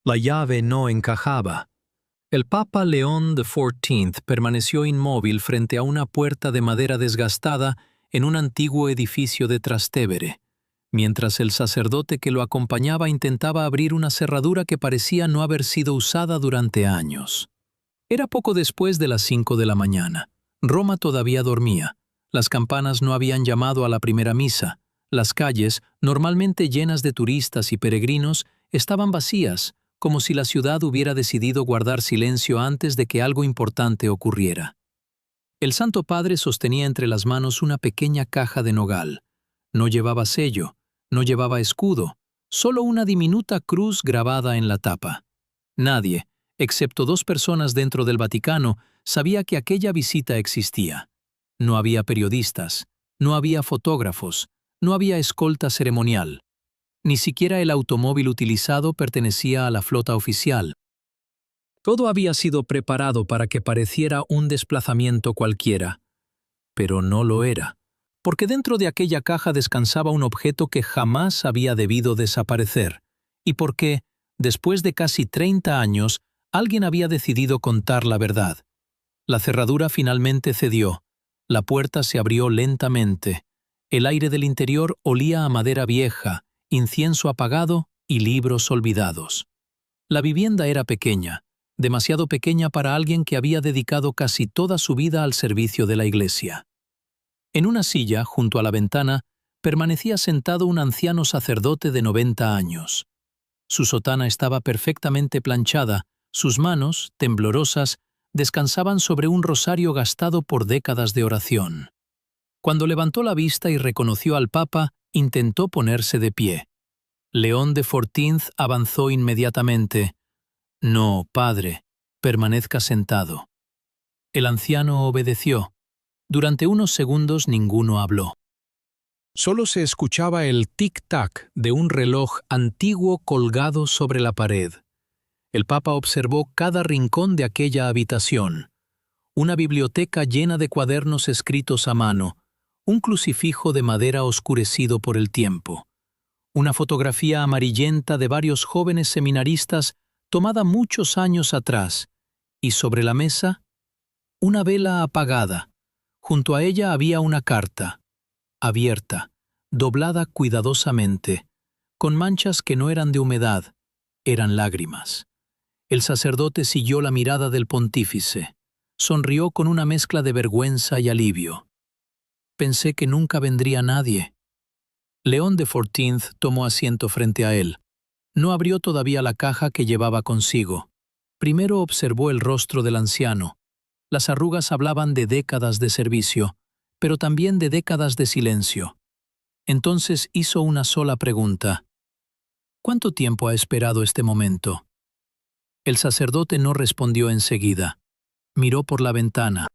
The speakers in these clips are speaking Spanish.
La llave no encajaba. El Papa León XIV permaneció inmóvil frente a una puerta de madera desgastada en un antiguo edificio de Trastevere, mientras el sacerdote que lo acompañaba intentaba abrir una cerradura que parecía no haber sido usada durante años. Era poco después de las 5 de la mañana. Roma todavía dormía. Las campanas no habían llamado a la primera misa. Las calles, normalmente llenas de turistas y peregrinos, estaban vacías, como si la ciudad hubiera decidido guardar silencio antes de que algo importante ocurriera. El Santo Padre sostenía entre las manos una pequeña caja de nogal. No llevaba sello, no llevaba escudo, solo una diminuta cruz grabada en la tapa. Nadie, excepto 2 personas dentro del Vaticano, sabía que aquella visita existía. No había periodistas, no había fotógrafos, no había escolta ceremonial. Ni siquiera el automóvil utilizado pertenecía a la flota oficial. Todo había sido preparado para que pareciera un desplazamiento cualquiera, pero no lo era, porque dentro de aquella caja descansaba un objeto que jamás había debido desaparecer, y porque, después de casi 30 años, alguien había decidido contar la verdad. La cerradura finalmente cedió, la puerta se abrió lentamente, el aire del interior olía a madera vieja, incienso apagado y libros olvidados. La vivienda era pequeña, demasiado pequeña para alguien que había dedicado casi toda su vida al servicio de la iglesia. En una silla, junto a la ventana, permanecía sentado un anciano sacerdote de 90 años. Su sotana estaba perfectamente planchada, sus manos, temblorosas, descansaban sobre un rosario gastado por décadas de oración. Cuando levantó la vista y reconoció al Papa, intentó ponerse de pie. León XIV avanzó inmediatamente. «No, padre, permanezca sentado». El anciano obedeció. Durante unos segundos ninguno habló. Solo se escuchaba el tic-tac de un reloj antiguo colgado sobre la pared. El Papa observó cada rincón de aquella habitación. Una biblioteca llena de cuadernos escritos a mano, un crucifijo de madera oscurecido por el tiempo, una fotografía amarillenta de varios jóvenes seminaristas tomada muchos años atrás, y sobre la mesa, una vela apagada. Junto a ella había una carta, abierta, doblada cuidadosamente, con manchas que no eran de humedad, eran lágrimas. El sacerdote siguió la mirada del pontífice. Sonrió con una mezcla de vergüenza y alivio. Pensé que nunca vendría nadie. León XIV tomó asiento frente a él. No abrió todavía la caja que llevaba consigo. Primero observó el rostro del anciano. Las arrugas hablaban de décadas de servicio, pero también de décadas de silencio. Entonces hizo una sola pregunta. ¿Cuánto tiempo ha esperado este momento? El sacerdote no respondió enseguida. Miró por la ventana.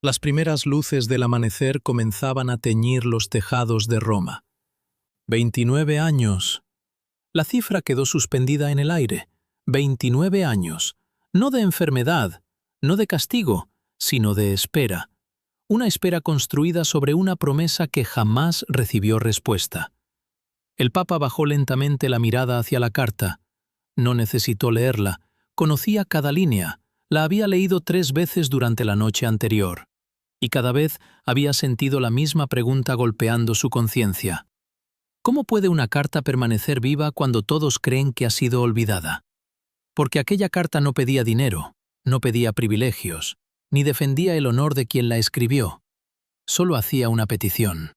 Las primeras luces del amanecer comenzaban a teñir los tejados de Roma. 29 años. La cifra quedó suspendida en el aire. 29 años. No de enfermedad, no de castigo, sino de espera. Una espera construida sobre una promesa que jamás recibió respuesta. El Papa bajó lentamente la mirada hacia la carta. No necesitó leerla. Conocía cada línea. La había leído 3 veces durante la noche anterior. Y cada vez había sentido la misma pregunta golpeando su conciencia. ¿Cómo puede una carta permanecer viva cuando todos creen que ha sido olvidada? Porque aquella carta no pedía dinero, no pedía privilegios, ni defendía el honor de quien la escribió. Solo hacía una petición.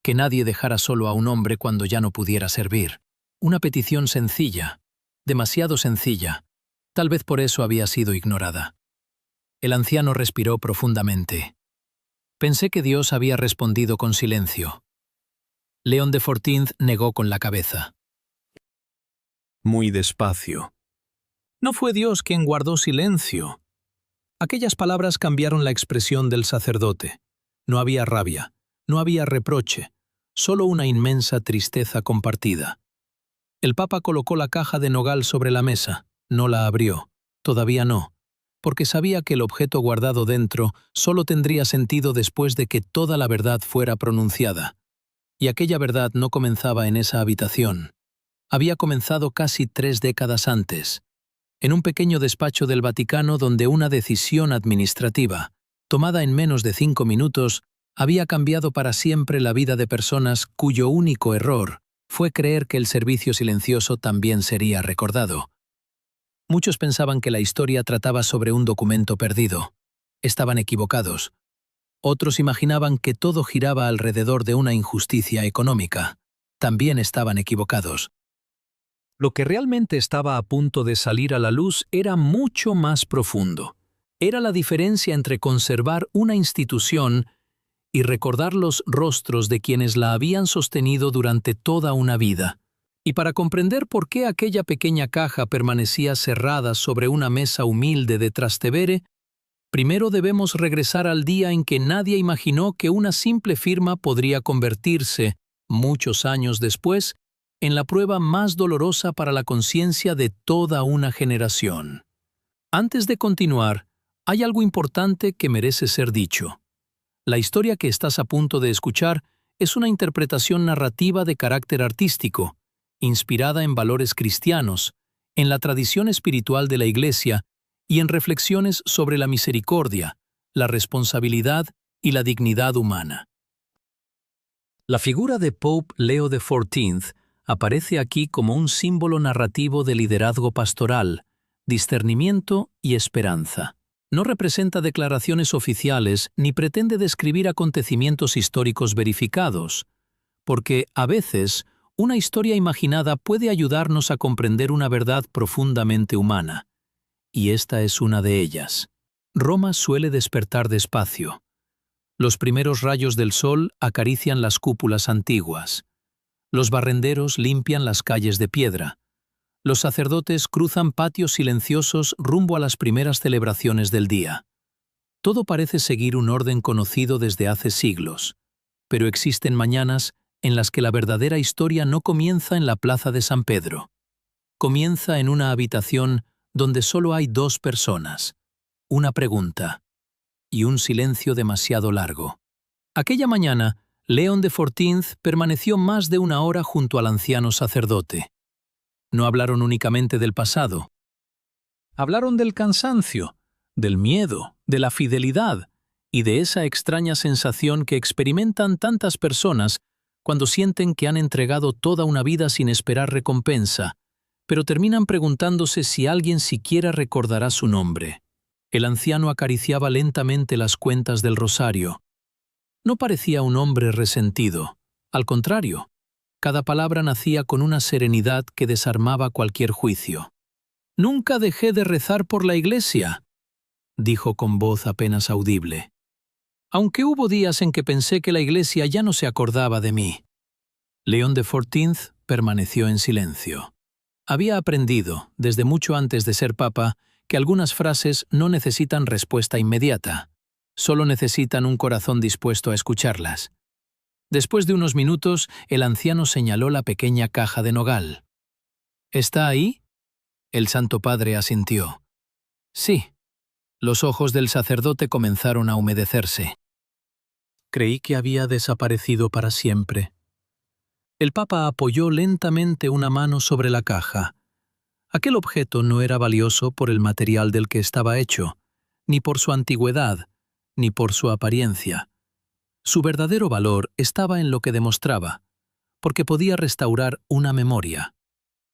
Que nadie dejara solo a un hombre cuando ya no pudiera servir. Una petición sencilla, demasiado sencilla. Tal vez por eso había sido ignorada. El anciano respiró profundamente. Pensé que Dios había respondido con silencio. León XIV negó con la cabeza. Muy despacio. No fue Dios quien guardó silencio. Aquellas palabras cambiaron la expresión del sacerdote. No había rabia, no había reproche, solo una inmensa tristeza compartida. El Papa colocó la caja de nogal sobre la mesa. No la abrió. Todavía no, porque sabía que el objeto guardado dentro solo tendría sentido después de que toda la verdad fuera pronunciada. Y aquella verdad no comenzaba en esa habitación. había comenzado casi 3 décadas antes, en un pequeño despacho del Vaticano donde una decisión administrativa, tomada en menos de 5 minutos, había cambiado para siempre la vida de personas cuyo único error fue creer que el servicio silencioso también sería recordado. Muchos pensaban que la historia trataba sobre un documento perdido. Estaban equivocados. Otros imaginaban que todo giraba alrededor de una injusticia económica. También estaban equivocados. Lo que realmente estaba a punto de salir a la luz era mucho más profundo. Era la diferencia entre conservar una institución y recordar los rostros de quienes la habían sostenido durante toda una vida. Y para comprender por qué aquella pequeña caja permanecía cerrada sobre una mesa humilde de Trastevere, primero debemos regresar al día en que nadie imaginó que una simple firma podría convertirse, muchos años después, en la prueba más dolorosa para la conciencia de toda una generación. Antes de continuar, hay algo importante que merece ser dicho. La historia que estás a punto de escuchar es una interpretación narrativa de carácter artístico, inspirada en valores cristianos, en la tradición espiritual de la Iglesia y en reflexiones sobre la misericordia, la responsabilidad y la dignidad humana. La figura de Pope Leo XIV aparece aquí como un símbolo narrativo de liderazgo pastoral, discernimiento y esperanza. No representa declaraciones oficiales ni pretende describir acontecimientos históricos verificados, porque, a veces, una historia imaginada puede ayudarnos a comprender una verdad profundamente humana. Y esta es una de ellas. Roma suele despertar despacio. Los primeros rayos del sol acarician las cúpulas antiguas. Los barrenderos limpian las calles de piedra. Los sacerdotes cruzan patios silenciosos rumbo a las primeras celebraciones del día. Todo parece seguir un orden conocido desde hace siglos, pero existen mañanas en las que la verdadera historia no comienza en la plaza de San Pedro. Comienza en una habitación donde solo hay 2 personas, una pregunta y un silencio demasiado largo. Aquella mañana, León XIV permaneció más de 1 hora junto al anciano sacerdote. No hablaron únicamente del pasado. Hablaron del cansancio, del miedo, de la fidelidad y de esa extraña sensación que experimentan tantas personas cuando sienten que han entregado toda una vida sin esperar recompensa, pero terminan preguntándose si alguien siquiera recordará su nombre. El anciano acariciaba lentamente las cuentas del rosario. No parecía un hombre resentido. Al contrario, cada palabra nacía con una serenidad que desarmaba cualquier juicio. «Nunca dejé de rezar por la Iglesia», dijo con voz apenas audible. «Aunque hubo días en que pensé que la Iglesia ya no se acordaba de mí». León XIV permaneció en silencio. Había aprendido, desde mucho antes de ser papa, que algunas frases no necesitan respuesta inmediata. Solo necesitan un corazón dispuesto a escucharlas. Después de unos minutos, el anciano señaló la pequeña caja de nogal. «¿Está ahí?» El Santo Padre asintió. «Sí». Los ojos del sacerdote comenzaron a humedecerse. Creí que había desaparecido para siempre. El Papa apoyó lentamente una mano sobre la caja. Aquel objeto no era valioso por el material del que estaba hecho, ni por su antigüedad, ni por su apariencia. Su verdadero valor estaba en lo que demostraba, porque podía restaurar una memoria.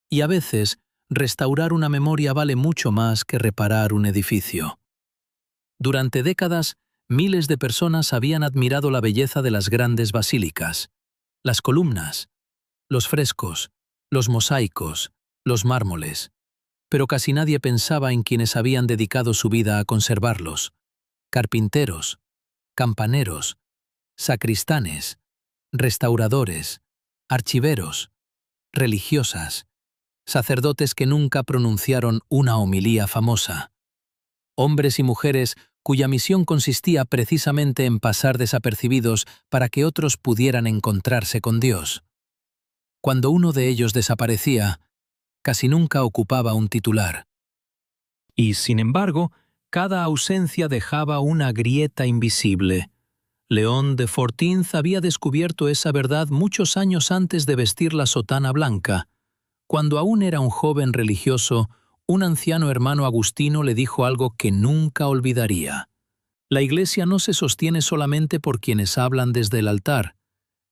Y a veces, restaurar una memoria vale mucho más que reparar un edificio. Durante décadas, miles de personas habían admirado la belleza de las grandes basílicas, las columnas, los frescos, los mosaicos, los mármoles, pero casi nadie pensaba en quienes habían dedicado su vida a conservarlos: carpinteros, campaneros, sacristanes, restauradores, archiveros, religiosas, sacerdotes que nunca pronunciaron una homilía famosa, hombres y mujeres cuya misión consistía precisamente en pasar desapercibidos para que otros pudieran encontrarse con Dios. Cuando uno de ellos desaparecía, casi nunca ocupaba un titular. Y, sin embargo, cada ausencia dejaba una grieta invisible. León XIV había descubierto esa verdad muchos años antes de vestir la sotana blanca, Cuando aún era un joven religioso, un anciano hermano agustino le dijo algo que nunca olvidaría. La Iglesia no se sostiene solamente por quienes hablan desde el altar,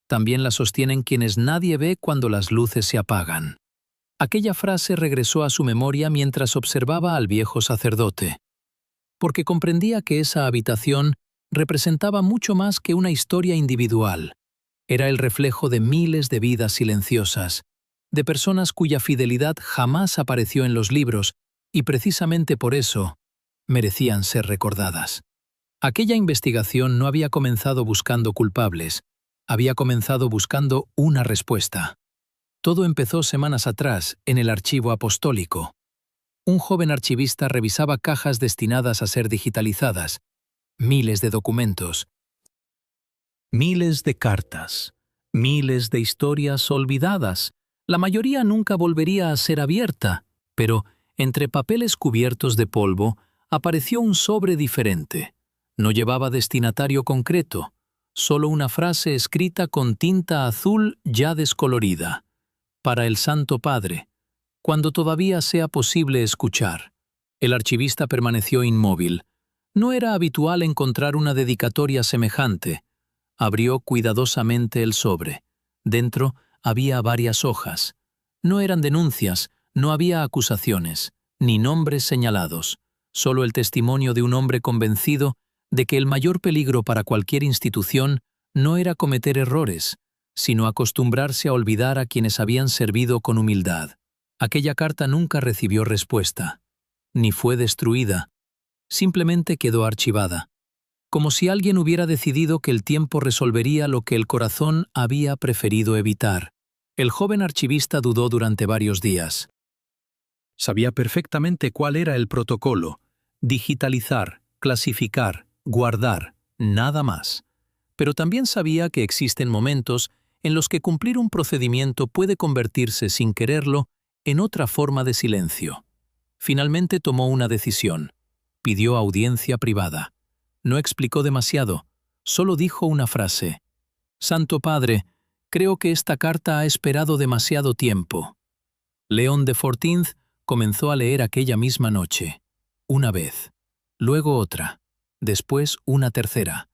también la sostienen quienes nadie ve cuando las luces se apagan. Aquella frase regresó a su memoria mientras observaba al viejo sacerdote, porque comprendía que esa habitación representaba mucho más que una historia individual. Era el reflejo de miles de vidas silenciosas, de personas cuya fidelidad jamás apareció en los libros y precisamente por eso merecían ser recordadas. Aquella investigación no había comenzado buscando culpables, había comenzado buscando una respuesta. Todo empezó semanas atrás, en el archivo apostólico. Un joven archivista revisaba cajas destinadas a ser digitalizadas, miles de documentos, miles de cartas, miles de historias olvidadas. La mayoría nunca volvería a ser abierta, pero entre papeles cubiertos de polvo apareció un sobre diferente. No llevaba destinatario concreto, solo una frase escrita con tinta azul ya descolorida. Para el Santo Padre, cuando todavía sea posible escuchar. El archivista permaneció inmóvil. No era habitual encontrar una dedicatoria semejante. Abrió cuidadosamente el sobre. Dentro había varias hojas. No eran denuncias, no había acusaciones, ni nombres señalados, solo el testimonio de un hombre convencido de que el mayor peligro para cualquier institución no era cometer errores, sino acostumbrarse a olvidar a quienes habían servido con humildad. Aquella carta nunca recibió respuesta, ni fue destruida, simplemente quedó archivada, como si alguien hubiera decidido que el tiempo resolvería lo que el corazón había preferido evitar. El joven archivista dudó durante varios días. Sabía perfectamente cuál era el protocolo: digitalizar, clasificar, guardar, nada más. Pero también sabía que existen momentos en los que cumplir un procedimiento puede convertirse sin quererlo en otra forma de silencio. Finalmente tomó una decisión. Pidió audiencia privada. No explicó demasiado, solo dijo una frase. «Santo Padre, creo que esta carta ha esperado demasiado tiempo». León XIV comenzó a leer aquella misma noche. Una vez, luego otra, después una tercera.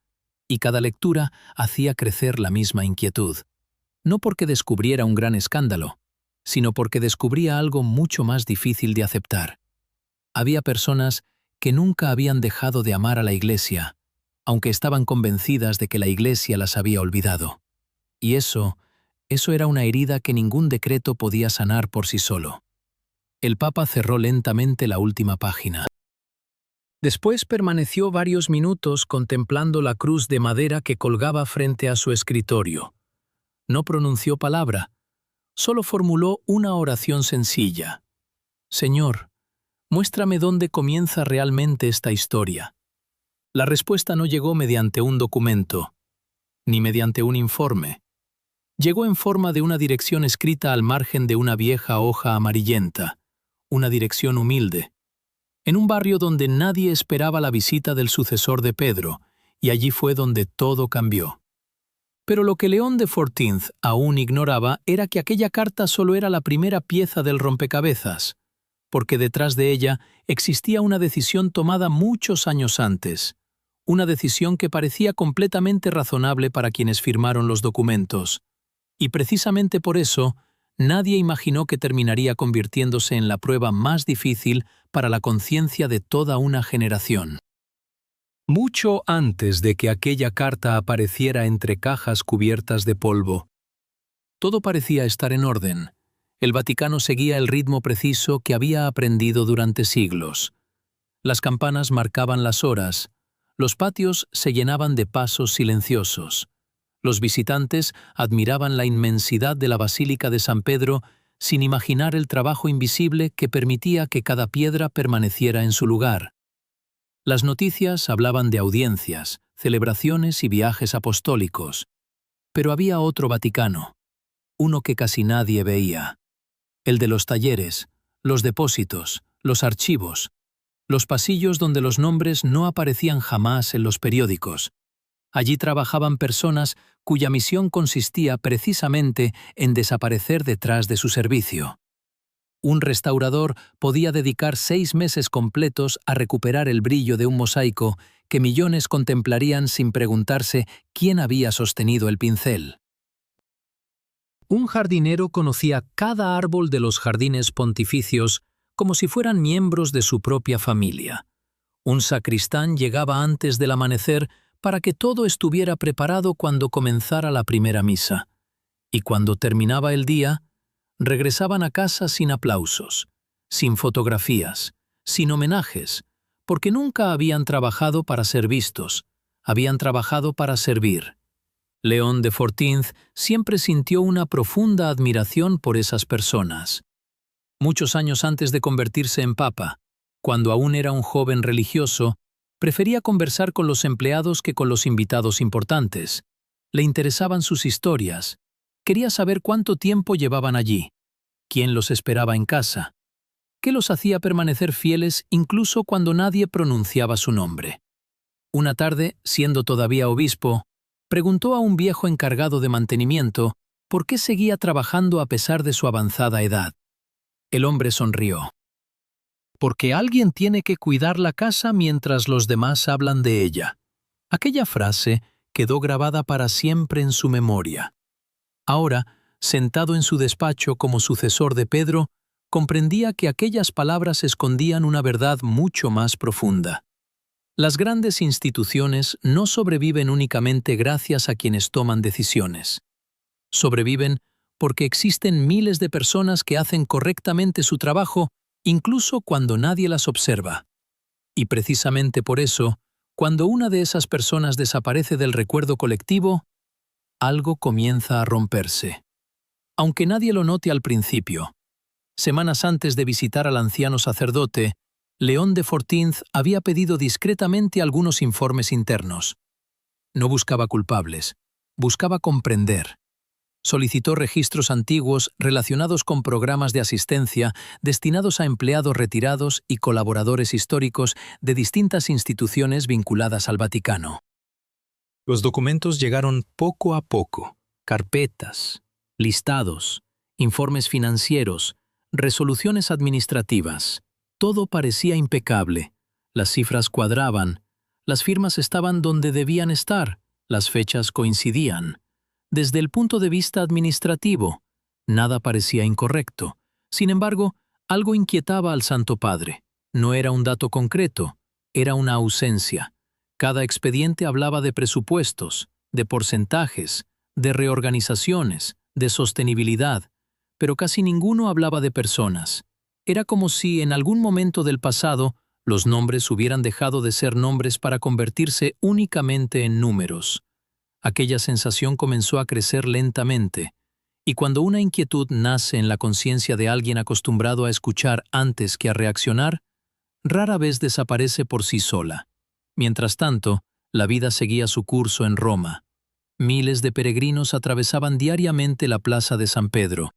Y cada lectura hacía crecer la misma inquietud. No porque descubriera un gran escándalo, sino porque descubría algo mucho más difícil de aceptar. Había personas que nunca habían dejado de amar a la Iglesia, aunque estaban convencidas de que la Iglesia las había olvidado. Y eso era una herida que ningún decreto podía sanar por sí solo. El Papa cerró lentamente la última página. Después permaneció varios minutos contemplando la cruz de madera que colgaba frente a su escritorio. No pronunció palabra, solo formuló una oración sencilla. «Señor, muéstrame dónde comienza realmente esta historia». La respuesta no llegó mediante un documento, ni mediante un informe. Llegó en forma de una dirección escrita al margen de una vieja hoja amarillenta, una dirección humilde, en un barrio donde nadie esperaba la visita del sucesor de Pedro, y allí fue donde todo cambió. Pero lo que León XIV aún ignoraba era que aquella carta solo era la primera pieza del rompecabezas, porque detrás de ella existía una decisión tomada muchos años antes, una decisión que parecía completamente razonable para quienes firmaron los documentos. Y precisamente por eso, nadie imaginó que terminaría convirtiéndose en la prueba más difícil para la conciencia de toda una generación. Mucho antes de que aquella carta apareciera entre cajas cubiertas de polvo, todo parecía estar en orden. El Vaticano seguía el ritmo preciso que había aprendido durante siglos. Las campanas marcaban las horas, los patios se llenaban de pasos silenciosos. Los visitantes admiraban la inmensidad de la Basílica de San Pedro sin imaginar el trabajo invisible que permitía que cada piedra permaneciera en su lugar. Las noticias hablaban de audiencias, celebraciones y viajes apostólicos. Pero había otro Vaticano, uno que casi nadie veía. El de los talleres, los depósitos, los archivos, los pasillos donde los nombres no aparecían jamás en los periódicos. Allí trabajaban personas cuya misión consistía precisamente en desaparecer detrás de su servicio. Un restaurador podía dedicar 6 meses completos a recuperar el brillo de un mosaico que millones contemplarían sin preguntarse quién había sostenido el pincel. Un jardinero conocía cada árbol de los jardines pontificios como si fueran miembros de su propia familia. Un sacristán llegaba antes del amanecer para que todo estuviera preparado cuando comenzara la primera misa. Y cuando terminaba el día, regresaban a casa sin aplausos, sin fotografías, sin homenajes, porque nunca habían trabajado para ser vistos, habían trabajado para servir. León de Fortinth siempre sintió una profunda admiración por esas personas. Muchos años antes de convertirse en papa, cuando aún era un joven religioso, prefería conversar con los empleados que con los invitados importantes. Le interesaban sus historias. Quería saber cuánto tiempo llevaban allí, quién los esperaba en casa, qué los hacía permanecer fieles incluso cuando nadie pronunciaba su nombre. Una tarde, siendo todavía obispo, preguntó a un viejo encargado de mantenimiento por qué seguía trabajando a pesar de su avanzada edad. El hombre sonrió. «Porque alguien tiene que cuidar la casa mientras los demás hablan de ella». Aquella frase quedó grabada para siempre en su memoria. Ahora, sentado en su despacho como sucesor de Pedro, comprendía que aquellas palabras escondían una verdad mucho más profunda. Las grandes instituciones no sobreviven únicamente gracias a quienes toman decisiones. Sobreviven porque existen miles de personas que hacen correctamente su trabajo incluso cuando nadie las observa. Y precisamente por eso, cuando una de esas personas desaparece del recuerdo colectivo, algo comienza a romperse. Aunque nadie lo note al principio. Semanas antes de visitar al anciano sacerdote, León de Fortinth había pedido discretamente algunos informes internos. No buscaba culpables, buscaba comprender. Solicitó registros antiguos relacionados con programas de asistencia destinados a empleados retirados y colaboradores históricos de distintas instituciones vinculadas al Vaticano. Los documentos llegaron poco a poco: carpetas, listados, informes financieros, resoluciones administrativas. Todo parecía impecable. Las cifras cuadraban, las firmas estaban donde debían estar, las fechas coincidían. Desde el punto de vista administrativo, nada parecía incorrecto. Sin embargo, algo inquietaba al Santo Padre. No era un dato concreto, era una ausencia. Cada expediente hablaba de presupuestos, de porcentajes, de reorganizaciones, de sostenibilidad, pero casi ninguno hablaba de personas. Era como si en algún momento del pasado los nombres hubieran dejado de ser nombres para convertirse únicamente en números. Aquella sensación comenzó a crecer lentamente, y cuando una inquietud nace en la conciencia de alguien acostumbrado a escuchar antes que a reaccionar, rara vez desaparece por sí sola. Mientras tanto, la vida seguía su curso en Roma. Miles de peregrinos atravesaban diariamente la plaza de San Pedro.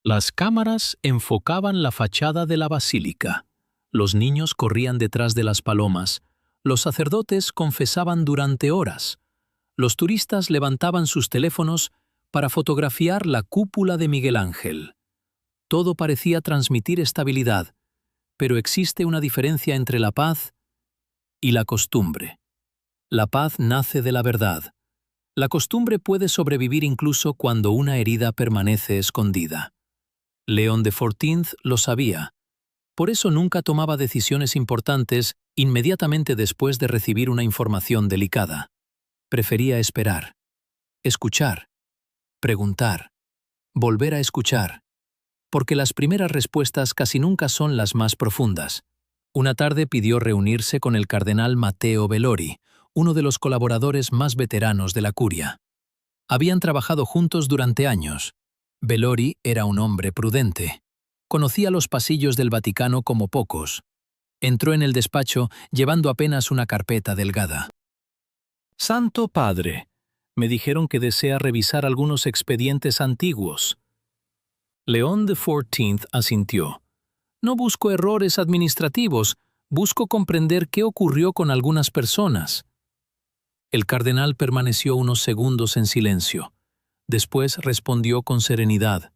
Las cámaras enfocaban la fachada de la basílica. Los niños corrían detrás de las palomas. Los sacerdotes confesaban durante horas. Los turistas levantaban sus teléfonos para fotografiar la cúpula de Miguel Ángel. Todo parecía transmitir estabilidad, pero existe una diferencia entre la paz y la costumbre. La paz nace de la verdad. La costumbre puede sobrevivir incluso cuando una herida permanece escondida. León de Fortinth lo sabía. Por eso nunca tomaba decisiones importantes inmediatamente después de recibir una información delicada. Prefería esperar, escuchar, preguntar, volver a escuchar, porque las primeras respuestas casi nunca son las más profundas. Una tarde pidió reunirse con el cardenal Matteo Bellori, uno de los colaboradores más veteranos de la curia. Habían trabajado juntos durante años. Bellori era un hombre prudente. Conocía los pasillos del Vaticano como pocos. Entró en el despacho llevando apenas una carpeta delgada. «Santo Padre, me dijeron que desea revisar algunos expedientes antiguos». León de Fortinth asintió. «No busco errores administrativos, busco comprender qué ocurrió con algunas personas». El cardenal permaneció unos segundos en silencio. Después respondió con serenidad.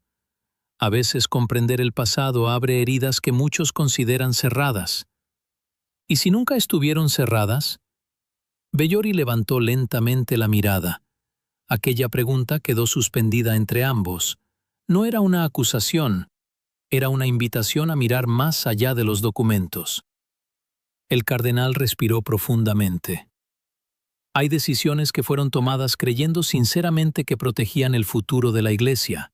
A veces comprender el pasado abre heridas que muchos consideran cerradas. ¿Y si nunca estuvieron cerradas? Bellori levantó lentamente la mirada. Aquella pregunta quedó suspendida entre ambos. No era una acusación, era una invitación a mirar más allá de los documentos. El cardenal respiró profundamente. Hay decisiones que fueron tomadas creyendo sinceramente que protegían el futuro de la Iglesia.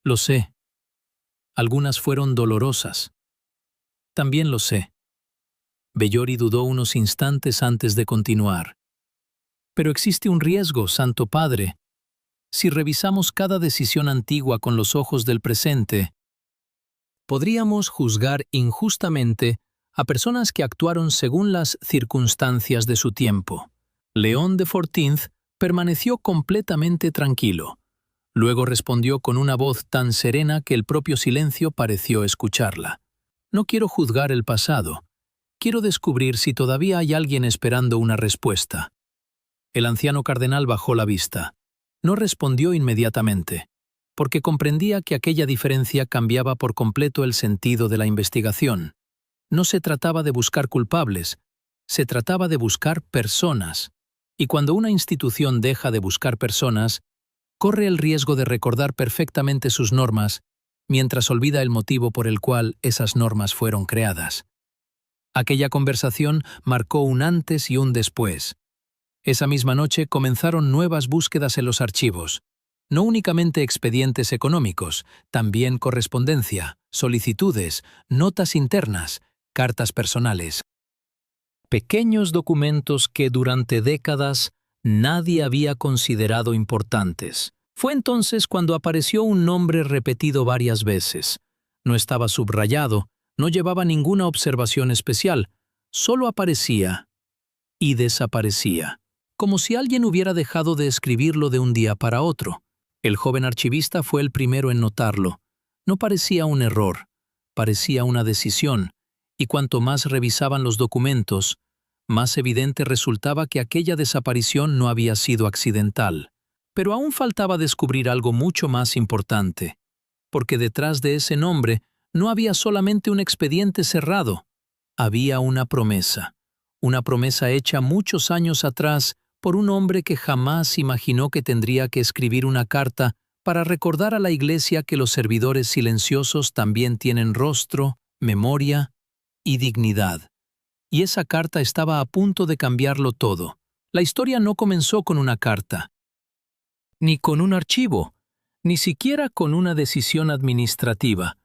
Lo sé. Algunas fueron dolorosas. También lo sé. Bellori dudó unos instantes antes de continuar. Pero existe un riesgo, Santo Padre. Si revisamos cada decisión antigua con los ojos del presente, podríamos juzgar injustamente a personas que actuaron según las circunstancias de su tiempo. León XIV permaneció completamente tranquilo. Luego respondió con una voz tan serena que el propio silencio pareció escucharla. No quiero juzgar el pasado. Quiero descubrir si todavía hay alguien esperando una respuesta. El anciano cardenal bajó la vista. No respondió inmediatamente, porque comprendía que aquella diferencia cambiaba por completo el sentido de la investigación. No se trataba de buscar culpables, se trataba de buscar personas. Y cuando una institución deja de buscar personas, corre el riesgo de recordar perfectamente sus normas, mientras olvida el motivo por el cual esas normas fueron creadas. Aquella conversación marcó un antes y un después. Esa misma noche comenzaron nuevas búsquedas en los archivos. No únicamente expedientes económicos, también correspondencia, solicitudes, notas internas, cartas personales. Pequeños documentos que durante décadas nadie había considerado importantes. Fue entonces cuando apareció un nombre repetido varias veces. No estaba subrayado, no llevaba ninguna observación especial, solo aparecía y desaparecía, como si alguien hubiera dejado de escribirlo de un día para otro. El joven archivista fue el primero en notarlo. No parecía un error, parecía una decisión, y cuanto más revisaban los documentos, más evidente resultaba que aquella desaparición no había sido accidental. Pero aún faltaba descubrir algo mucho más importante, porque detrás de ese nombre no había solamente un expediente cerrado, había una promesa hecha muchos años atrás por un hombre que jamás imaginó que tendría que escribir una carta para recordar a la Iglesia que los servidores silenciosos también tienen rostro, memoria y dignidad. Y esa carta estaba a punto de cambiarlo todo. La historia no comenzó con una carta, ni con un archivo, ni siquiera con una decisión administrativa.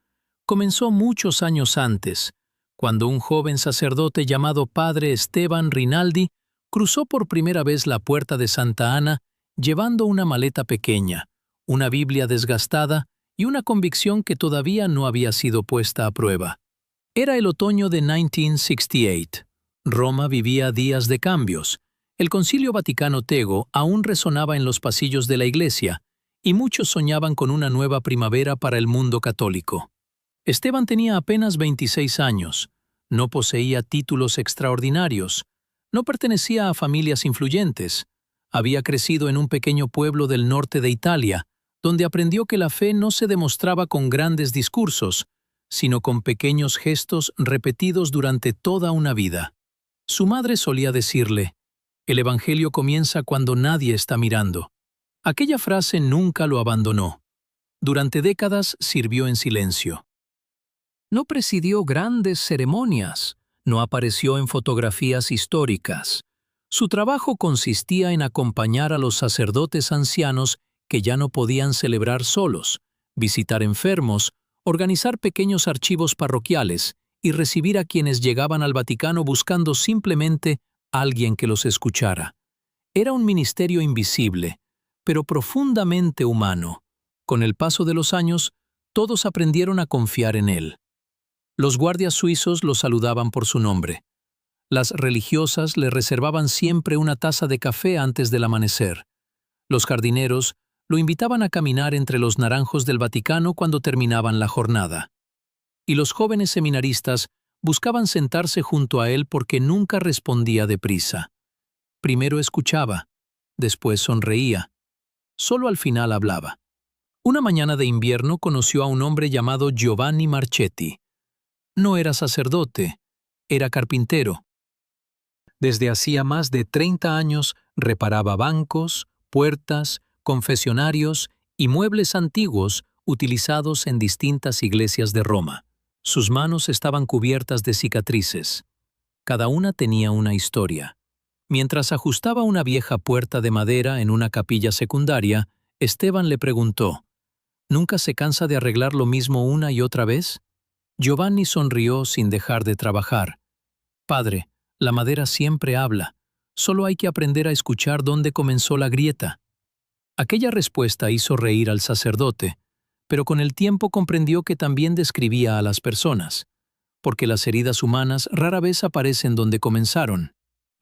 Comenzó muchos años antes, cuando un joven sacerdote llamado Padre Esteban Rinaldi cruzó por primera vez la puerta de Santa Ana llevando una maleta pequeña, una Biblia desgastada y una convicción que todavía no había sido puesta a prueba. Era el otoño de 1968. Roma vivía días de cambios. El Concilio Vaticano II aún resonaba en los pasillos de la Iglesia, y muchos soñaban con una nueva primavera para el mundo católico. Esteban tenía apenas 26 años, no poseía títulos extraordinarios, no pertenecía a familias influyentes, había crecido en un pequeño pueblo del norte de Italia, donde aprendió que la fe no se demostraba con grandes discursos, sino con pequeños gestos repetidos durante toda una vida. Su madre solía decirle, «El Evangelio comienza cuando nadie está mirando». Aquella frase nunca lo abandonó. Durante décadas sirvió en silencio. No presidió grandes ceremonias, no apareció en fotografías históricas. Su trabajo consistía en acompañar a los sacerdotes ancianos que ya no podían celebrar solos, visitar enfermos, organizar pequeños archivos parroquiales y recibir a quienes llegaban al Vaticano buscando simplemente alguien que los escuchara. Era un ministerio invisible, pero profundamente humano. Con el paso de los años, todos aprendieron a confiar en él. Los guardias suizos lo saludaban por su nombre. Las religiosas le reservaban siempre una taza de café antes del amanecer. Los jardineros lo invitaban a caminar entre los naranjos del Vaticano cuando terminaban la jornada. Y los jóvenes seminaristas buscaban sentarse junto a él porque nunca respondía deprisa. Primero escuchaba, después sonreía. Solo al final hablaba. Una mañana de invierno conoció a un hombre llamado Giovanni Marchetti. No era sacerdote, era carpintero. Desde hacía más de 30 años reparaba bancos, puertas, confesionarios y muebles antiguos utilizados en distintas iglesias de Roma. Sus manos estaban cubiertas de cicatrices. Cada una tenía una historia. Mientras ajustaba una vieja puerta de madera en una capilla secundaria, Esteban le preguntó, ¿nunca se cansa de arreglar lo mismo una y otra vez? Giovanni sonrió sin dejar de trabajar. Padre, la madera siempre habla. Solo hay que aprender a escuchar dónde comenzó la grieta. Aquella respuesta hizo reír al sacerdote, pero con el tiempo comprendió que también describía a las personas, porque las heridas humanas rara vez aparecen donde comenzaron.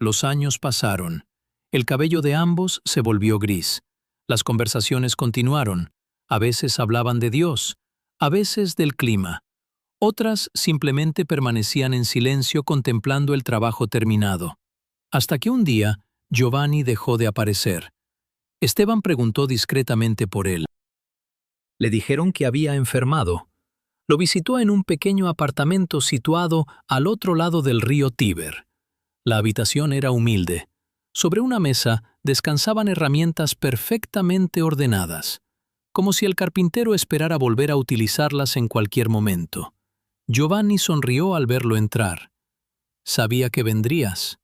Los años pasaron. El cabello de ambos se volvió gris. Las conversaciones continuaron. A veces hablaban de Dios, a veces del clima. Otras simplemente permanecían en silencio contemplando el trabajo terminado. Hasta que un día, Giovanni dejó de aparecer. Esteban preguntó discretamente por él. Le dijeron que había enfermado. Lo visitó en un pequeño apartamento situado al otro lado del río Tíber. La habitación era humilde. Sobre una mesa descansaban herramientas perfectamente ordenadas, como si el carpintero esperara volver a utilizarlas en cualquier momento. Giovanni sonrió al verlo entrar. Sabía que vendrías.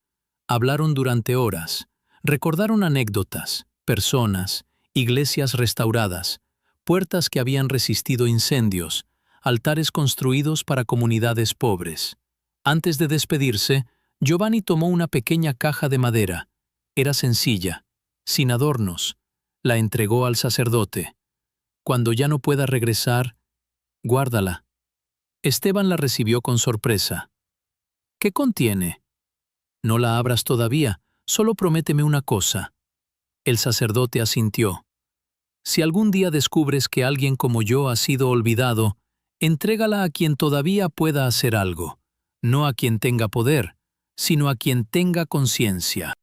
Hablaron durante horas. Recordaron anécdotas, personas, iglesias restauradas, puertas que habían resistido incendios, altares construidos para comunidades pobres. Antes de despedirse, Giovanni tomó una pequeña caja de madera. Era sencilla, sin adornos. La entregó al sacerdote. Cuando ya no pueda regresar, guárdala. Esteban la recibió con sorpresa. ¿Qué contiene? No la abras todavía, solo prométeme una cosa. El sacerdote asintió. Si algún día descubres que alguien como yo ha sido olvidado, entrégala a quien todavía pueda hacer algo, no a quien tenga poder, sino a quien tenga conciencia.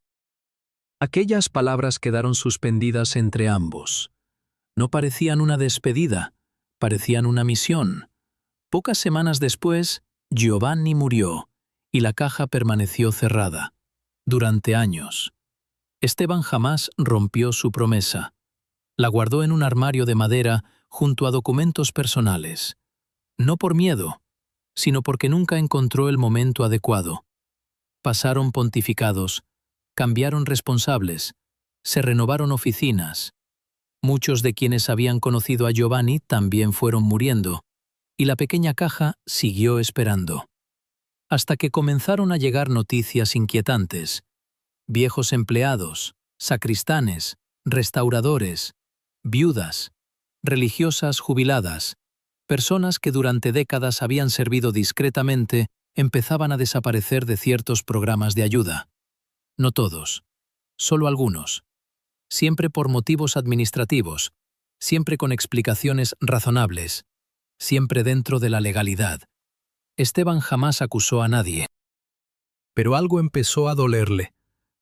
Aquellas palabras quedaron suspendidas entre ambos. No parecían una despedida, parecían una misión. Pocas semanas después, Giovanni murió y la caja permaneció cerrada. Durante años. Esteban jamás rompió su promesa. La guardó en un armario de madera junto a documentos personales. No por miedo, sino porque nunca encontró el momento adecuado. Pasaron pontificados, cambiaron responsables, se renovaron oficinas. Muchos de quienes habían conocido a Giovanni también fueron muriendo, y la pequeña caja siguió esperando. Hasta que comenzaron a llegar noticias inquietantes. Viejos empleados, sacristanes, restauradores, viudas, religiosas jubiladas, personas que durante décadas habían servido discretamente, empezaban a desaparecer de ciertos programas de ayuda. No todos, solo algunos. Siempre por motivos administrativos, siempre con explicaciones razonables, siempre dentro de la legalidad. Esteban jamás acusó a nadie. Pero algo empezó a dolerle,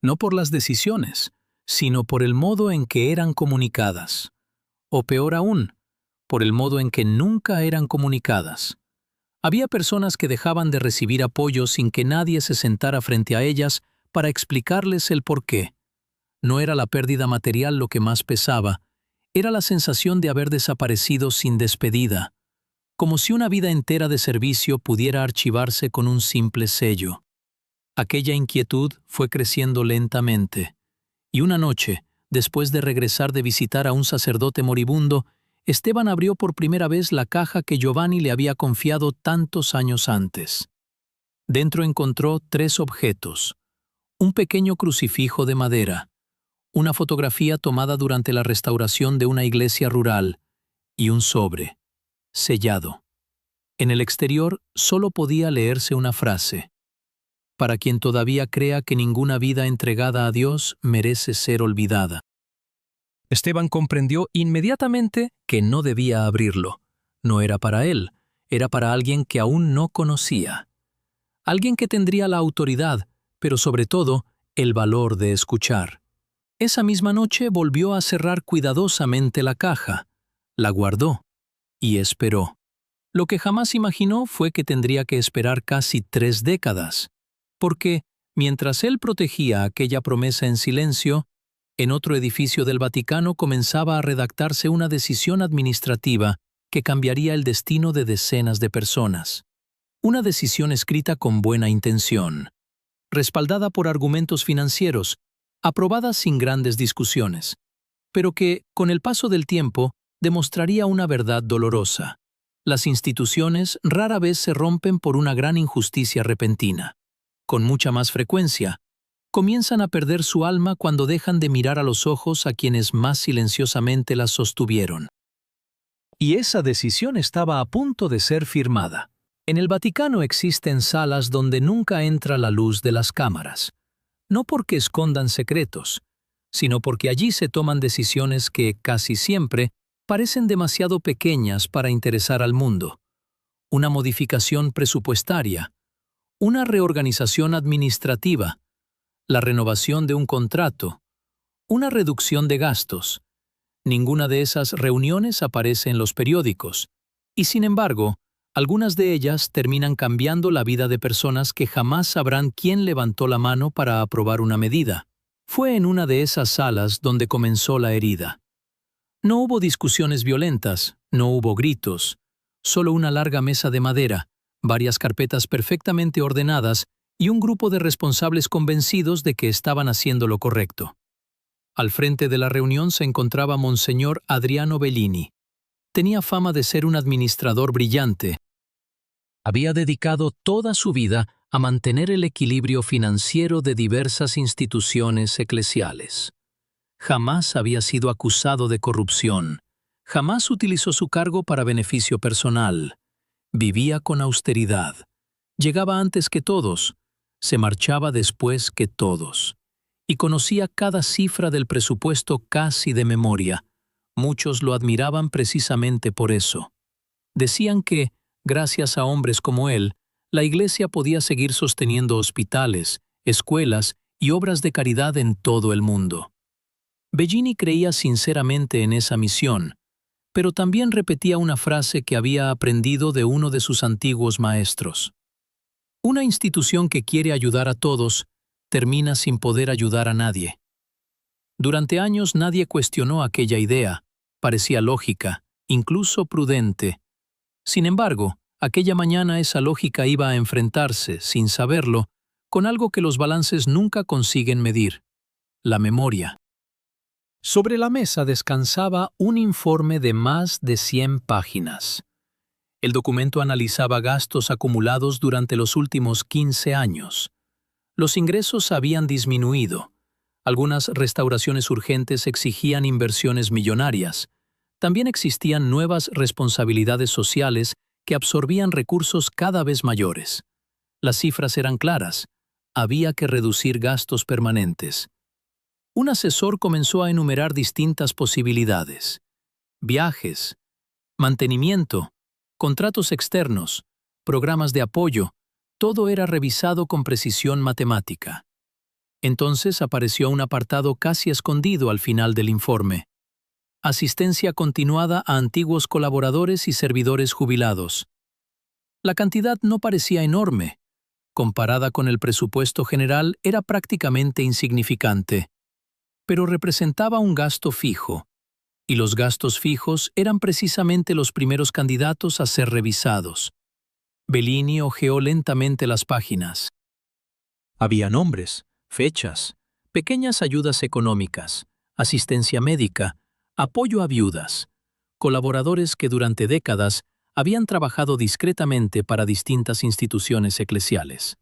no por las decisiones, sino por el modo en que eran comunicadas. O peor aún, por el modo en que nunca eran comunicadas. Había personas que dejaban de recibir apoyo sin que nadie se sentara frente a ellas para explicarles el porqué. No era la pérdida material lo que más pesaba, era la sensación de haber desaparecido sin despedida, como si una vida entera de servicio pudiera archivarse con un simple sello. Aquella inquietud fue creciendo lentamente, y una noche, después de regresar de visitar a un sacerdote moribundo, Esteban abrió por primera vez la caja que Giovanni le había confiado tantos años antes. Dentro encontró 3 objetos: un pequeño crucifijo de madera, una fotografía tomada durante la restauración de una iglesia rural y un sobre, sellado. En el exterior solo podía leerse una frase: para quien todavía crea que ninguna vida entregada a Dios merece ser olvidada. Esteban comprendió inmediatamente que no debía abrirlo. No era para él, era para alguien que aún no conocía. Alguien que tendría la autoridad, pero sobre todo, el valor de escuchar. Esa misma noche volvió a cerrar cuidadosamente la caja. La guardó y esperó. Lo que jamás imaginó fue que tendría que esperar casi 3 décadas, porque, mientras él protegía aquella promesa en silencio, en otro edificio del Vaticano comenzaba a redactarse una decisión administrativa que cambiaría el destino de decenas de personas. Una decisión escrita con buena intención, respaldada por argumentos financieros, aprobada sin grandes discusiones, pero que, con el paso del tiempo, demostraría una verdad dolorosa. Las instituciones rara vez se rompen por una gran injusticia repentina. Con mucha más frecuencia, comienzan a perder su alma cuando dejan de mirar a los ojos a quienes más silenciosamente las sostuvieron. Y esa decisión estaba a punto de ser firmada. En el Vaticano existen salas donde nunca entra la luz de las cámaras, no porque escondan secretos, sino porque allí se toman decisiones que, casi siempre, parecen demasiado pequeñas para interesar al mundo. Una modificación presupuestaria, una reorganización administrativa, la renovación de un contrato, una reducción de gastos. Ninguna de esas reuniones aparece en los periódicos, y sin embargo, algunas de ellas terminan cambiando la vida de personas que jamás sabrán quién levantó la mano para aprobar una medida. Fue en una de esas salas donde comenzó la herida. No hubo discusiones violentas, no hubo gritos, solo una larga mesa de madera, varias carpetas perfectamente ordenadas y un grupo de responsables convencidos de que estaban haciendo lo correcto. Al frente de la reunión se encontraba Monseñor Adriano Bellini. Tenía fama de ser un administrador brillante. Había dedicado toda su vida a mantener el equilibrio financiero de diversas instituciones eclesiales. Jamás había sido acusado de corrupción. Jamás utilizó su cargo para beneficio personal. Vivía con austeridad. Llegaba antes que todos. Se marchaba después que todos. Y conocía cada cifra del presupuesto casi de memoria. Muchos lo admiraban precisamente por eso. Decían que, gracias a hombres como él, la Iglesia podía seguir sosteniendo hospitales, escuelas y obras de caridad en todo el mundo. Bellini creía sinceramente en esa misión, pero también repetía una frase que había aprendido de uno de sus antiguos maestros. Una institución que quiere ayudar a todos termina sin poder ayudar a nadie. Durante años nadie cuestionó aquella idea, parecía lógica, incluso prudente. Sin embargo, aquella mañana esa lógica iba a enfrentarse, sin saberlo, con algo que los balances nunca consiguen medir: la memoria. Sobre la mesa descansaba un informe de más de 100 páginas. El documento analizaba gastos acumulados durante los últimos 15 años. Los ingresos habían disminuido. Algunas restauraciones urgentes exigían inversiones millonarias. También existían nuevas responsabilidades sociales que absorbían recursos cada vez mayores. Las cifras eran claras. Había que reducir gastos permanentes. Un asesor comenzó a enumerar distintas posibilidades: viajes, mantenimiento, contratos externos, programas de apoyo. Todo era revisado con precisión matemática. Entonces apareció un apartado casi escondido al final del informe: asistencia continuada a antiguos colaboradores y servidores jubilados. La cantidad no parecía enorme. Comparada con el presupuesto general, era prácticamente insignificante. Pero representaba un gasto fijo, y los gastos fijos eran precisamente los primeros candidatos a ser revisados. Bellini hojeó lentamente las páginas. Había nombres, fechas, pequeñas ayudas económicas, asistencia médica, apoyo a viudas, colaboradores que durante décadas habían trabajado discretamente para distintas instituciones eclesiales.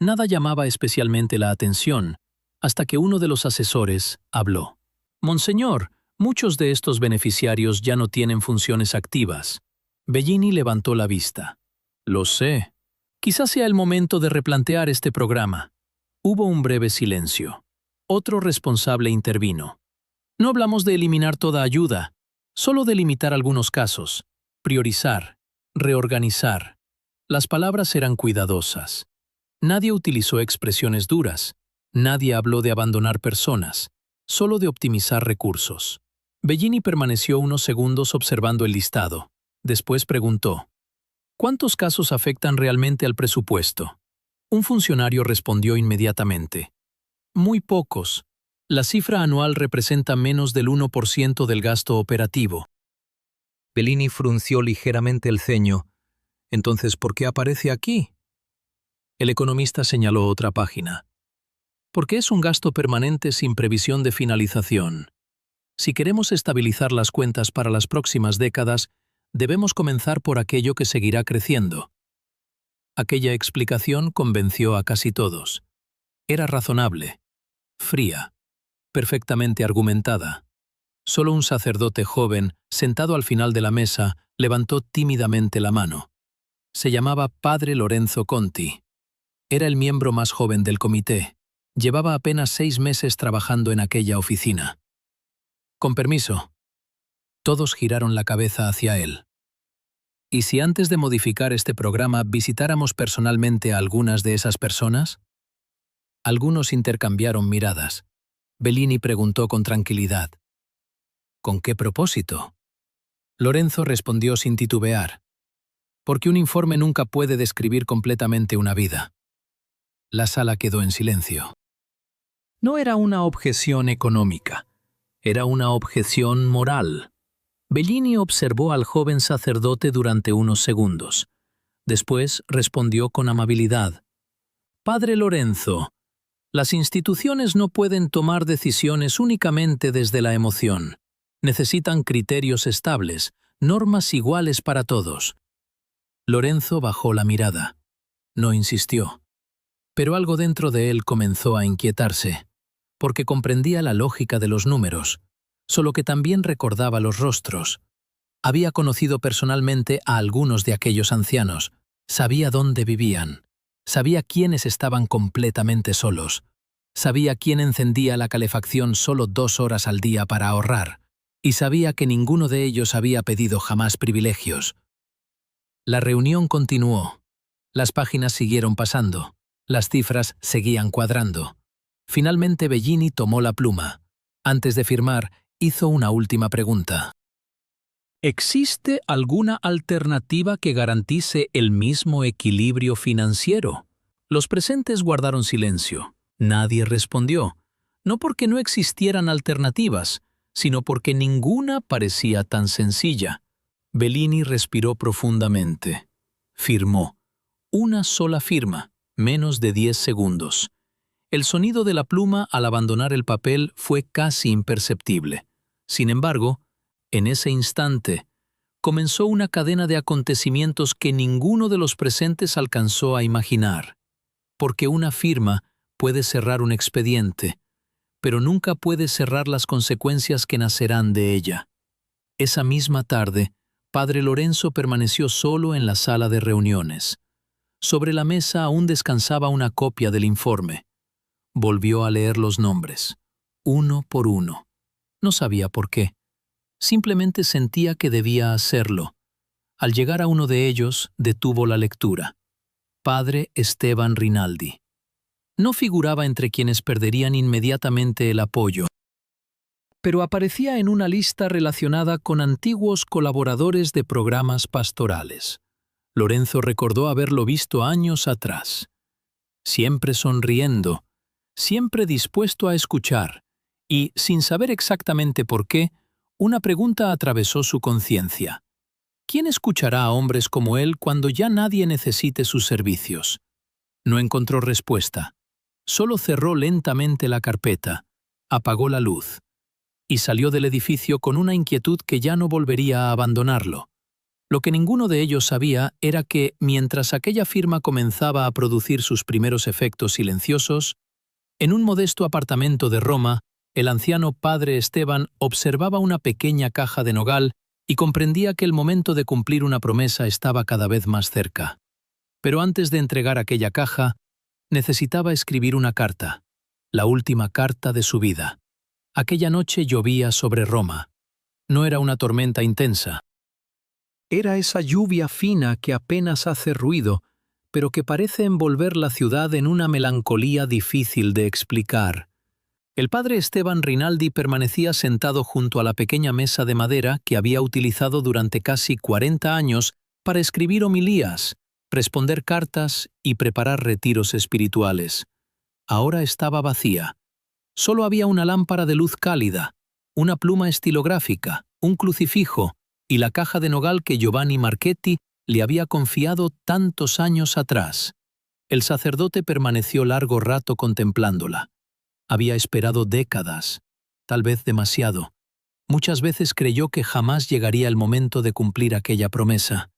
Nada llamaba especialmente la atención, hasta que uno de los asesores habló. «Monseñor, muchos de estos beneficiarios ya no tienen funciones activas». Bellini levantó la vista. «Lo sé. Quizás sea el momento de replantear este programa». Hubo un breve silencio. Otro responsable intervino. «No hablamos de eliminar toda ayuda, solo de limitar algunos casos, priorizar, reorganizar». Las palabras eran cuidadosas. Nadie utilizó expresiones duras. Nadie habló de abandonar personas, solo de optimizar recursos. Bellini permaneció unos segundos observando el listado. Después preguntó, ¿cuántos casos afectan realmente al presupuesto? Un funcionario respondió inmediatamente, muy pocos. La cifra anual representa menos del 1% del gasto operativo. Bellini frunció ligeramente el ceño. Entonces, ¿por qué aparece aquí? El economista señaló otra página. Porque es un gasto permanente sin previsión de finalización. Si queremos estabilizar las cuentas para las próximas décadas, debemos comenzar por aquello que seguirá creciendo. Aquella explicación convenció a casi todos. Era razonable, fría, perfectamente argumentada. Solo un sacerdote joven, sentado al final de la mesa, levantó tímidamente la mano. Se llamaba Padre Lorenzo Conti. Era el miembro más joven del comité. Llevaba apenas 6 meses trabajando en aquella oficina. Con permiso. Todos giraron la cabeza hacia él. ¿Y si antes de modificar este programa visitáramos personalmente a algunas de esas personas? Algunos intercambiaron miradas. Bellini preguntó con tranquilidad. ¿Con qué propósito? Lorenzo respondió sin titubear. Porque un informe nunca puede describir completamente una vida. La sala quedó en silencio. No era una objeción económica. Era una objeción moral. Bellini observó al joven sacerdote durante unos segundos. Después respondió con amabilidad. Padre Lorenzo, las instituciones no pueden tomar decisiones únicamente desde la emoción. Necesitan criterios estables, normas iguales para todos. Lorenzo bajó la mirada. No insistió. Pero algo dentro de él comenzó a inquietarse, porque comprendía la lógica de los números, solo que también recordaba los rostros. Había conocido personalmente a algunos de aquellos ancianos, sabía dónde vivían, sabía quiénes estaban completamente solos, sabía quién encendía la calefacción solo 2 horas al día para ahorrar, y sabía que ninguno de ellos había pedido jamás privilegios. La reunión continuó. Las páginas siguieron pasando. Las cifras seguían cuadrando. Finalmente Bellini tomó la pluma. Antes de firmar, hizo una última pregunta. ¿Existe alguna alternativa que garantice el mismo equilibrio financiero? Los presentes guardaron silencio. Nadie respondió. No porque no existieran alternativas, sino porque ninguna parecía tan sencilla. Bellini respiró profundamente. Firmó. Una sola firma. Menos de 10 segundos. El sonido de la pluma al abandonar el papel fue casi imperceptible. Sin embargo, en ese instante, comenzó una cadena de acontecimientos que ninguno de los presentes alcanzó a imaginar. Porque una firma puede cerrar un expediente, pero nunca puede cerrar las consecuencias que nacerán de ella. Esa misma tarde, Padre Lorenzo permaneció solo en la sala de reuniones. Sobre la mesa aún descansaba una copia del informe. Volvió a leer los nombres, uno por uno. No sabía por qué. Simplemente sentía que debía hacerlo. Al llegar a uno de ellos, detuvo la lectura. Padre Esteban Rinaldi. No figuraba entre quienes perderían inmediatamente el apoyo, pero aparecía en una lista relacionada con antiguos colaboradores de programas pastorales. Lorenzo recordó haberlo visto años atrás. Siempre sonriendo, siempre dispuesto a escuchar, y, sin saber exactamente por qué, una pregunta atravesó su conciencia. ¿Quién escuchará a hombres como él cuando ya nadie necesite sus servicios? No encontró respuesta. Solo cerró lentamente la carpeta, apagó la luz, y salió del edificio con una inquietud que ya no volvería a abandonarlo. Lo que ninguno de ellos sabía era que, mientras aquella firma comenzaba a producir sus primeros efectos silenciosos, en un modesto apartamento de Roma, el anciano padre Esteban observaba una pequeña caja de nogal y comprendía que el momento de cumplir una promesa estaba cada vez más cerca. Pero antes de entregar aquella caja, necesitaba escribir una carta, la última carta de su vida. Aquella noche llovía sobre Roma. No era una tormenta intensa. Era esa lluvia fina que apenas hace ruido, pero que parece envolver la ciudad en una melancolía difícil de explicar. El padre Esteban Rinaldi permanecía sentado junto a la pequeña mesa de madera que había utilizado durante casi 40 años para escribir homilías, responder cartas y preparar retiros espirituales. Ahora estaba vacía. Solo había una lámpara de luz cálida, una pluma estilográfica, un crucifijo y la caja de nogal que Giovanni Marchetti le había confiado tantos años atrás. El sacerdote permaneció largo rato contemplándola. Había esperado décadas, tal vez demasiado. Muchas veces creyó que jamás llegaría el momento de cumplir aquella promesa.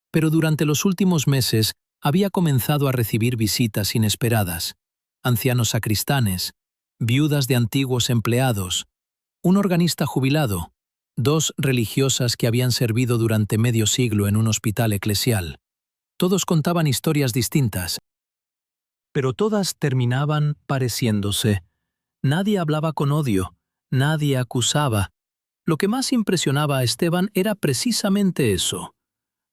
Pero durante los últimos meses había comenzado a recibir visitas inesperadas. Ancianos sacristanes, viudas de antiguos empleados, un organista jubilado, 2 religiosas que habían servido durante medio siglo en un hospital eclesial. Todos contaban historias distintas, pero todas terminaban pareciéndose. Nadie hablaba con odio, nadie acusaba. Lo que más impresionaba a Esteban era precisamente eso.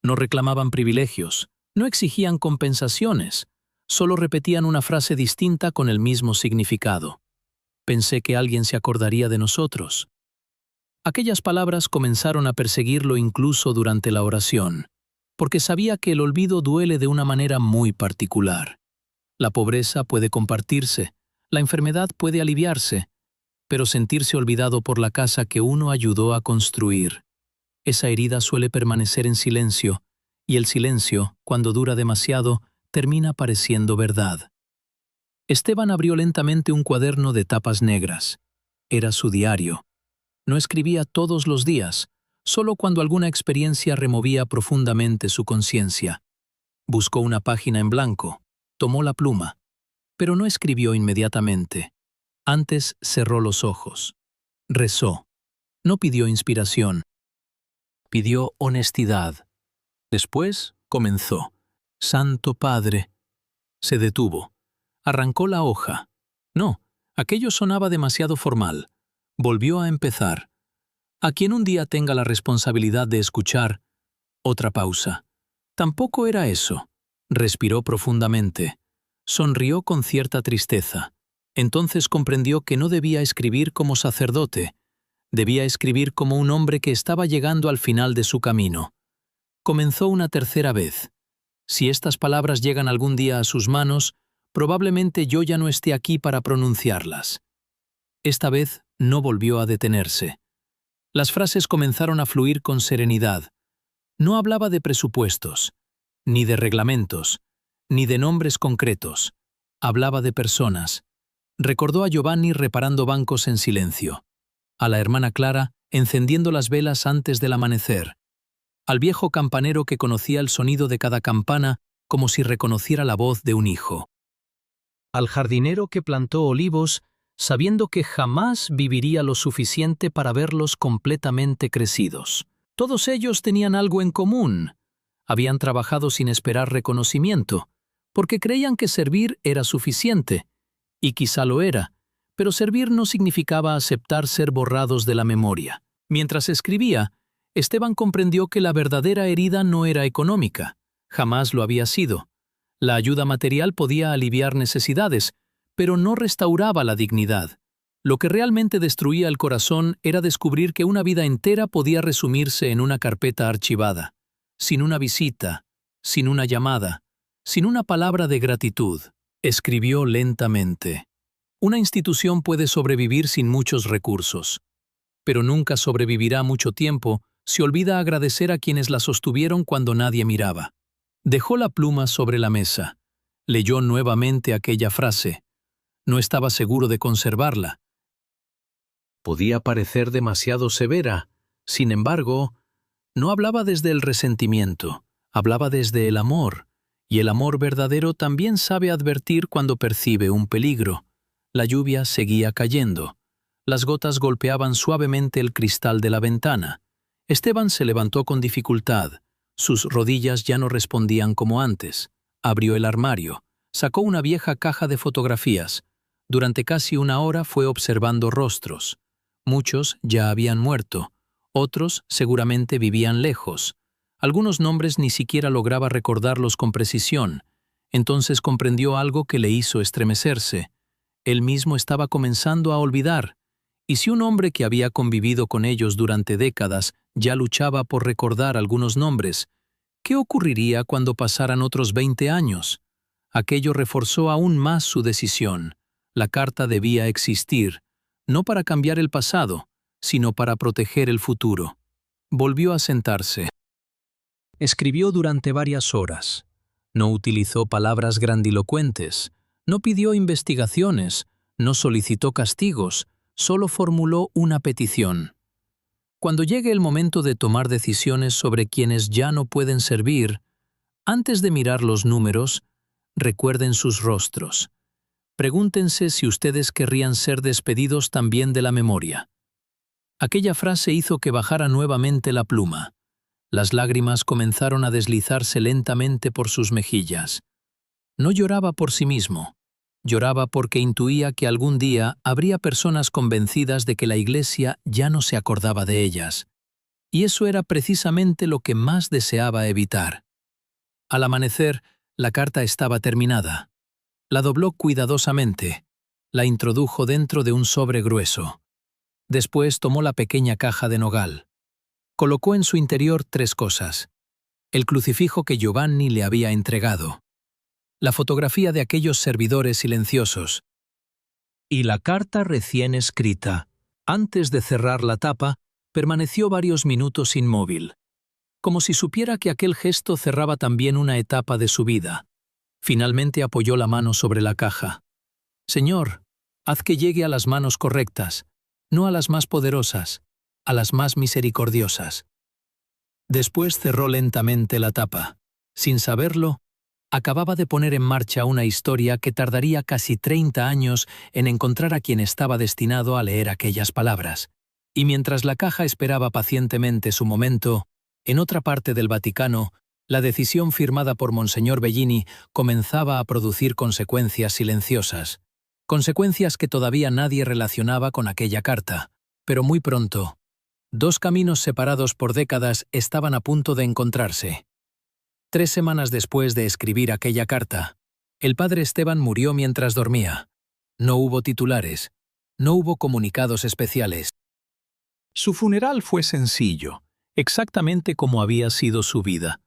No reclamaban privilegios, no exigían compensaciones, solo repetían una frase distinta con el mismo significado. Pensé que alguien se acordaría de nosotros. Aquellas palabras comenzaron a perseguirlo incluso durante la oración, porque sabía que el olvido duele de una manera muy particular. La pobreza puede compartirse, la enfermedad puede aliviarse, pero sentirse olvidado por la casa que uno ayudó a construir. Esa herida suele permanecer en silencio, y el silencio, cuando dura demasiado, termina pareciendo verdad. Esteban abrió lentamente un cuaderno de tapas negras. Era su diario. No escribía todos los días, solo cuando alguna experiencia removía profundamente su conciencia. Buscó una página en blanco, tomó la pluma, pero no escribió inmediatamente. Antes cerró los ojos. Rezó. No pidió inspiración. Pidió honestidad. Después comenzó. Santo Padre. Se detuvo. Arrancó la hoja. No, aquello sonaba demasiado formal. Volvió a empezar. A quien un día tenga la responsabilidad de escuchar. Otra pausa. Tampoco era eso. Respiró profundamente. Sonrió con cierta tristeza. Entonces comprendió que no debía escribir como sacerdote. Debía escribir como un hombre que estaba llegando al final de su camino. Comenzó una tercera vez. Si estas palabras llegan algún día a sus manos, probablemente yo ya no esté aquí para pronunciarlas. Esta vez no volvió a detenerse. Las frases comenzaron a fluir con serenidad. No hablaba de presupuestos, ni de reglamentos, ni de nombres concretos. Hablaba de personas. Recordó a Giovanni reparando bancos en silencio, a la hermana Clara encendiendo las velas antes del amanecer, al viejo campanero que conocía el sonido de cada campana como si reconociera la voz de un hijo, al jardinero que plantó olivos sabiendo que jamás viviría lo suficiente para verlos completamente crecidos. Todos ellos tenían algo en común. Habían trabajado sin esperar reconocimiento, porque creían que servir era suficiente, y quizá lo era, pero servir no significaba aceptar ser borrados de la memoria. Mientras escribía, Esteban comprendió que la verdadera herida no era económica, jamás lo había sido. La ayuda material podía aliviar necesidades, pero no restauraba la dignidad. Lo que realmente destruía el corazón era descubrir que una vida entera podía resumirse en una carpeta archivada, sin una visita, sin una llamada, sin una palabra de gratitud. Escribió lentamente. Una institución puede sobrevivir sin muchos recursos, pero nunca sobrevivirá mucho tiempo si olvida agradecer a quienes la sostuvieron cuando nadie miraba. Dejó la pluma sobre la mesa. Leyó nuevamente aquella frase. No estaba seguro de conservarla. Podía parecer demasiado severa. Sin embargo, no hablaba desde el resentimiento, hablaba desde el amor. Y el amor verdadero también sabe advertir cuando percibe un peligro. La lluvia seguía cayendo. Las gotas golpeaban suavemente el cristal de la ventana. Esteban se levantó con dificultad. Sus rodillas ya no respondían como antes. Abrió el armario. Sacó una vieja caja de fotografías. Durante casi una hora fue observando rostros. Muchos ya habían muerto. Otros seguramente vivían lejos. Algunos nombres ni siquiera lograba recordarlos con precisión. Entonces comprendió algo que le hizo estremecerse. Él mismo estaba comenzando a olvidar, y si un hombre que había convivido con ellos durante décadas ya luchaba por recordar algunos nombres, ¿qué ocurriría cuando pasaran otros 20 años? Aquello reforzó aún más su decisión. La carta debía existir, no para cambiar el pasado, sino para proteger el futuro. Volvió a sentarse. Escribió durante varias horas. No utilizó palabras grandilocuentes, no pidió investigaciones, no solicitó castigos, solo formuló una petición. Cuando llegue el momento de tomar decisiones sobre quienes ya no pueden servir, antes de mirar los números, recuerden sus rostros. Pregúntense si ustedes querrían ser despedidos también de la memoria. Aquella frase hizo que bajara nuevamente la pluma. Las lágrimas comenzaron a deslizarse lentamente por sus mejillas. No lloraba por sí mismo. Lloraba porque intuía que algún día habría personas convencidas de que la Iglesia ya no se acordaba de ellas. Y eso era precisamente lo que más deseaba evitar. Al amanecer, la carta estaba terminada. La dobló cuidadosamente. La introdujo dentro de un sobre grueso. Después tomó la pequeña caja de nogal. Colocó en su interior 3 cosas. El crucifijo que Giovanni le había entregado, la fotografía de aquellos servidores silenciosos y la carta recién escrita. Antes de cerrar la tapa, permaneció varios minutos inmóvil, como si supiera que aquel gesto cerraba también una etapa de su vida. Finalmente apoyó la mano sobre la caja. «Señor, haz que llegue a las manos correctas, no a las más poderosas, a las más misericordiosas». Después cerró lentamente la tapa. Sin saberlo, acababa de poner en marcha una historia que tardaría casi 30 años en encontrar a quien estaba destinado a leer aquellas palabras. Y mientras la caja esperaba pacientemente su momento, en otra parte del Vaticano, la decisión firmada por Monseñor Bellini comenzaba a producir consecuencias silenciosas. Consecuencias que todavía nadie relacionaba con aquella carta. Pero muy pronto, 2 caminos separados por décadas estaban a punto de encontrarse. 3 semanas después de escribir aquella carta, el padre Esteban murió mientras dormía. No hubo titulares, no hubo comunicados especiales. Su funeral fue sencillo, exactamente como había sido su vida.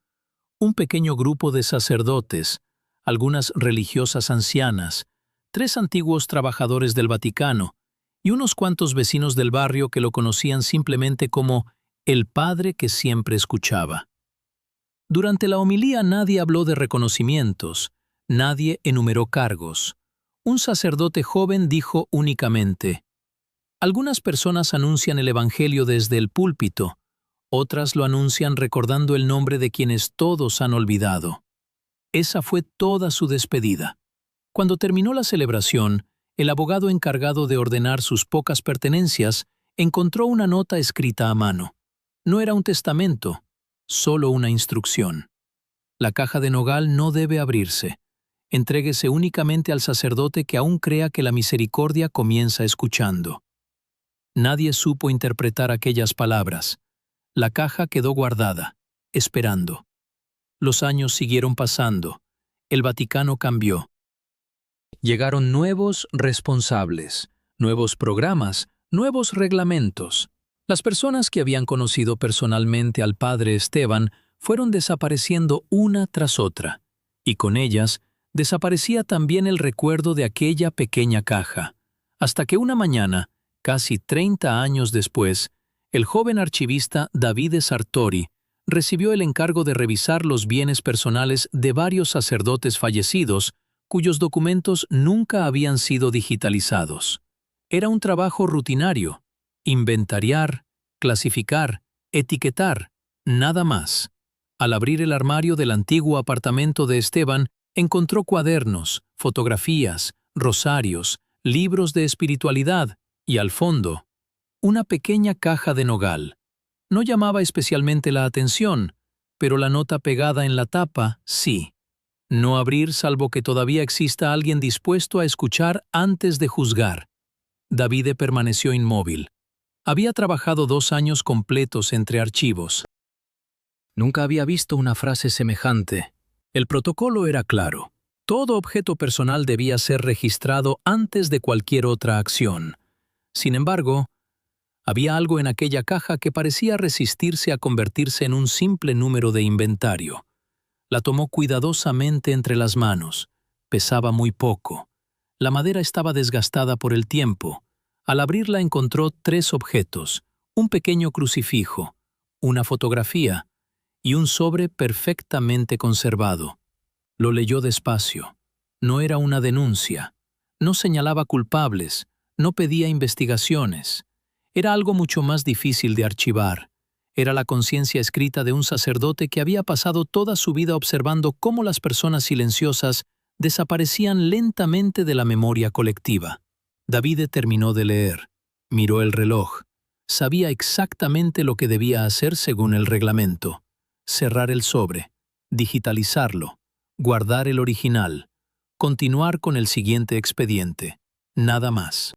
Un pequeño grupo de sacerdotes, algunas religiosas ancianas, 3 antiguos trabajadores del Vaticano y unos cuantos vecinos del barrio que lo conocían simplemente como el padre que siempre escuchaba. Durante la homilía nadie habló de reconocimientos, nadie enumeró cargos. Un sacerdote joven dijo únicamente: «Algunas personas anuncian el Evangelio desde el púlpito, otras lo anuncian recordando el nombre de quienes todos han olvidado». Esa fue toda su despedida. Cuando terminó la celebración, el abogado encargado de ordenar sus pocas pertenencias encontró una nota escrita a mano. No era un testamento, solo una instrucción. La caja de nogal no debe abrirse. Entréguese únicamente al sacerdote que aún crea que la misericordia comienza escuchando. Nadie supo interpretar aquellas palabras. La caja quedó guardada, esperando. Los años siguieron pasando. El Vaticano cambió. Llegaron nuevos responsables, nuevos programas, nuevos reglamentos. Las personas que habían conocido personalmente al padre Esteban fueron desapareciendo una tras otra, y con ellas desaparecía también el recuerdo de aquella pequeña caja, hasta que una mañana, casi 30 años después, el joven archivista Davide Sartori recibió el encargo de revisar los bienes personales de varios sacerdotes fallecidos cuyos documentos nunca habían sido digitalizados. Era un trabajo rutinario: inventariar, clasificar, etiquetar, nada más. Al abrir el armario del antiguo apartamento de Esteban, encontró cuadernos, fotografías, rosarios, libros de espiritualidad y, al fondo, una pequeña caja de nogal. No llamaba especialmente la atención, pero la nota pegada en la tapa, sí. No abrir salvo que todavía exista alguien dispuesto a escuchar antes de juzgar. Davide permaneció inmóvil. Había trabajado 2 años completos entre archivos. Nunca había visto una frase semejante. El protocolo era claro. Todo objeto personal debía ser registrado antes de cualquier otra acción. Sin embargo, había algo en aquella caja que parecía resistirse a convertirse en un simple número de inventario. La tomó cuidadosamente entre las manos. Pesaba muy poco. La madera estaba desgastada por el tiempo. Al abrirla encontró 3 objetos: un pequeño crucifijo, una fotografía y un sobre perfectamente conservado. Lo leyó despacio. No era una denuncia. No señalaba culpables. No pedía investigaciones. Era algo mucho más difícil de archivar. Era la conciencia escrita de un sacerdote que había pasado toda su vida observando cómo las personas silenciosas desaparecían lentamente de la memoria colectiva. David terminó de leer. Miró el reloj. Sabía exactamente lo que debía hacer según el reglamento: cerrar el sobre, digitalizarlo, guardar el original, continuar con el siguiente expediente. Nada más.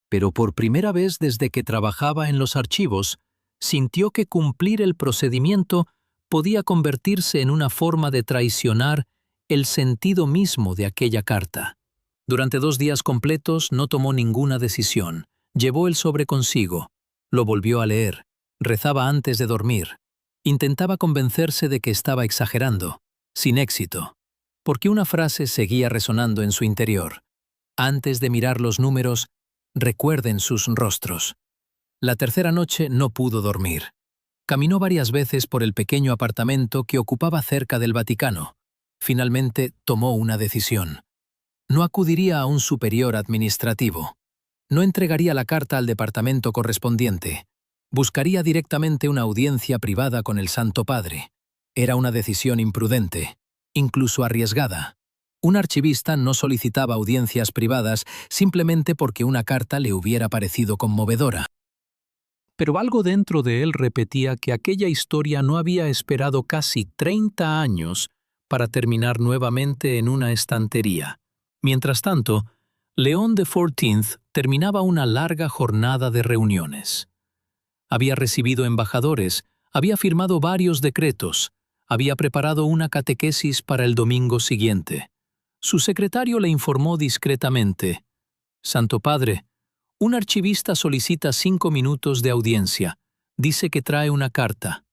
Pero por primera vez desde que trabajaba en los archivos, sintió que cumplir el procedimiento podía convertirse en una forma de traicionar el sentido mismo de aquella carta. Durante 2 días completos no tomó ninguna decisión. Llevó el sobre consigo. Lo volvió a leer. Rezaba antes de dormir. Intentaba convencerse de que estaba exagerando, sin éxito, porque una frase seguía resonando en su interior: antes de mirar los números, recuerden sus rostros. La tercera noche no pudo dormir. Caminó varias veces por el pequeño apartamento que ocupaba cerca del Vaticano. Finalmente tomó una decisión. No acudiría a un superior administrativo. No entregaría la carta al departamento correspondiente. Buscaría directamente una audiencia privada con el Santo Padre. Era una decisión imprudente, incluso arriesgada. Un archivista no solicitaba audiencias privadas simplemente porque una carta le hubiera parecido conmovedora. Pero algo dentro de él repetía que aquella historia no había esperado casi 30 años para terminar nuevamente en una estantería. Mientras tanto, León XIV terminaba una larga jornada de reuniones. Había recibido embajadores, había firmado varios decretos, había preparado una catequesis para el domingo siguiente. Su secretario le informó discretamente: «Santo Padre, un archivista solicita 5 minutos de audiencia. Dice que trae una carta».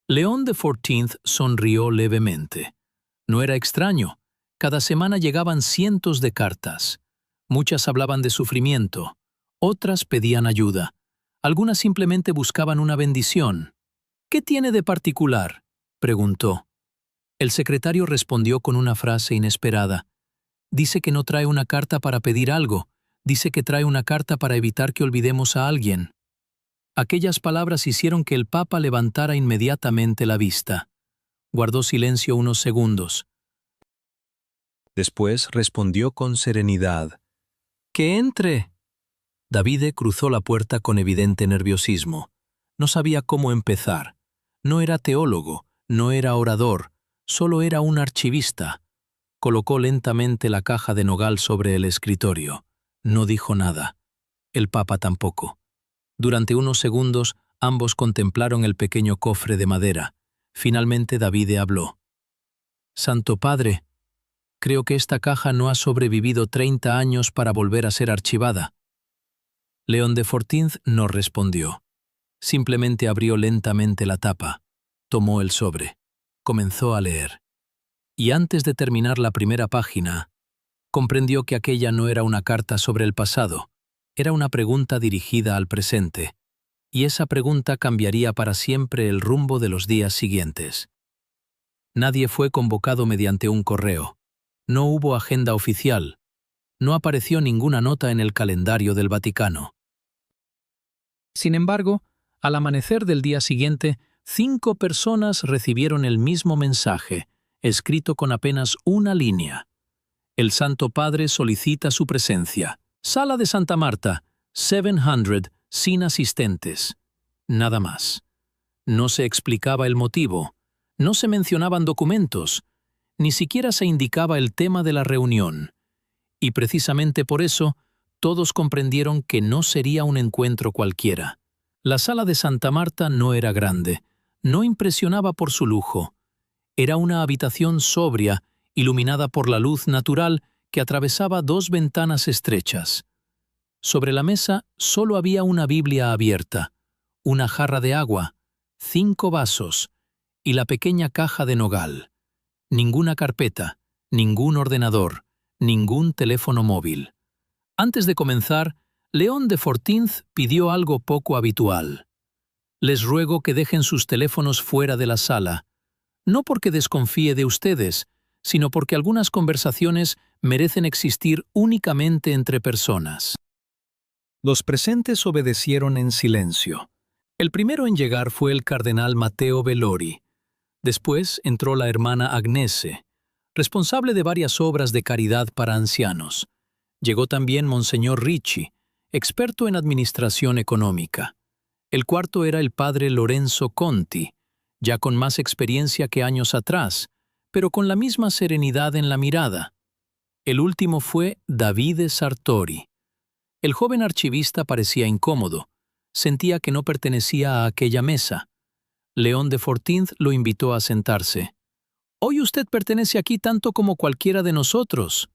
León XIV sonrió levemente. No era extraño. Cada semana llegaban cientos de cartas. Muchas hablaban de sufrimiento. Otras pedían ayuda. Algunas simplemente buscaban una bendición. «¿Qué tiene de particular?», preguntó. El secretario respondió con una frase inesperada. «Dice que no trae una carta para pedir algo. Dice que trae una carta para evitar que olvidemos a alguien». Aquellas palabras hicieron que el Papa levantara inmediatamente la vista. Guardó silencio unos segundos. Después respondió con serenidad: «¡Que entre!». Davide cruzó la puerta con evidente nerviosismo. No sabía cómo empezar. No era teólogo, no era orador, solo era un archivista. Colocó lentamente la caja de nogal sobre el escritorio. No dijo nada. El Papa tampoco. Durante unos segundos, ambos contemplaron el pequeño cofre de madera. Finalmente Davide habló: «Santo Padre, creo que esta caja no ha sobrevivido 30 años para volver a ser archivada». León XIV no respondió. Simplemente abrió lentamente la tapa. Tomó el sobre. Comenzó a leer. Y antes de terminar la primera página, comprendió que aquella no era una carta sobre el pasado, era una pregunta dirigida al presente, y esa pregunta cambiaría para siempre el rumbo de los días siguientes. Nadie fue convocado mediante un correo. No hubo agenda oficial. No apareció ninguna nota en el calendario del Vaticano. Sin embargo, al amanecer del día siguiente, 5 personas recibieron el mismo mensaje, escrito con apenas una línea. El Santo Padre solicita su presencia. Sala de Santa Marta, 700, sin asistentes. Nada más. No se explicaba el motivo. No se mencionaban documentos. Ni siquiera se indicaba el tema de la reunión. Y precisamente por eso, todos comprendieron que no sería un encuentro cualquiera. La sala de Santa Marta no era grande. No impresionaba por su lujo. Era una habitación sobria iluminada por la luz natural que atravesaba dos ventanas estrechas. Sobre la mesa solo había una Biblia abierta, una jarra de agua, 5 vasos y la pequeña caja de nogal. Ninguna carpeta, ningún ordenador, ningún teléfono móvil. Antes de comenzar, León de Fortinz pidió algo poco habitual. Les ruego que dejen sus teléfonos fuera de la sala, no porque desconfíe de ustedes, sino porque algunas conversaciones merecen existir únicamente entre personas. Los presentes obedecieron en silencio. El primero en llegar fue el cardenal Matteo Bellori. Después entró la hermana Agnese, responsable de varias obras de caridad para ancianos. Llegó también Monseñor Ricci, experto en administración económica. El cuarto era el padre Lorenzo Conti, ya con más experiencia que años atrás, pero con la misma serenidad en la mirada. El último fue Davide Sartori. El joven archivista parecía incómodo. Sentía que no pertenecía a aquella mesa. León de Fortinz lo invitó a sentarse. «Hoy usted pertenece aquí tanto como cualquiera de nosotros».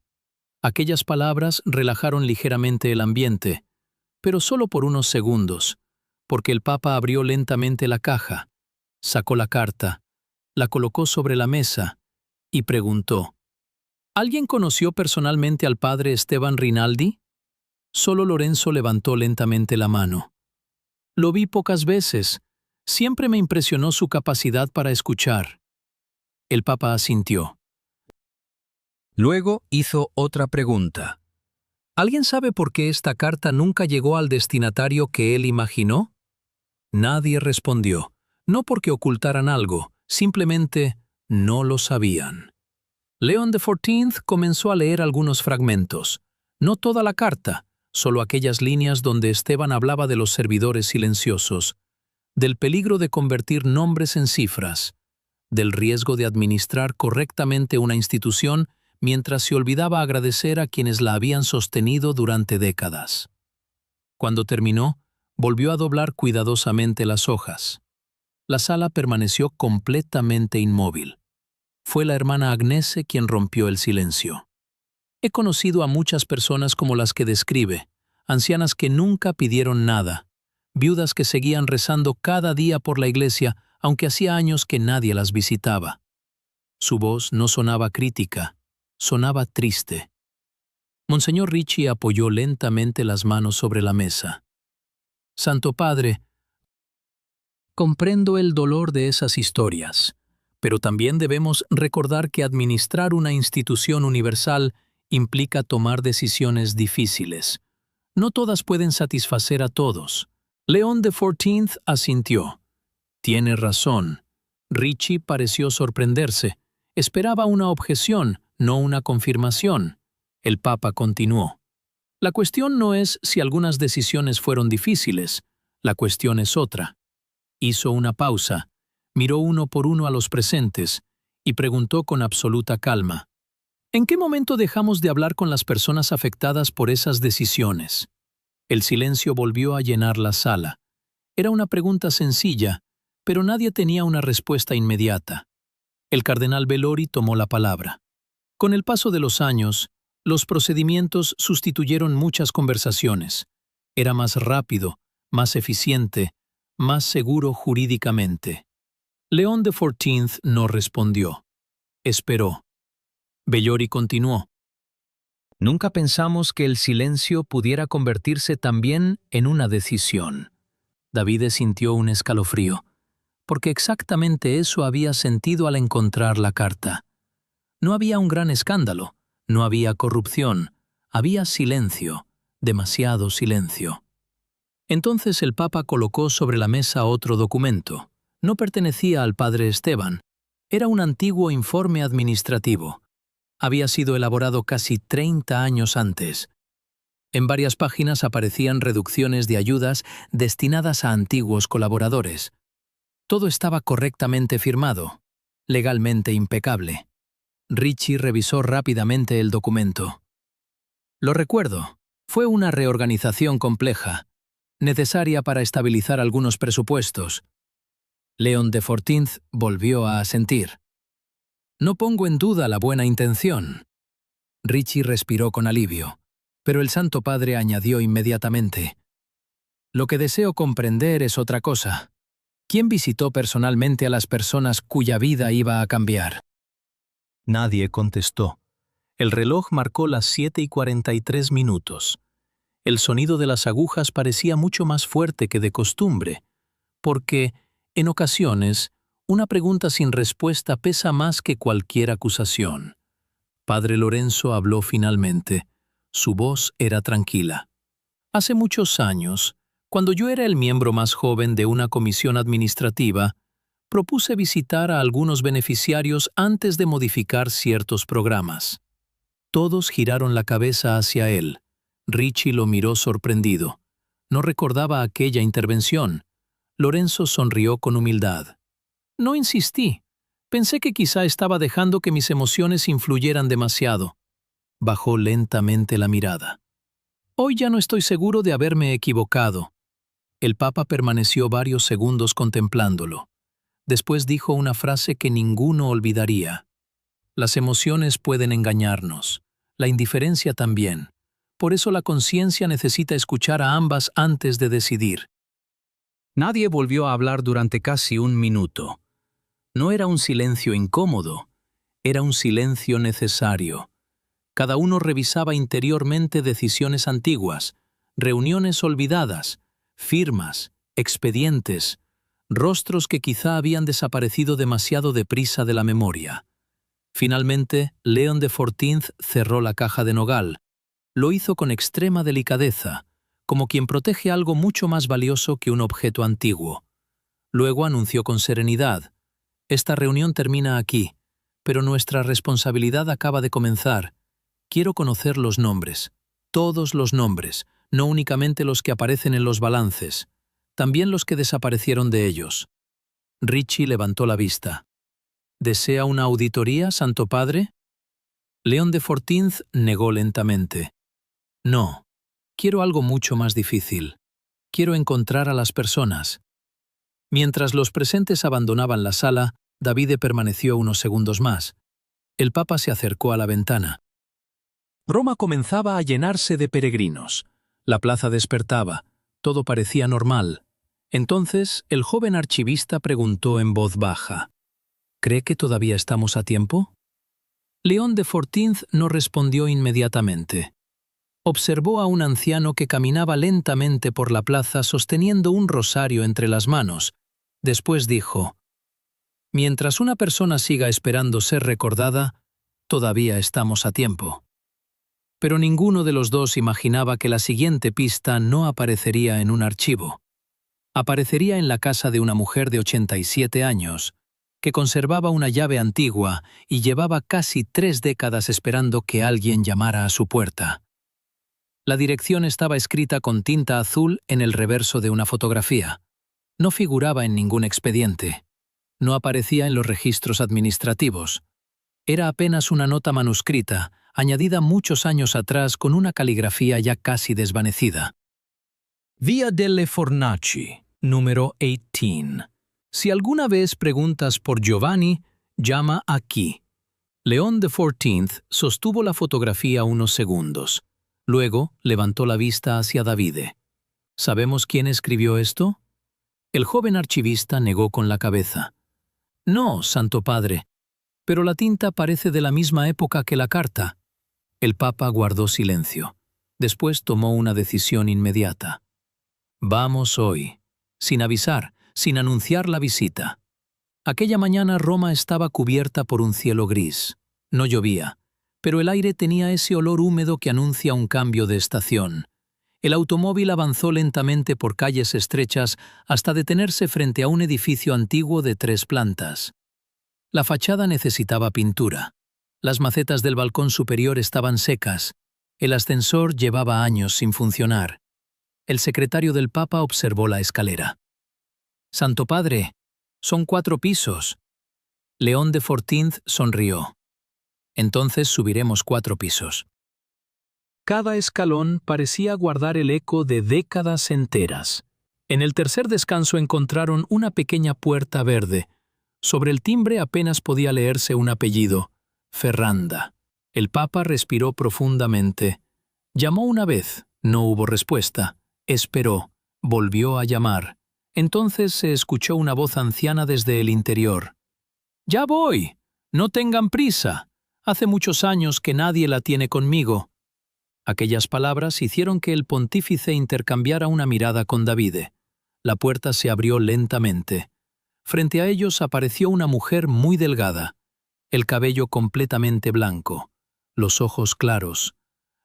Aquellas palabras relajaron ligeramente el ambiente, pero solo por unos segundos, porque el Papa abrió lentamente la caja, sacó la carta, la colocó sobre la mesa y preguntó: «¿Alguien conoció personalmente al padre Esteban Rinaldi?» Solo Lorenzo levantó lentamente la mano. «Lo vi pocas veces. Siempre me impresionó su capacidad para escuchar». El Papa asintió. Luego hizo otra pregunta. ¿Alguien sabe por qué esta carta nunca llegó al destinatario que él imaginó? Nadie respondió, no porque ocultaran algo, simplemente no lo sabían. León de Fortinz comenzó a leer algunos fragmentos, no toda la carta, solo aquellas líneas donde Esteban hablaba de los servidores silenciosos, del peligro de convertir nombres en cifras, del riesgo de administrar correctamente una institución mientras se olvidaba agradecer a quienes la habían sostenido durante décadas. Cuando terminó, volvió a doblar cuidadosamente las hojas. La sala permaneció completamente inmóvil. Fue la hermana Agnese quien rompió el silencio. He conocido a muchas personas como las que describe, ancianas que nunca pidieron nada, viudas que seguían rezando cada día por la iglesia, aunque hacía años que nadie las visitaba. Su voz no sonaba crítica, sonaba triste. Monseñor Ricci apoyó lentamente las manos sobre la mesa. Santo Padre, comprendo el dolor de esas historias, pero también debemos recordar que administrar una institución universal implica tomar decisiones difíciles. No todas pueden satisfacer a todos. León de Fortinz asintió. Tiene razón. Ricci pareció sorprenderse. Esperaba una objeción, no una confirmación. El Papa continuó. La cuestión no es si algunas decisiones fueron difíciles. La cuestión es otra. Hizo una pausa, miró uno por uno a los presentes y preguntó con absoluta calma: ¿en qué momento dejamos de hablar con las personas afectadas por esas decisiones? El silencio volvió a llenar la sala. Era una pregunta sencilla, pero nadie tenía una respuesta inmediata. El cardenal Bellori tomó la palabra. Con el paso de los años, los procedimientos sustituyeron muchas conversaciones. Era más rápido, más eficiente, más seguro jurídicamente. León de Fortinz no respondió. Esperó. Bellori continuó. Nunca pensamos que el silencio pudiera convertirse también en una decisión. Davide sintió un escalofrío, porque exactamente eso había sentido al encontrar la carta. No había un gran escándalo, no había corrupción, había silencio, demasiado silencio. Entonces el Papa colocó sobre la mesa otro documento. No pertenecía al padre Esteban. Era un antiguo informe administrativo. Había sido elaborado casi 30 años antes. En varias páginas aparecían reducciones de ayudas destinadas a antiguos colaboradores. Todo estaba correctamente firmado, legalmente impecable. Ricci revisó rápidamente el documento. Lo recuerdo, fue una reorganización compleja, necesaria para estabilizar algunos presupuestos. León de Fortinz volvió a asentir. No pongo en duda la buena intención. Richie respiró con alivio, pero el Santo Padre añadió inmediatamente: lo que deseo comprender es otra cosa. ¿Quién visitó personalmente a las personas cuya vida iba a cambiar? Nadie contestó. El reloj marcó las 7:43. El sonido de las agujas parecía mucho más fuerte que de costumbre, porque, en ocasiones, una pregunta sin respuesta pesa más que cualquier acusación. Padre Lorenzo habló finalmente. Su voz era tranquila. Hace muchos años, cuando yo era el miembro más joven de una comisión administrativa, propuse visitar a algunos beneficiarios antes de modificar ciertos programas. Todos giraron la cabeza hacia él. Richie lo miró sorprendido. No recordaba aquella intervención. Lorenzo sonrió con humildad. No insistí. Pensé que quizá estaba dejando que mis emociones influyeran demasiado. Bajó lentamente la mirada. Hoy ya no estoy seguro de haberme equivocado. El Papa permaneció varios segundos contemplándolo. Después dijo una frase que ninguno olvidaría. Las emociones pueden engañarnos, la indiferencia también. Por eso la conciencia necesita escuchar a ambas antes de decidir. Nadie volvió a hablar durante casi un minuto. No era un silencio incómodo, era un silencio necesario. Cada uno revisaba interiormente decisiones antiguas, reuniones olvidadas, firmas, expedientes, rostros que quizá habían desaparecido demasiado deprisa de la memoria. Finalmente, León de Fortinth cerró la caja de nogal. Lo hizo con extrema delicadeza, como quien protege algo mucho más valioso que un objeto antiguo. Luego anunció con serenidad: esta reunión termina aquí, pero nuestra responsabilidad acaba de comenzar. Quiero conocer los nombres, todos los nombres, no únicamente los que aparecen en los balances, también los que desaparecieron de ellos. Richie levantó la vista. ¿Desea una auditoría, Santo Padre? León de Fortinth negó lentamente. No, quiero algo mucho más difícil. Quiero encontrar a las personas. Mientras los presentes abandonaban la sala, Davide permaneció unos segundos más. El Papa se acercó a la ventana. Roma comenzaba a llenarse de peregrinos. La plaza despertaba. Todo parecía normal. Entonces, el joven archivista preguntó en voz baja: ¿cree que todavía estamos a tiempo? León de Fortinth no respondió inmediatamente. Observó a un anciano que caminaba lentamente por la plaza sosteniendo un rosario entre las manos. Después dijo: mientras una persona siga esperando ser recordada, todavía estamos a tiempo. Pero ninguno de los dos imaginaba que la siguiente pista no aparecería en un archivo. Aparecería en la casa de una mujer de 87 años, que conservaba una llave antigua y llevaba casi 3 décadas esperando que alguien llamara a su puerta. La dirección estaba escrita con tinta azul en el reverso de una fotografía. No figuraba en ningún expediente. No aparecía en los registros administrativos. Era apenas una nota manuscrita, añadida muchos años atrás con una caligrafía ya casi desvanecida. Via delle Fornaci, número 18. Si alguna vez preguntas por Giovanni, llama aquí. León de Fortinth sostuvo la fotografía unos segundos. Luego levantó la vista hacia Davide. ¿Sabemos quién escribió esto? El joven archivista negó con la cabeza. No, Santo Padre, pero la tinta parece de la misma época que la carta. El Papa guardó silencio. Después tomó una decisión inmediata. Vamos hoy, sin avisar, sin anunciar la visita. Aquella mañana Roma estaba cubierta por un cielo gris. No llovía, pero el aire tenía ese olor húmedo que anuncia un cambio de estación. El automóvil avanzó lentamente por calles estrechas hasta detenerse frente a un edificio antiguo de 3 plantas. La fachada necesitaba pintura. Las macetas del balcón superior estaban secas. El ascensor llevaba años sin funcionar. El secretario del Papa observó la escalera. «Santo Padre, son 4 pisos». León de Fortinth sonrió. «Entonces subiremos 4 pisos». Cada escalón parecía guardar el eco de décadas enteras. En el tercer descanso encontraron una pequeña puerta verde. Sobre el timbre apenas podía leerse un apellido, Ferranda. El Papa respiró profundamente. Llamó una vez, no hubo respuesta. Esperó, volvió a llamar. Entonces se escuchó una voz anciana desde el interior. «¡Ya voy! No tengan prisa. Hace muchos años que nadie la tiene conmigo». Aquellas palabras hicieron que el pontífice intercambiara una mirada con Davide. La puerta se abrió lentamente. Frente a ellos apareció una mujer muy delgada, el cabello completamente blanco, los ojos claros,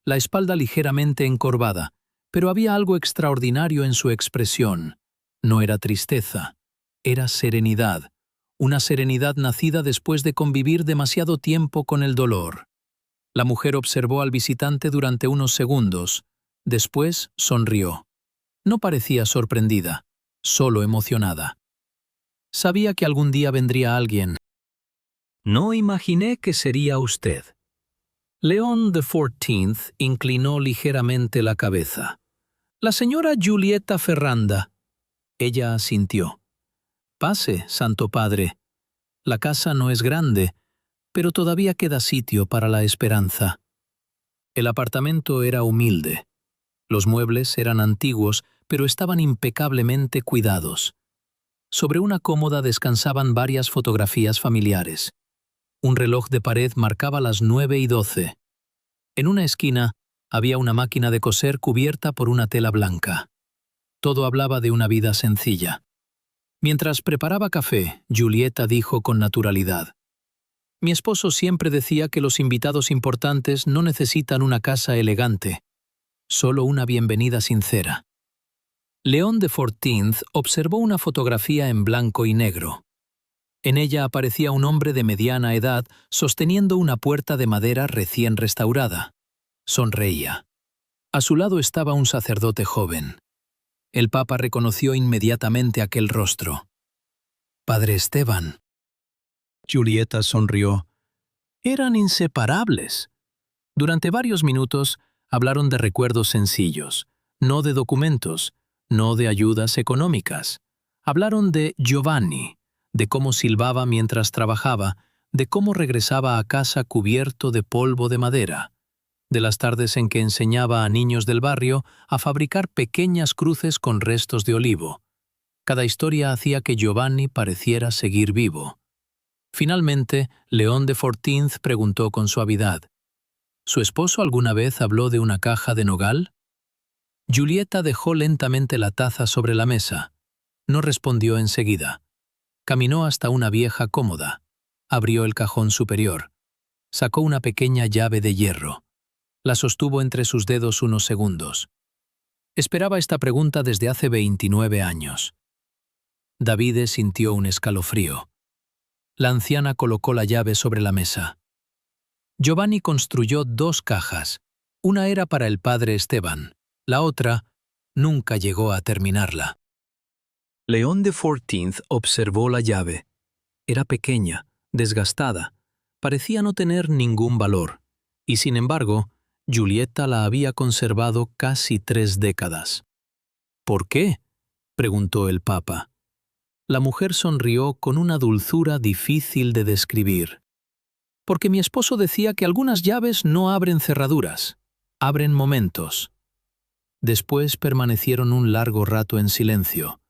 la espalda ligeramente encorvada, pero había algo extraordinario en su expresión. No era tristeza, era serenidad, una serenidad nacida después de convivir demasiado tiempo con el dolor. La mujer observó al visitante durante unos segundos, después sonrió. No parecía sorprendida, solo emocionada. Sabía que algún día vendría alguien. No imaginé que sería usted. León XIV inclinó ligeramente la cabeza. La señora Giulietta Ferranda. Ella asintió. Pase, Santo Padre. La casa no es grande, pero todavía queda sitio para la esperanza. El apartamento era humilde. Los muebles eran antiguos, pero estaban impecablemente cuidados. Sobre una cómoda descansaban varias fotografías familiares. Un reloj de pared marcaba las 9:12. En una esquina había una máquina de coser cubierta por una tela blanca. Todo hablaba de una vida sencilla. Mientras preparaba café, Giulietta dijo con naturalidad: «Mi esposo siempre decía que los invitados importantes no necesitan una casa elegante, solo una bienvenida sincera». León XIV observó una fotografía en blanco y negro. En ella aparecía un hombre de mediana edad sosteniendo una puerta de madera recién restaurada. Sonreía. A su lado estaba un sacerdote joven. El Papa reconoció inmediatamente aquel rostro. «Padre Esteban». Giulietta sonrió. Eran inseparables. Durante varios minutos hablaron de recuerdos sencillos, no de documentos, no de ayudas económicas. Hablaron de Giovanni, de cómo silbaba mientras trabajaba, de cómo regresaba a casa cubierto de polvo de madera, de las tardes en que enseñaba a niños del barrio a fabricar pequeñas cruces con restos de olivo. Cada historia hacía que Giovanni pareciera seguir vivo. Finalmente, León XIV preguntó con suavidad: ¿Su esposo alguna vez habló de una caja de nogal? Giulietta dejó lentamente la taza sobre la mesa. No respondió enseguida. Caminó hasta una vieja cómoda. Abrió el cajón superior. Sacó una pequeña llave de hierro. La sostuvo entre sus dedos unos segundos. Esperaba esta pregunta desde hace 29 años. Davide sintió un escalofrío. La anciana colocó la llave sobre la mesa. Giovanni construyó 2 cajas. Una era para el padre Esteban. La otra nunca llegó a terminarla. León XIV observó la llave. Era pequeña, desgastada, parecía no tener ningún valor, y sin embargo, Giulietta la había conservado casi 3 décadas. ¿Por qué?, preguntó el Papa. La mujer sonrió con una dulzura difícil de describir. Porque mi esposo decía que algunas llaves no abren cerraduras, abren momentos. Después permanecieron un largo rato en silencio,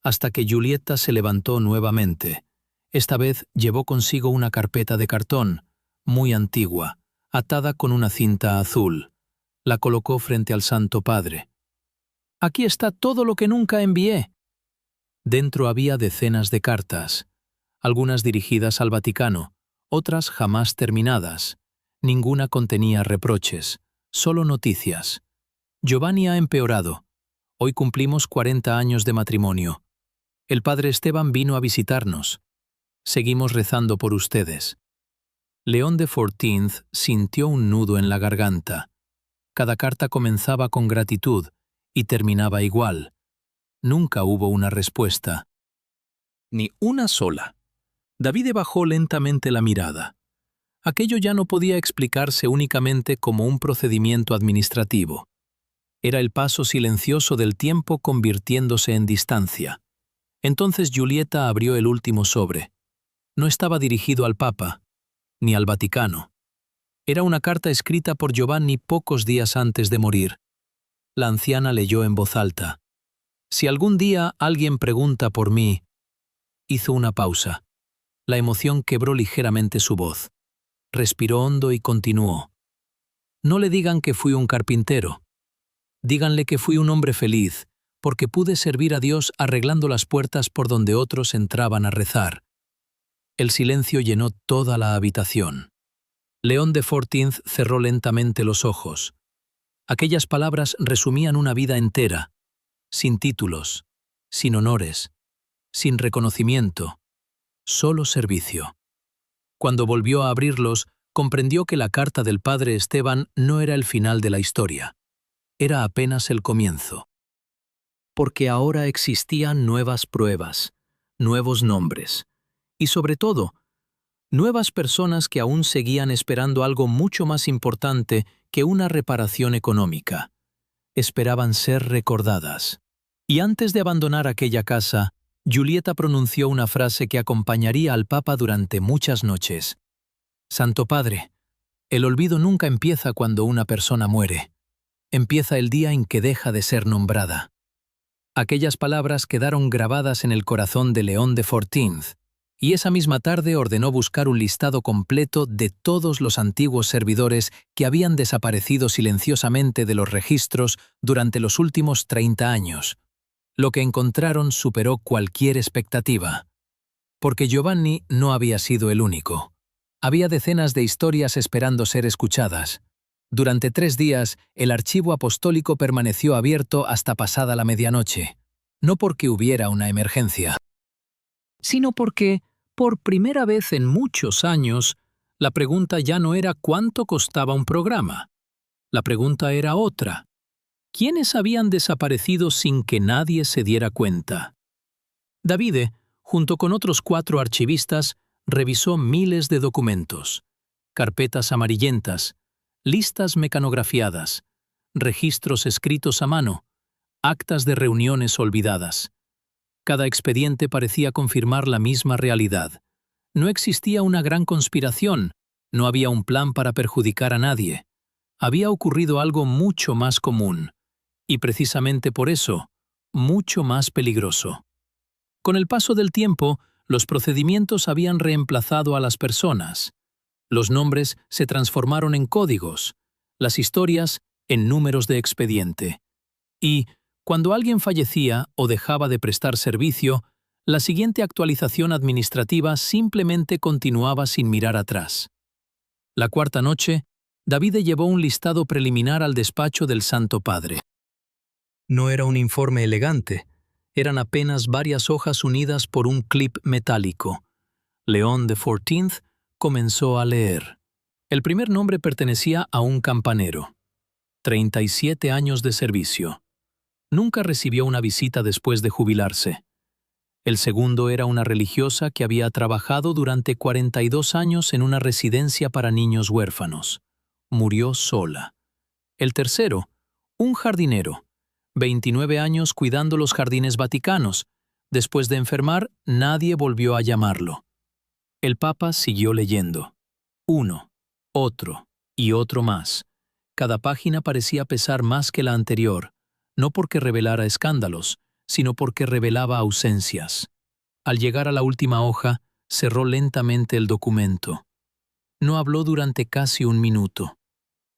hasta que Giulietta se levantó nuevamente. Esta vez llevó consigo una carpeta de cartón, muy antigua, atada con una cinta azul. La colocó frente al Santo Padre. «Aquí está todo lo que nunca envié». Dentro había decenas de cartas, algunas dirigidas al Vaticano, otras jamás terminadas. Ninguna contenía reproches, solo noticias. Giovanni ha empeorado. Hoy cumplimos 40 años de matrimonio. El padre Esteban vino a visitarnos. Seguimos rezando por ustedes. León XIV sintió un nudo en la garganta. Cada carta comenzaba con gratitud y terminaba igual. Nunca hubo una respuesta. Ni una sola. Davide bajó lentamente la mirada. Aquello ya no podía explicarse únicamente como un procedimiento administrativo. Era el paso silencioso del tiempo convirtiéndose en distancia. Entonces Giulietta abrió el último sobre. No estaba dirigido al Papa, ni al Vaticano. Era una carta escrita por Giovanni pocos días antes de morir. La anciana leyó en voz alta. «Si algún día alguien pregunta por mí», hizo una pausa. La emoción quebró ligeramente su voz. Respiró hondo y continuó. «No le digan que fui un carpintero. Díganle que fui un hombre feliz, porque pude servir a Dios arreglando las puertas por donde otros entraban a rezar». El silencio llenó toda la habitación. León XIV cerró lentamente los ojos. Aquellas palabras resumían una vida entera, sin títulos, sin honores, sin reconocimiento, solo servicio. Cuando volvió a abrirlos, comprendió que la carta del padre Esteban no era el final de la historia. Era apenas el comienzo. Porque ahora existían nuevas pruebas, nuevos nombres, y sobre todo, nuevas personas que aún seguían esperando algo mucho más importante que una reparación económica. Esperaban ser recordadas. Y antes de abandonar aquella casa, Giulietta pronunció una frase que acompañaría al Papa durante muchas noches. «Santo Padre, el olvido nunca empieza cuando una persona muere. Empieza el día en que deja de ser nombrada». Aquellas palabras quedaron grabadas en el corazón de León XIV, y esa misma tarde ordenó buscar un listado completo de todos los antiguos servidores que habían desaparecido silenciosamente de los registros durante los últimos 30 años. Lo que encontraron superó cualquier expectativa. Porque Giovanni no había sido el único. Había decenas de historias esperando ser escuchadas. Durante 3 días, el archivo apostólico permaneció abierto hasta pasada la medianoche. No porque hubiera una emergencia, sino porque, por primera vez en muchos años, la pregunta ya no era cuánto costaba un programa. La pregunta era otra. ¿Quiénes habían desaparecido sin que nadie se diera cuenta? Davide, junto con otros 4 archivistas, revisó miles de documentos, carpetas amarillentas, listas mecanografiadas, registros escritos a mano, actas de reuniones olvidadas. Cada expediente parecía confirmar la misma realidad. No existía una gran conspiración, no había un plan para perjudicar a nadie. Había ocurrido algo mucho más común, y precisamente por eso, mucho más peligroso. Con el paso del tiempo, los procedimientos habían reemplazado a las personas. Los nombres se transformaron en códigos, las historias en números de expediente. Y, cuando alguien fallecía o dejaba de prestar servicio, la siguiente actualización administrativa simplemente continuaba sin mirar atrás. La cuarta noche, Davide llevó un listado preliminar al despacho del Santo Padre. No era un informe elegante, eran apenas varias hojas unidas por un clip metálico. León XIV comenzó a leer. El primer nombre pertenecía a un campanero. 37 años de servicio. Nunca recibió una visita después de jubilarse. El segundo era una religiosa que había trabajado durante 42 años en una residencia para niños huérfanos. Murió sola. El tercero, un jardinero. 29 años cuidando los jardines vaticanos. Después de enfermar, nadie volvió a llamarlo. El Papa siguió leyendo. Uno, otro y otro más. Cada página parecía pesar más que la anterior, no porque revelara escándalos, sino porque revelaba ausencias. Al llegar a la última hoja, cerró lentamente el documento. No habló durante casi 1 minuto.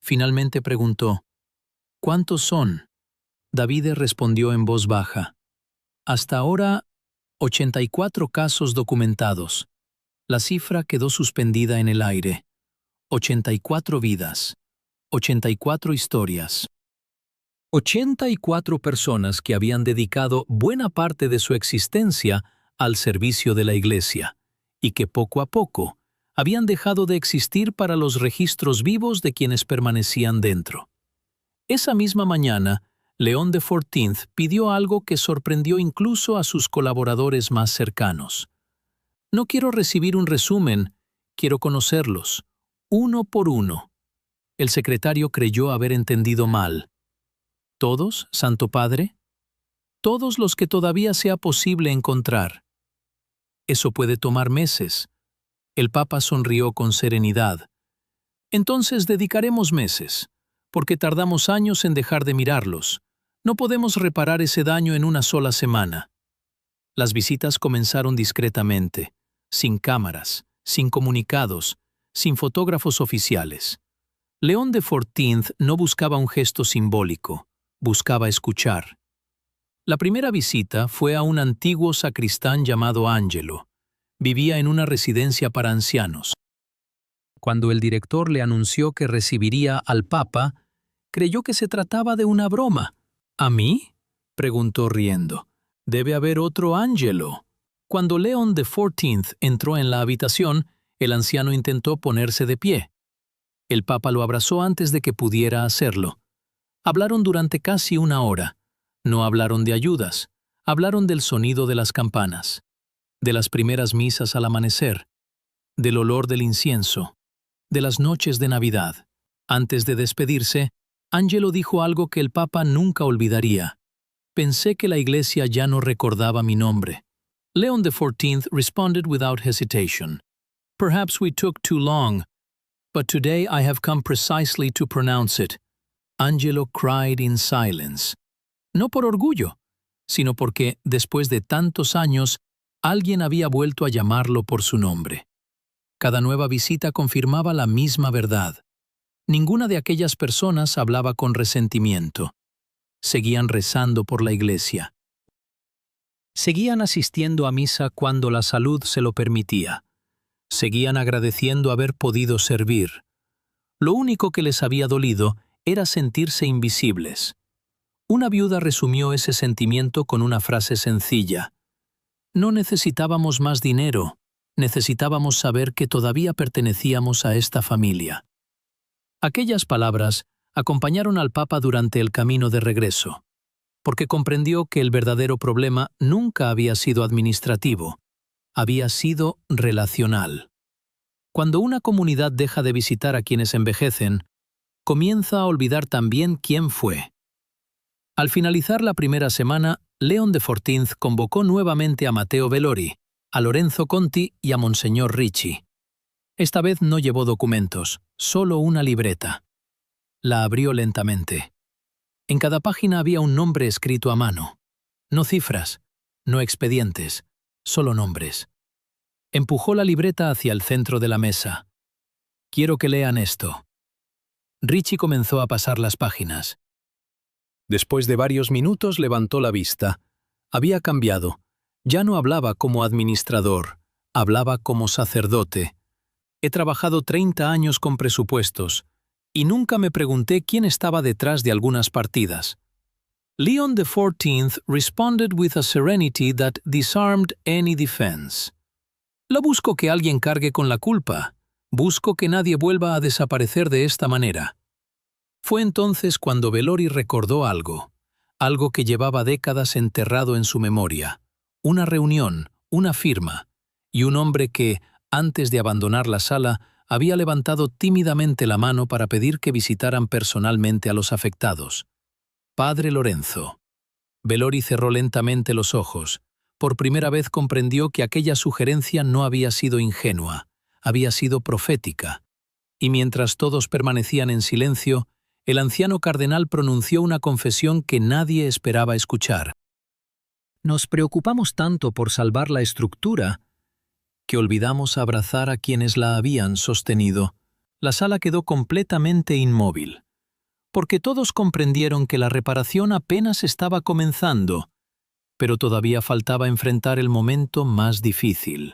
Finalmente preguntó, «¿Cuántos son?» Davide respondió en voz baja. «Hasta ahora, 84 casos documentados». La cifra quedó suspendida en el aire. 84 vidas, 84 historias. 84 personas que habían dedicado buena parte de su existencia al servicio de la Iglesia, y que poco a poco habían dejado de existir para los registros vivos de quienes permanecían dentro. Esa misma mañana, León XIV pidió algo que sorprendió incluso a sus colaboradores más cercanos. «No quiero recibir un resumen, quiero conocerlos, uno por uno». El secretario creyó haber entendido mal. «¿Todos, Santo Padre?» «Todos los que todavía sea posible encontrar». «Eso puede tomar meses, El Papa sonrió con serenidad. Entonces dedicaremos meses, porque tardamos años en dejar de mirarlos. No podemos reparar ese daño en una sola semana. Las visitas comenzaron discretamente, sin cámaras, sin comunicados, sin fotógrafos oficiales. León XIV no buscaba un gesto simbólico, buscaba escuchar. La primera visita fue a un antiguo sacristán llamado Angelo. Vivía en una residencia para ancianos. Cuando el director le anunció que recibiría al Papa, creyó que se trataba de una broma. ¿A mí?, preguntó riendo. Debe haber otro Angelo. Cuando León XIV entró en la habitación, el anciano intentó ponerse de pie. El Papa lo abrazó antes de que pudiera hacerlo. Hablaron durante casi una hora. No hablaron de ayudas, hablaron del sonido de las campanas, de las primeras misas al amanecer, del olor del incienso, de las noches de Navidad. Antes de despedirse, Angelo dijo algo que el Papa nunca olvidaría. Pensé que la Iglesia ya no recordaba mi nombre. León XIV responded without hesitation. Perhaps we took too long, but today I have come precisely to pronounce it. Angelo cried in silence. No por orgullo, sino porque, después de tantos años, alguien había vuelto a llamarlo por su nombre. Cada nueva visita confirmaba la misma verdad. Ninguna de aquellas personas hablaba con resentimiento. Seguían rezando por la Iglesia. Seguían asistiendo a misa cuando la salud se lo permitía. Seguían agradeciendo haber podido servir. Lo único que les había dolido era sentirse invisibles. Una viuda resumió ese sentimiento con una frase sencilla. No necesitábamos más dinero, necesitábamos saber que todavía pertenecíamos a esta familia. Aquellas palabras acompañaron al Papa durante el camino de regreso, porque comprendió que el verdadero problema nunca había sido administrativo, había sido relacional. Cuando una comunidad deja de visitar a quienes envejecen, comienza a olvidar también quién fue. Al finalizar la primera semana, León XIV convocó nuevamente a Matteo Velori, a Lorenzo Conti y a Monseñor Ricci. Esta vez no llevó documentos, solo una libreta. La abrió lentamente. En cada página había un nombre escrito a mano. No cifras, no expedientes, solo nombres. Empujó la libreta hacia el centro de la mesa. Quiero que lean esto. Ricci comenzó a pasar las páginas. Después de varios minutos levantó la vista. Había cambiado. Ya no hablaba como administrador, hablaba como sacerdote. He trabajado 30 años con presupuestos y nunca me pregunté quién estaba detrás de algunas partidas. León XIV responded with a serenity that disarmed any defense. No busco que alguien cargue con la culpa. Busco que nadie vuelva a desaparecer de esta manera. Fue entonces cuando Velori recordó algo que llevaba décadas enterrado en su memoria. Una reunión, una firma, y un hombre que, antes de abandonar la sala, había levantado tímidamente la mano para pedir que visitaran personalmente a los afectados. Padre Lorenzo. Velori cerró lentamente los ojos. Por primera vez comprendió que aquella sugerencia no había sido ingenua, había sido profética. Y mientras todos permanecían en silencio, el anciano cardenal pronunció una confesión que nadie esperaba escuchar. Nos preocupamos tanto por salvar la estructura que olvidamos abrazar a quienes la habían sostenido. La sala quedó completamente inmóvil, porque todos comprendieron que la reparación apenas estaba comenzando, pero todavía faltaba enfrentar el momento más difícil.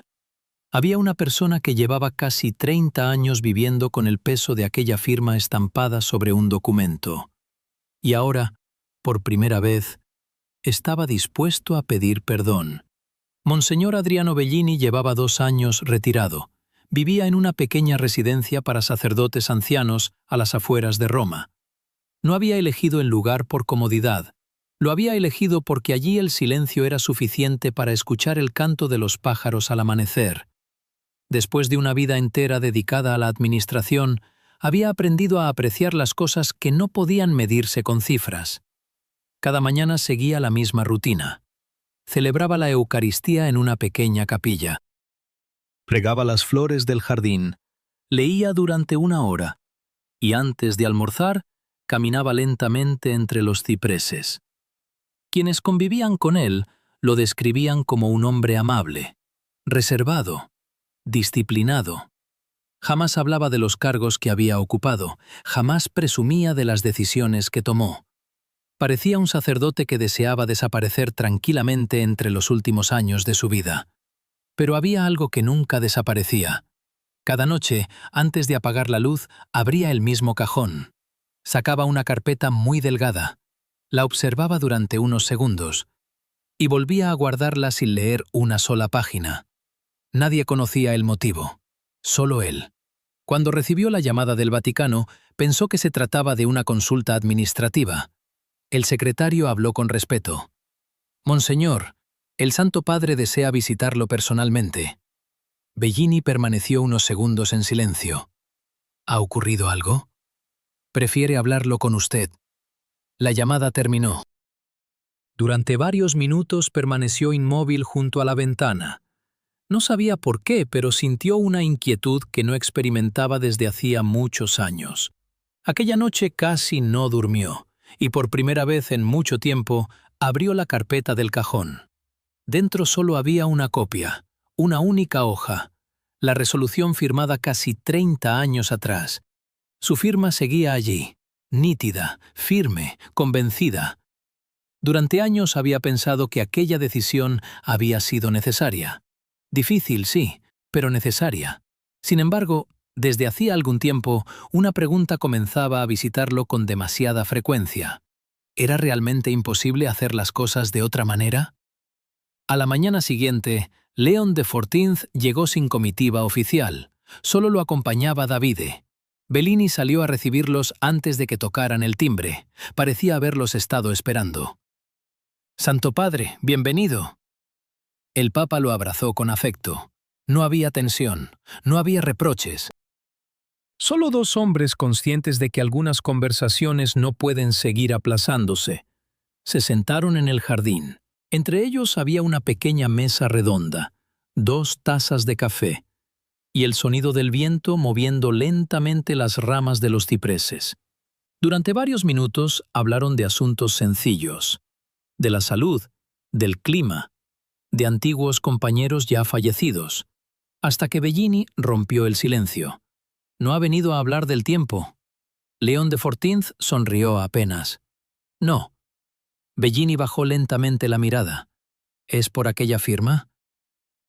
Había una persona que llevaba casi 30 años viviendo con el peso de aquella firma estampada sobre un documento. Y ahora, por primera vez, estaba dispuesto a pedir perdón. Monseñor Adriano Bellini llevaba 2 años retirado. Vivía en una pequeña residencia para sacerdotes ancianos a las afueras de Roma. No había elegido el lugar por comodidad. Lo había elegido porque allí el silencio era suficiente para escuchar el canto de los pájaros al amanecer. Después de una vida entera dedicada a la administración, había aprendido a apreciar las cosas que no podían medirse con cifras. Cada mañana seguía la misma rutina. Celebraba la Eucaristía en una pequeña capilla. regaba las flores del jardín, leía durante 1 hora, y antes de almorzar, caminaba lentamente entre los cipreses. Quienes convivían con él lo describían como un hombre amable, reservado, disciplinado. Jamás hablaba de los cargos que había ocupado, jamás presumía de las decisiones que tomó. Parecía un sacerdote que deseaba desaparecer tranquilamente entre los últimos años de su vida. Pero había algo que nunca desaparecía. Cada noche, antes de apagar la luz, abría el mismo cajón. Sacaba una carpeta muy delgada, la observaba durante unos segundos y volvía a guardarla sin leer una sola página. Nadie conocía el motivo, solo él. Cuando recibió la llamada del Vaticano, pensó que se trataba de una consulta administrativa. El secretario habló con respeto. «Monseñor, el Santo Padre desea visitarlo personalmente». Bellini permaneció unos segundos en silencio. «¿Ha ocurrido algo?» «Prefiere hablarlo con usted». La llamada terminó. Durante varios minutos permaneció inmóvil junto a la ventana. No sabía por qué, pero sintió una inquietud que no experimentaba desde hacía muchos años. Aquella noche casi no durmió, y por primera vez en mucho tiempo abrió la carpeta del cajón. Dentro solo había una copia, una única hoja, la resolución firmada casi 30 años atrás. Su firma seguía allí, nítida, firme, convencida. Durante años había pensado que aquella decisión había sido necesaria. Difícil, sí, pero necesaria. Sin embargo, desde hacía algún tiempo, una pregunta comenzaba a visitarlo con demasiada frecuencia. ¿Era realmente imposible hacer las cosas de otra manera? A la mañana siguiente, León de Fortinz llegó sin comitiva oficial. Solo lo acompañaba Davide. Bellini salió a recibirlos antes de que tocaran el timbre. Parecía haberlos estado esperando. «Santo Padre, bienvenido». El Papa lo abrazó con afecto. No había tensión, no había reproches. Solo dos hombres conscientes de que algunas conversaciones no pueden seguir aplazándose. Se sentaron en el jardín. Entre ellos había una pequeña mesa redonda, 2 tazas de café, y el sonido del viento moviendo lentamente las ramas de los cipreses. Durante varios minutos hablaron de asuntos sencillos, de la salud, del clima, de antiguos compañeros ya fallecidos, hasta que Bellini rompió el silencio. «¿No ha venido a hablar del tiempo?» León de Fortinz sonrió apenas. «No». Bellini bajó lentamente la mirada. «¿Es por aquella firma?»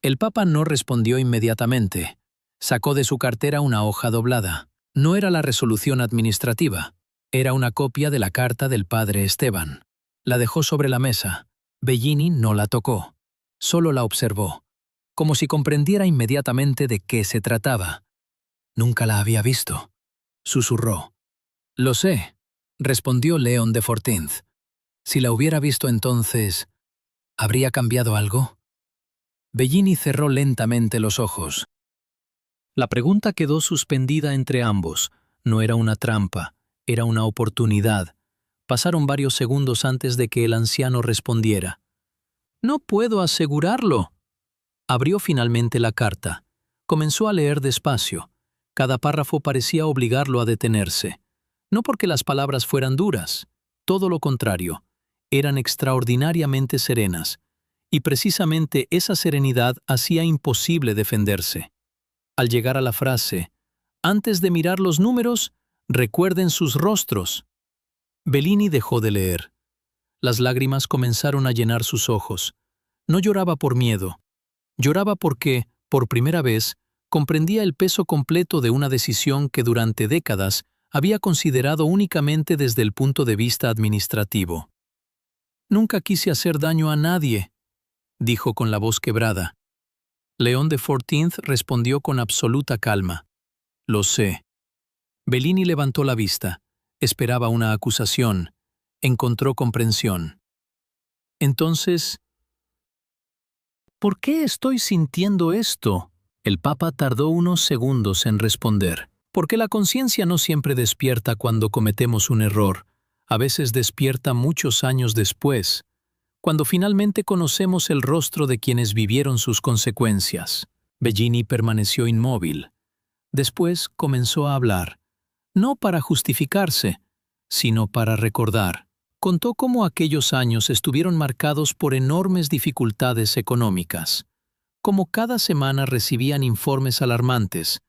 El Papa no respondió inmediatamente. Sacó de su cartera una hoja doblada. No era la resolución administrativa. Era una copia de la carta del padre Esteban. La dejó sobre la mesa. Bellini no la tocó. Solo la observó, como si comprendiera inmediatamente de qué se trataba. «Nunca la había visto», susurró. «Lo sé», respondió León de Fortinz. «Si la hubiera visto entonces, ¿habría cambiado algo?» Bellini cerró lentamente los ojos. La pregunta quedó suspendida entre ambos. No era una trampa, era una oportunidad. Pasaron varios segundos antes de que el anciano respondiera. «No puedo asegurarlo». Abrió finalmente la carta. Comenzó a leer despacio. Cada párrafo parecía obligarlo a detenerse. No porque las palabras fueran duras, todo lo contrario. Eran extraordinariamente serenas. Y precisamente esa serenidad hacía imposible defenderse. Al llegar a la frase, «Antes de mirar los números, recuerden sus rostros», Bellini dejó de leer. Las lágrimas comenzaron a llenar sus ojos. No lloraba por miedo. Lloraba porque, por primera vez, comprendía el peso completo de una decisión que durante décadas había considerado únicamente desde el punto de vista administrativo. «Nunca quise hacer daño a nadie», dijo con la voz quebrada. León de Fortinz respondió con absoluta calma. «Lo sé». Bellini levantó la vista. Esperaba una acusación. Encontró comprensión. «Entonces, ¿por qué estoy sintiendo esto?» El Papa tardó unos segundos en responder. «Porque la conciencia no siempre despierta cuando cometemos un error. A veces despierta muchos años después, cuando finalmente conocemos el rostro de quienes vivieron sus consecuencias». Bellini permaneció inmóvil. Después comenzó a hablar, no para justificarse, sino para recordar. Contó cómo aquellos años estuvieron marcados por enormes dificultades económicas, cómo cada semana recibían informes alarmantes,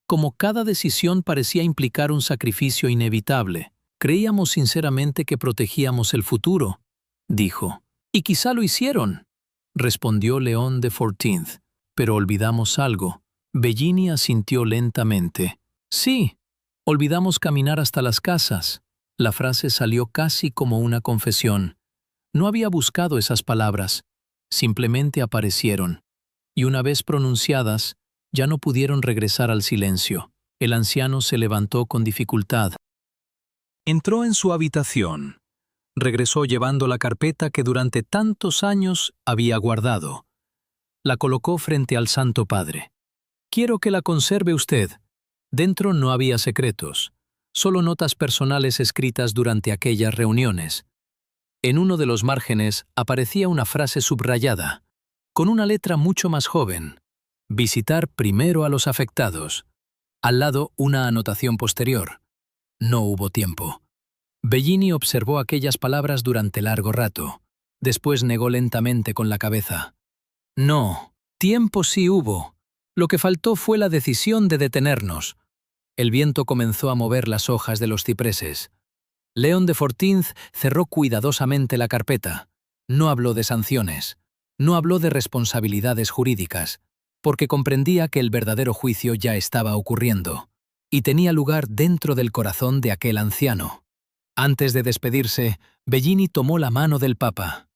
cómo cada decisión parecía implicar un sacrificio inevitable. Creíamos sinceramente que protegíamos el futuro, dijo. Y quizá lo hicieron, respondió León de XIV. Pero olvidamos algo. Bellini asintió lentamente. Sí, olvidamos caminar hasta las casas. La frase salió casi como una confesión. No había buscado esas palabras. Simplemente aparecieron. Y una vez pronunciadas, ya no pudieron regresar al silencio. El anciano se levantó con dificultad. Entró en su habitación. Regresó llevando la carpeta que durante tantos años había guardado. La colocó frente al Santo Padre. «Quiero que la conserve usted». Dentro no había secretos, solo notas personales escritas durante aquellas reuniones. En uno de los márgenes aparecía una frase subrayada, con una letra mucho más joven. «Visitar primero a los afectados». Al lado, una anotación posterior. No hubo tiempo. Bellini observó aquellas palabras durante largo rato. Después negó lentamente con la cabeza. No, tiempo sí hubo. Lo que faltó fue la decisión de detenernos. El viento comenzó a mover las hojas de los cipreses. León de XIV cerró cuidadosamente la carpeta. No habló de sanciones. No habló de responsabilidades jurídicas, porque comprendía que el verdadero juicio ya estaba ocurriendo, y tenía lugar dentro del corazón de aquel anciano. Antes de despedirse, Bellini tomó la mano del Papa.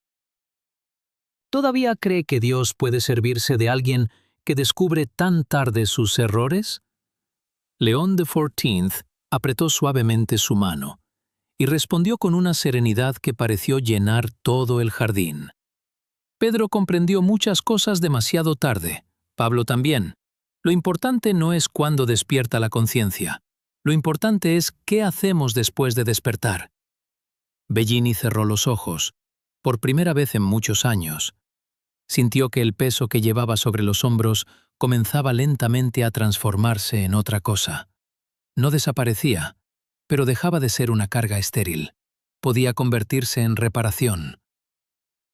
¿Todavía cree que Dios puede servirse de alguien que descubre tan tarde sus errores? León de XIV apretó suavemente su mano y respondió con una serenidad que pareció llenar todo el jardín. Pedro comprendió muchas cosas demasiado tarde, Pablo también. Lo importante no es cuándo despierta la conciencia, lo importante es qué hacemos después de despertar. Bellini cerró los ojos, por primera vez en muchos años. Sintió que el peso que llevaba sobre los hombros comenzaba lentamente a transformarse en otra cosa. No desaparecía, pero dejaba de ser una carga estéril. Podía convertirse en reparación.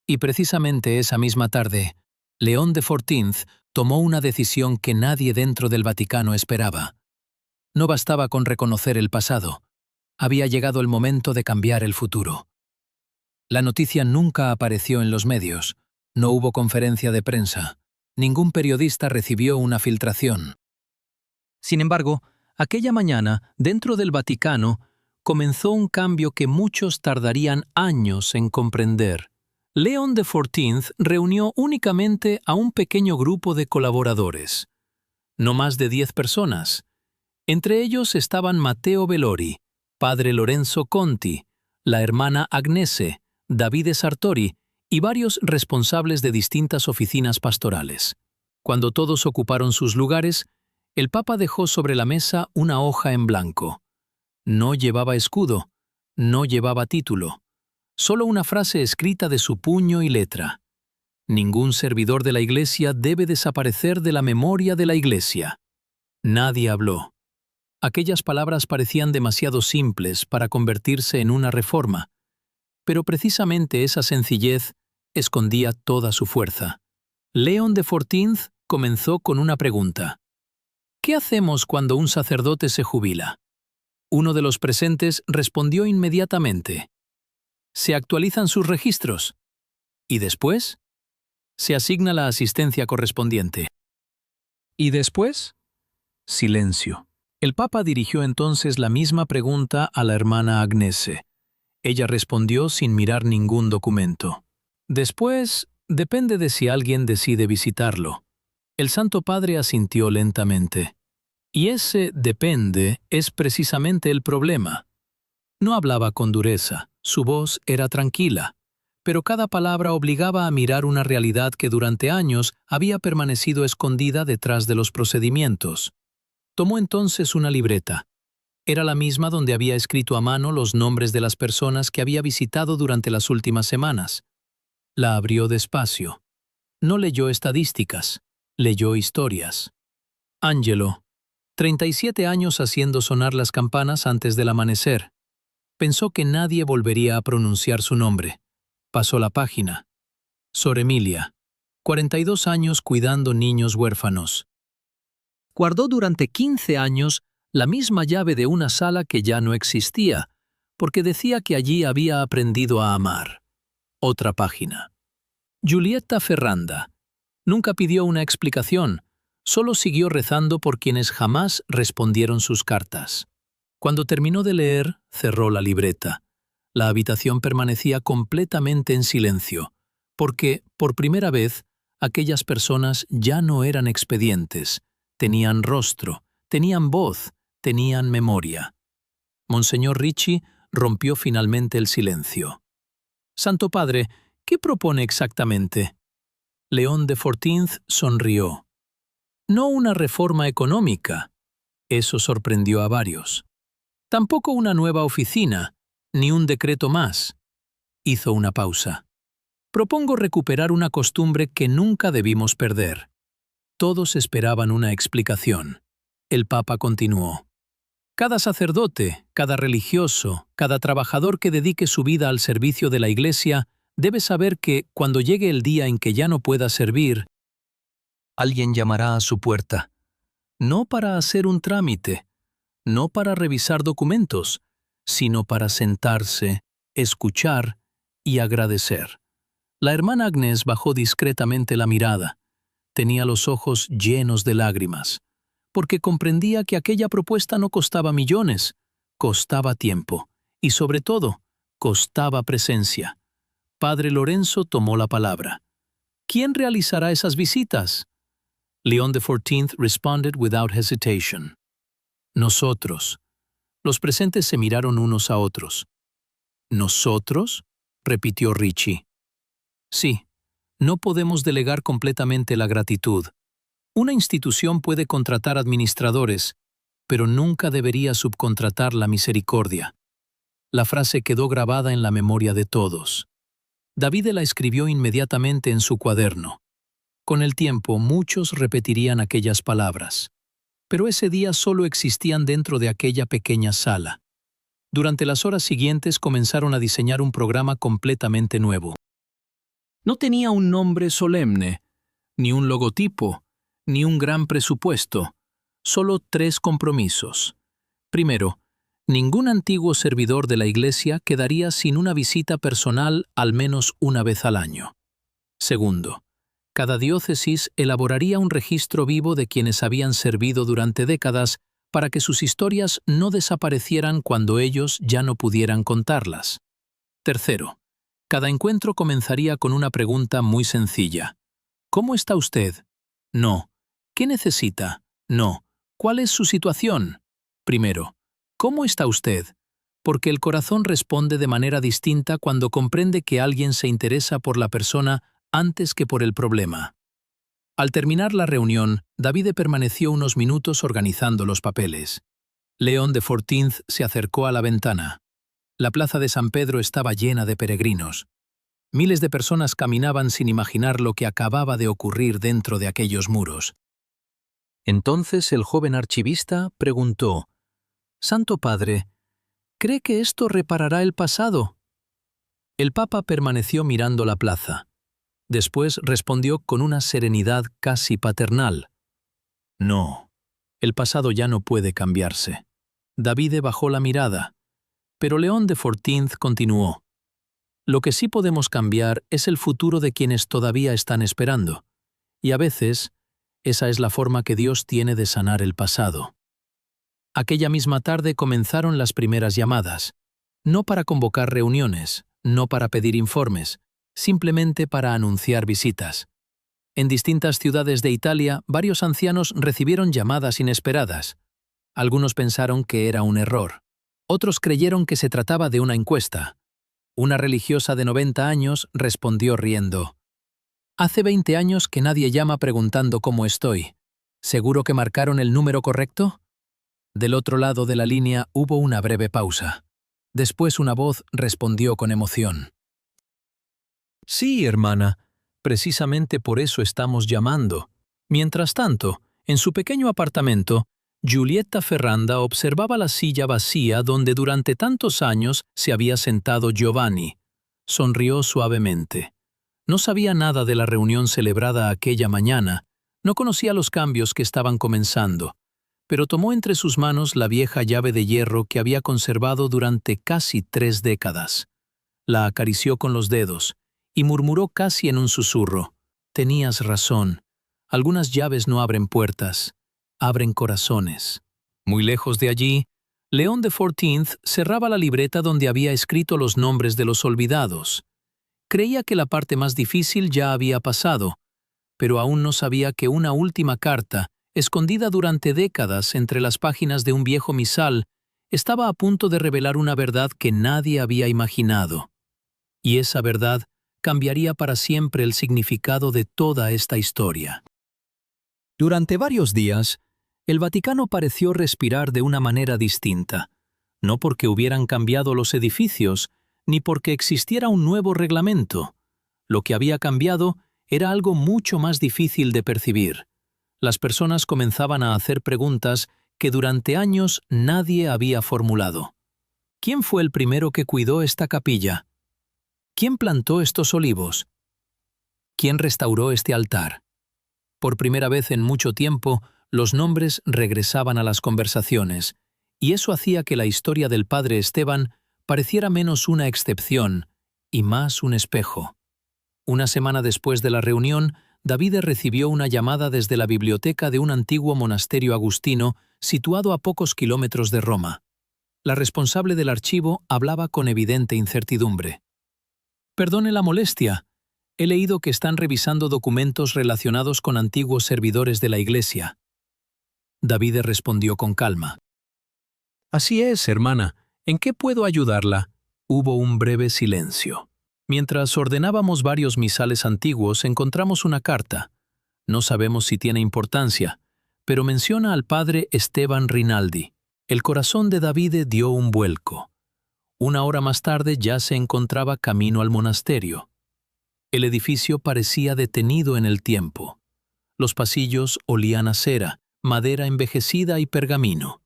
Y precisamente esa misma tarde, León de XIV tomó una decisión que nadie dentro del Vaticano esperaba. No bastaba con reconocer el pasado. Había llegado el momento de cambiar el futuro. La noticia nunca apareció en los medios. No hubo conferencia de prensa. Ningún periodista recibió una filtración. Sin embargo, aquella mañana, dentro del Vaticano, comenzó un cambio que muchos tardarían años en comprender. León de XIV reunió únicamente a un pequeño grupo de colaboradores. No más de 10 personas. Entre ellos estaban Matteo Bellori, padre Lorenzo Conti, la hermana Agnese, Davide Sartori, y varios responsables de distintas oficinas pastorales. Cuando todos ocuparon sus lugares, el Papa dejó sobre la mesa una hoja en blanco. No llevaba escudo, no llevaba título, solo una frase escrita de su puño y letra. Ningún servidor de la Iglesia debe desaparecer de la memoria de la Iglesia. Nadie habló. Aquellas palabras parecían demasiado simples para convertirse en una reforma, pero precisamente esa sencillez escondía toda su fuerza. León de XIV comenzó con una pregunta. ¿Qué hacemos cuando un sacerdote se jubila? Uno de los presentes respondió inmediatamente. Se actualizan sus registros. ¿Y después? Se asigna la asistencia correspondiente. ¿Y después? Silencio. El Papa dirigió entonces la misma pregunta a la hermana Agnese. Ella respondió sin mirar ningún documento. Después, depende de si alguien decide visitarlo. El Santo Padre asintió lentamente. Y ese depende es precisamente el problema. No hablaba con dureza, su voz era tranquila, pero cada palabra obligaba a mirar una realidad que durante años había permanecido escondida detrás de los procedimientos. Tomó entonces una libreta. Era la misma donde había escrito a mano los nombres de las personas que había visitado durante las últimas semanas. La abrió despacio. No leyó estadísticas. Leyó historias. Angelo, 37 años haciendo sonar las campanas antes del amanecer. Pensó que nadie volvería a pronunciar su nombre. Pasó la página. Sor Emilia, 42 años cuidando niños huérfanos. Guardó durante 15 años la misma llave de una sala que ya no existía, porque decía que allí había aprendido a amar. Otra página. Giulietta Ferranda. Nunca pidió una explicación, solo siguió rezando por quienes jamás respondieron sus cartas. Cuando terminó de leer, cerró la libreta. La habitación permanecía completamente en silencio, porque, por primera vez, aquellas personas ya no eran expedientes, tenían rostro, tenían voz, tenían memoria. Monseñor Ricci rompió finalmente el silencio. «Santo Padre, ¿qué propone exactamente?» León XIV sonrió. «No una reforma económica». Eso sorprendió a varios. «Tampoco una nueva oficina, ni un decreto más». Hizo una pausa. «Propongo recuperar una costumbre que nunca debimos perder». Todos esperaban una explicación. El Papa continuó. «Cada sacerdote, cada religioso, cada trabajador que dedique su vida al servicio de la Iglesia debe saber que, cuando llegue el día en que ya no pueda servir, alguien llamará a su puerta. No para hacer un trámite, no para revisar documentos, sino para sentarse, escuchar y agradecer». La hermana Agnès bajó discretamente la mirada. Tenía los ojos llenos de lágrimas, porque comprendía que aquella propuesta no costaba millones, costaba tiempo y, sobre todo, costaba presencia. Padre Lorenzo tomó la palabra. ¿Quién realizará esas visitas? León XIV responded without hesitation. Nosotros. Los presentes se miraron unos a otros. ¿Nosotros?, repitió Ricci. Sí, no podemos delegar completamente la gratitud. Una institución puede contratar administradores, pero nunca debería subcontratar la misericordia. La frase quedó grabada en la memoria de todos. David la escribió inmediatamente en su cuaderno. Con el tiempo, muchos repetirían aquellas palabras. Pero ese día solo existían dentro de aquella pequeña sala. Durante las horas siguientes comenzaron a diseñar un programa completamente nuevo. No tenía un nombre solemne, ni un logotipo, ni un gran presupuesto, solo 3 compromisos. Primero, ningún antiguo servidor de la Iglesia quedaría sin una visita personal al menos una vez al año. Segundo, cada diócesis elaboraría un registro vivo de quienes habían servido durante décadas para que sus historias no desaparecieran cuando ellos ya no pudieran contarlas. Tercero, cada encuentro comenzaría con una pregunta muy sencilla. ¿Cómo está usted? No. ¿Qué necesita? No. ¿Cuál es su situación? Primero, ¿cómo está usted? Porque el corazón responde de manera distinta cuando comprende que alguien se interesa por la persona antes que por el problema. Al terminar la reunión, David permaneció unos minutos organizando los papeles. León XIV se acercó a la ventana. La plaza de San Pedro estaba llena de peregrinos. Miles de personas caminaban sin imaginar lo que acababa de ocurrir dentro de aquellos muros. Entonces el joven archivista preguntó: «Santo Padre, ¿cree que esto reparará el pasado?» El Papa permaneció mirando la plaza. Después respondió con una serenidad casi paternal: «No, el pasado ya no puede cambiarse». David bajó la mirada. Pero León XIV continuó: «Lo que sí podemos cambiar es el futuro de quienes todavía están esperando. Y a veces, esa es la forma que Dios tiene de sanar el pasado». Aquella misma tarde comenzaron las primeras llamadas, no para convocar reuniones, no para pedir informes, simplemente para anunciar visitas. En distintas ciudades de Italia, varios ancianos recibieron llamadas inesperadas. Algunos pensaron que era un error. Otros creyeron que se trataba de una encuesta. Una religiosa de 90 años respondió riendo: «Hace 20 años que nadie llama preguntando cómo estoy. ¿Seguro que marcaron el número correcto?» Del otro lado de la línea hubo una breve pausa. Después una voz respondió con emoción: «Sí, hermana, precisamente por eso estamos llamando. Mientras tanto, en su pequeño apartamento, Giulietta Ferranda observaba la silla vacía donde durante tantos años se había sentado Giovanni. Sonrió suavemente. No sabía nada de la reunión celebrada aquella mañana, no conocía los cambios que estaban comenzando, pero tomó entre sus manos la vieja llave de hierro que había conservado durante casi 3 décadas. La acarició con los dedos y murmuró casi en un susurro: «Tenías razón. Algunas llaves no abren puertas, abren corazones». Muy lejos de allí, León XIV cerraba la libreta donde había escrito los nombres de los olvidados. Creía que la parte más difícil ya había pasado, pero aún no sabía que una última carta, escondida durante décadas entre las páginas de un viejo misal, estaba a punto de revelar una verdad que nadie había imaginado. Y esa verdad cambiaría para siempre el significado de toda esta historia. Durante varios días, el Vaticano pareció respirar de una manera distinta, no porque hubieran cambiado los edificios, ni porque existiera un nuevo reglamento. Lo que había cambiado era algo mucho más difícil de percibir. Las personas comenzaban a hacer preguntas que durante años nadie había formulado. ¿Quién fue el primero que cuidó esta capilla? ¿Quién plantó estos olivos? ¿Quién restauró este altar? Por primera vez en mucho tiempo, los nombres regresaban a las conversaciones, y eso hacía que la historia del padre Esteban pareciera menos una excepción y más un espejo. Una semana después de la reunión, Davide recibió una llamada desde la biblioteca de un antiguo monasterio agustino situado a pocos kilómetros de Roma. La responsable del archivo hablaba con evidente incertidumbre. «Perdone la molestia. He leído que están revisando documentos relacionados con antiguos servidores de la Iglesia». Davide respondió con calma. «Así es, hermana. ¿En qué puedo ayudarla?». Hubo un breve silencio. Mientras ordenábamos varios misales antiguos, encontramos una carta. No sabemos si tiene importancia, pero menciona al padre Esteban Rinaldi. El corazón de Davide dio un vuelco. Una hora más tarde ya se encontraba camino al monasterio. El edificio parecía detenido en el tiempo. Los pasillos olían a cera, madera envejecida y pergamino.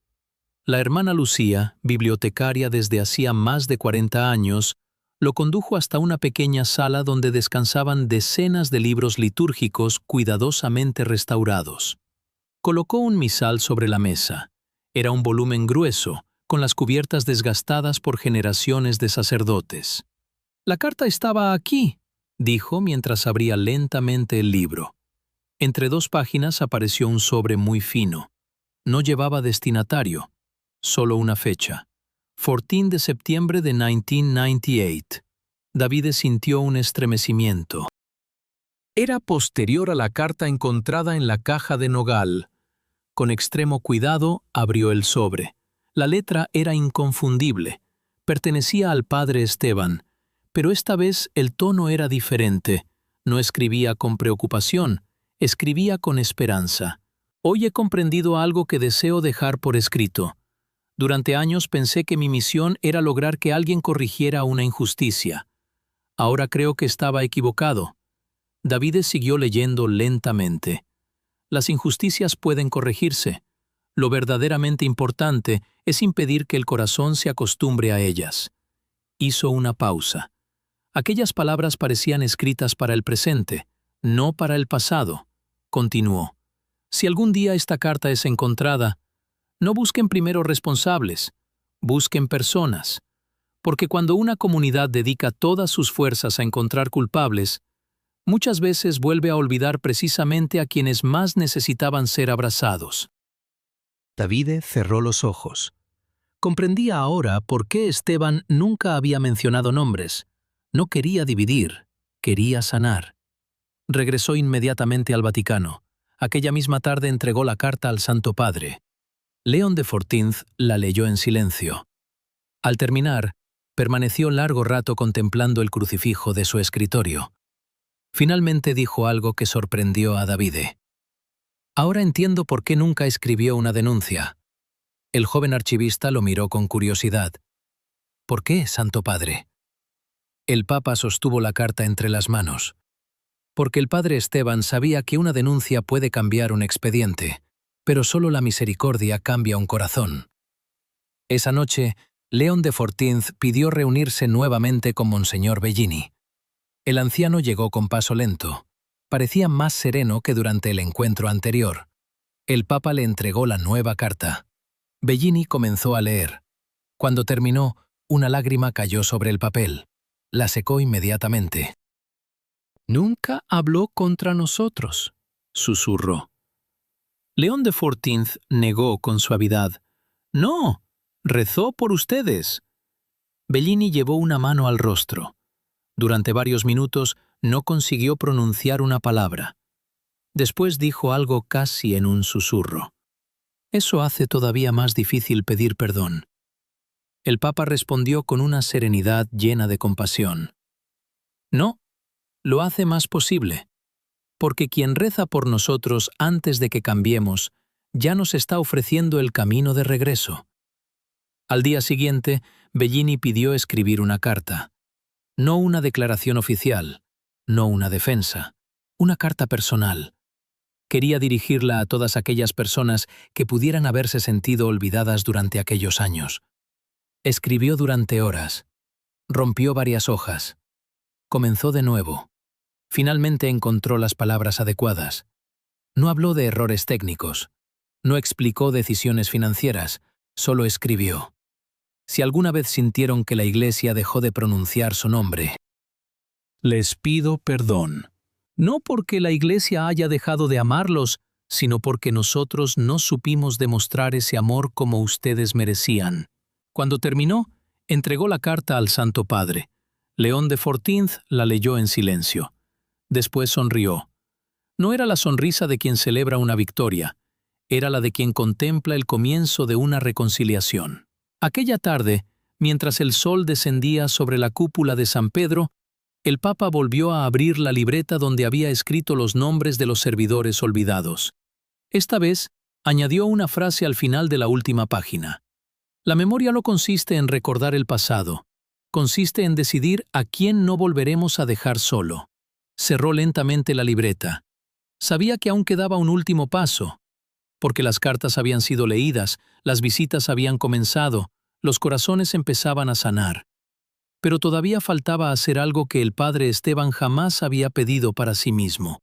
La hermana Lucía, bibliotecaria desde hacía más de 40 años, lo condujo hasta una pequeña sala donde descansaban decenas de libros litúrgicos cuidadosamente restaurados. Colocó un misal sobre la mesa. Era un volumen grueso, con las cubiertas desgastadas por generaciones de sacerdotes. «La carta estaba aquí», dijo mientras abría lentamente el libro. Entre 2 páginas apareció un sobre muy fino. No llevaba destinatario, solo una fecha. 14 de septiembre de 1998. Davide sintió un estremecimiento. Era posterior a la carta encontrada en la caja de nogal. Con extremo cuidado abrió el sobre. La letra era inconfundible. Pertenecía al padre Esteban, pero esta vez el tono era diferente. No escribía con preocupación, escribía con esperanza. «Hoy he comprendido algo que deseo dejar por escrito. Durante años pensé que mi misión era lograr que alguien corrigiera una injusticia. Ahora creo que estaba equivocado». Davide siguió leyendo lentamente. Las injusticias pueden corregirse. Lo verdaderamente importante es impedir que el corazón se acostumbre a ellas. Hizo una pausa. Aquellas palabras parecían escritas para el presente, no para el pasado. Continuó. «Si algún día esta carta es encontrada, no busquen primero responsables, busquen personas. Porque cuando una comunidad dedica todas sus fuerzas a encontrar culpables, muchas veces vuelve a olvidar precisamente a quienes más necesitaban ser abrazados». Davide cerró los ojos. Comprendía ahora por qué Esteban nunca había mencionado nombres. No quería dividir, quería sanar. Regresó inmediatamente al Vaticano. Aquella misma tarde entregó la carta al Santo Padre. León XIV la leyó en silencio. Al terminar, permaneció largo rato contemplando el crucifijo de su escritorio. Finalmente dijo algo que sorprendió a Davide. «Ahora entiendo por qué nunca escribió una denuncia». El joven archivista lo miró con curiosidad. «¿Por qué, Santo Padre?». El Papa sostuvo la carta entre las manos. porque el padre Esteban sabía que una denuncia puede cambiar un expediente, pero solo la misericordia cambia un corazón. Esa noche, León de Fortinz pidió reunirse nuevamente con Monseñor Bellini. El anciano llegó con paso lento. Parecía más sereno que durante el encuentro anterior. El Papa le entregó la nueva carta. Bellini comenzó a leer. Cuando terminó, una lágrima cayó sobre el papel. La secó inmediatamente. «Nunca habló contra nosotros», susurró. León de Fortinz negó con suavidad. «No, rezó por ustedes». Bellini llevó una mano al rostro. Durante varios minutos no consiguió pronunciar una palabra. Después dijo algo casi en un susurro. «Eso hace todavía más difícil pedir perdón». El Papa respondió con una serenidad llena de compasión. «No, lo hace más posible, porque quien reza por nosotros antes de que cambiemos ya nos está ofreciendo el camino de regreso». Al día siguiente, Bellini pidió escribir una carta. No una declaración oficial, no una defensa, una carta personal. Quería dirigirla a todas aquellas personas que pudieran haberse sentido olvidadas durante aquellos años. Escribió durante horas. Rompió varias hojas. Comenzó de nuevo. Finalmente encontró las palabras adecuadas. No habló de errores técnicos. No explicó decisiones financieras. Solo escribió. Si alguna vez sintieron que la Iglesia dejó de pronunciar su nombre, les pido perdón. No porque la Iglesia haya dejado de amarlos, sino porque nosotros no supimos demostrar ese amor como ustedes merecían. Cuando terminó, entregó la carta al Santo Padre. León de Fortinz la leyó en silencio. Después sonrió. No era la sonrisa de quien celebra una victoria, era la de quien contempla el comienzo de una reconciliación. Aquella tarde, mientras el sol descendía sobre la cúpula de San Pedro, el Papa volvió a abrir la libreta donde había escrito los nombres de los servidores olvidados. Esta vez, añadió una frase al final de la última página. La memoria no consiste en recordar el pasado, consiste en decidir a quién no volveremos a dejar solo. Cerró lentamente la libreta. Sabía que aún quedaba un último paso, porque las cartas habían sido leídas, las visitas habían comenzado, los corazones empezaban a sanar. Pero todavía faltaba hacer algo que el padre Esteban jamás había pedido para sí mismo.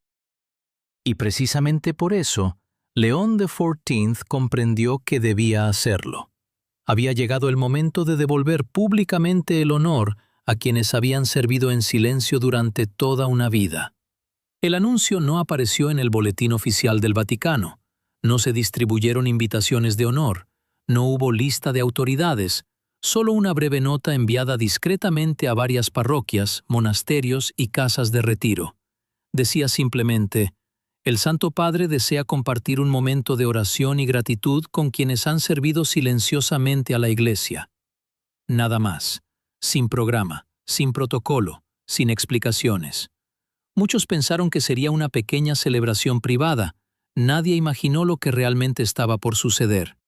Y precisamente por eso, León de Fortinz comprendió que debía hacerlo. Había llegado el momento de devolver públicamente el honor a quienes habían servido en silencio durante toda una vida. El anuncio no apareció en el boletín oficial del Vaticano. No se distribuyeron invitaciones de honor. No hubo lista de autoridades. Solo una breve nota enviada discretamente a varias parroquias, monasterios y casas de retiro. Decía simplemente: «El Santo Padre desea compartir un momento de oración y gratitud con quienes han servido silenciosamente a la Iglesia». Nada más. Sin programa, sin protocolo, sin explicaciones. Muchos pensaron que sería una pequeña celebración privada. Nadie imaginó lo que realmente estaba por suceder.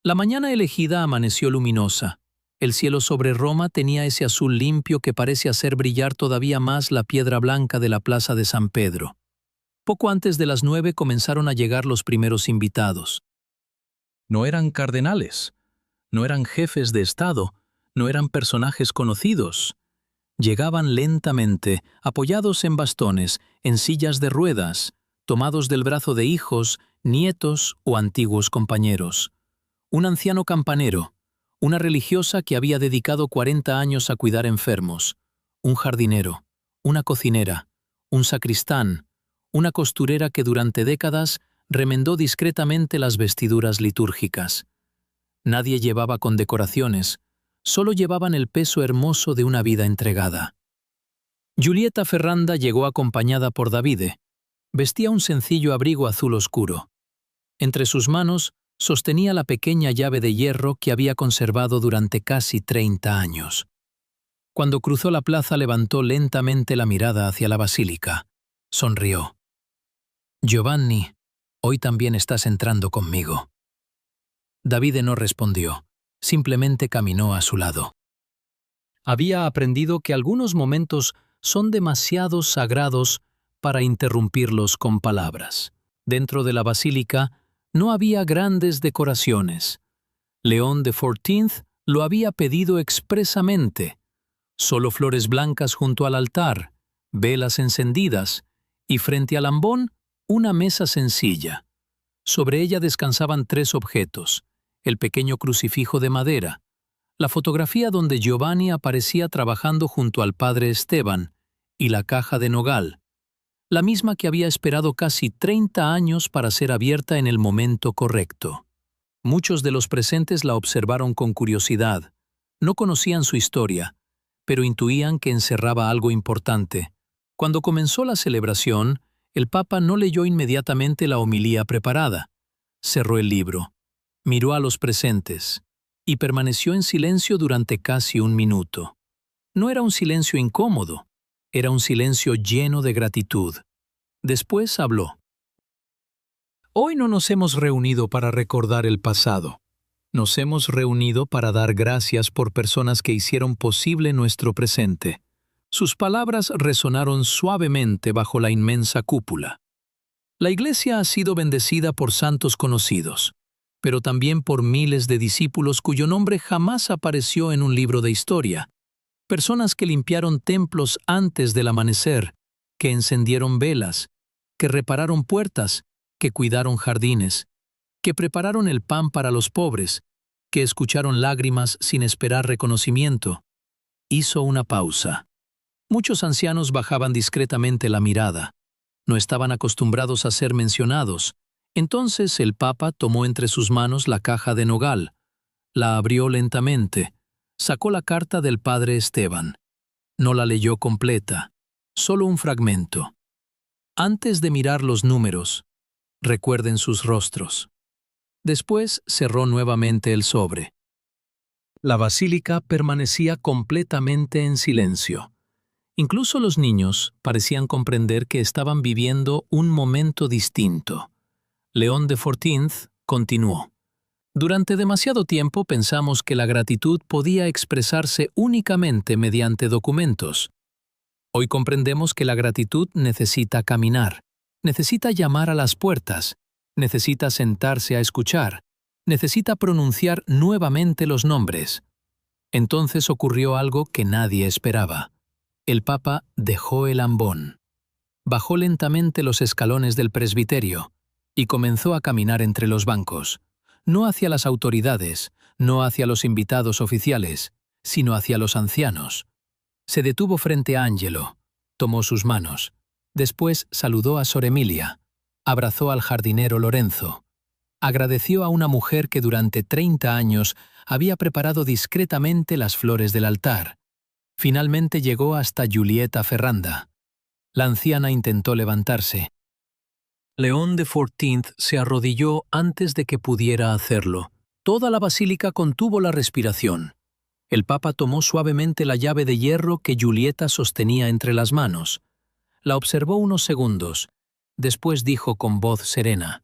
La mañana elegida amaneció luminosa. El cielo sobre Roma tenía ese azul limpio que parece hacer brillar todavía más la piedra blanca de la plaza de San Pedro. Poco antes de las 9 comenzaron a llegar los primeros invitados. No eran cardenales, no eran jefes de Estado, no eran personajes conocidos. Llegaban lentamente, apoyados en bastones, en sillas de ruedas, tomados del brazo de hijos, nietos o antiguos compañeros. Un anciano campanero, una religiosa que había dedicado 40 años a cuidar enfermos, un jardinero, una cocinera, un sacristán, una costurera que durante décadas remendó discretamente las vestiduras litúrgicas. Nadie llevaba condecoraciones, solo llevaban el peso hermoso de una vida entregada. Giulietta Ferranda llegó acompañada por Davide. Vestía un sencillo abrigo azul oscuro. Entre sus manos sostenía la pequeña llave de hierro que había conservado durante casi 30 años. Cuando cruzó la plaza levantó lentamente la mirada hacia la basílica. Sonrió. «Giovanni, hoy también estás entrando conmigo». Davide no respondió, simplemente caminó a su lado. Había aprendido que algunos momentos son demasiado sagrados para interrumpirlos con palabras. Dentro de la basílica no había grandes decoraciones. León XIV lo había pedido expresamente. Solo flores blancas junto al altar, velas encendidas y frente al ambón una mesa sencilla. Sobre ella descansaban 3 objetos: el pequeño crucifijo de madera, la fotografía donde Giovanni aparecía trabajando junto al padre Esteban y la caja de nogal, la misma que había esperado casi 30 años para ser abierta en el momento correcto. Muchos de los presentes la observaron con curiosidad. No conocían su historia, pero intuían que encerraba algo importante. Cuando comenzó la celebración, el Papa no leyó inmediatamente la homilía preparada. Cerró el libro, miró a los presentes y permaneció en silencio durante casi 1 minuto. No era un silencio incómodo, era un silencio lleno de gratitud. Después habló. Hoy no nos hemos reunido para recordar el pasado. Nos hemos reunido para dar gracias por personas que hicieron posible nuestro presente. Sus palabras resonaron suavemente bajo la inmensa cúpula. La Iglesia ha sido bendecida por santos conocidos, pero también por miles de discípulos cuyo nombre jamás apareció en un libro de historia. Personas que limpiaron templos antes del amanecer, que encendieron velas, que repararon puertas, que cuidaron jardines, que prepararon el pan para los pobres, que escucharon lágrimas sin esperar reconocimiento. Hizo una pausa. Muchos ancianos bajaban discretamente la mirada. No estaban acostumbrados a ser mencionados. Entonces el Papa tomó entre sus manos la caja de nogal, la abrió lentamente, sacó la carta del padre Esteban. No la leyó completa, solo un fragmento. Antes de mirar los números, recuerden sus rostros. Después cerró nuevamente el sobre. La basílica permanecía completamente en silencio. Incluso los niños parecían comprender que estaban viviendo un momento distinto. León XIV continuó. Durante demasiado tiempo pensamos que la gratitud podía expresarse únicamente mediante documentos. Hoy comprendemos que la gratitud necesita caminar, necesita llamar a las puertas, necesita sentarse a escuchar, necesita pronunciar nuevamente los nombres. Entonces ocurrió algo que nadie esperaba. El Papa dejó el ambón, bajó lentamente los escalones del presbiterio y comenzó a caminar entre los bancos, no hacia las autoridades, no hacia los invitados oficiales, sino hacia los ancianos. Se detuvo frente a Angelo, tomó sus manos, después saludó a Sor Emilia, abrazó al jardinero Lorenzo, agradeció a una mujer que durante 30 años había preparado discretamente las flores del altar. Finalmente llegó hasta Giulietta Ferranda. La anciana intentó levantarse. León XIV se arrodilló antes de que pudiera hacerlo. Toda la basílica contuvo la respiración. El Papa tomó suavemente la llave de hierro que Giulietta sostenía entre las manos. La observó unos segundos. Después dijo con voz serena: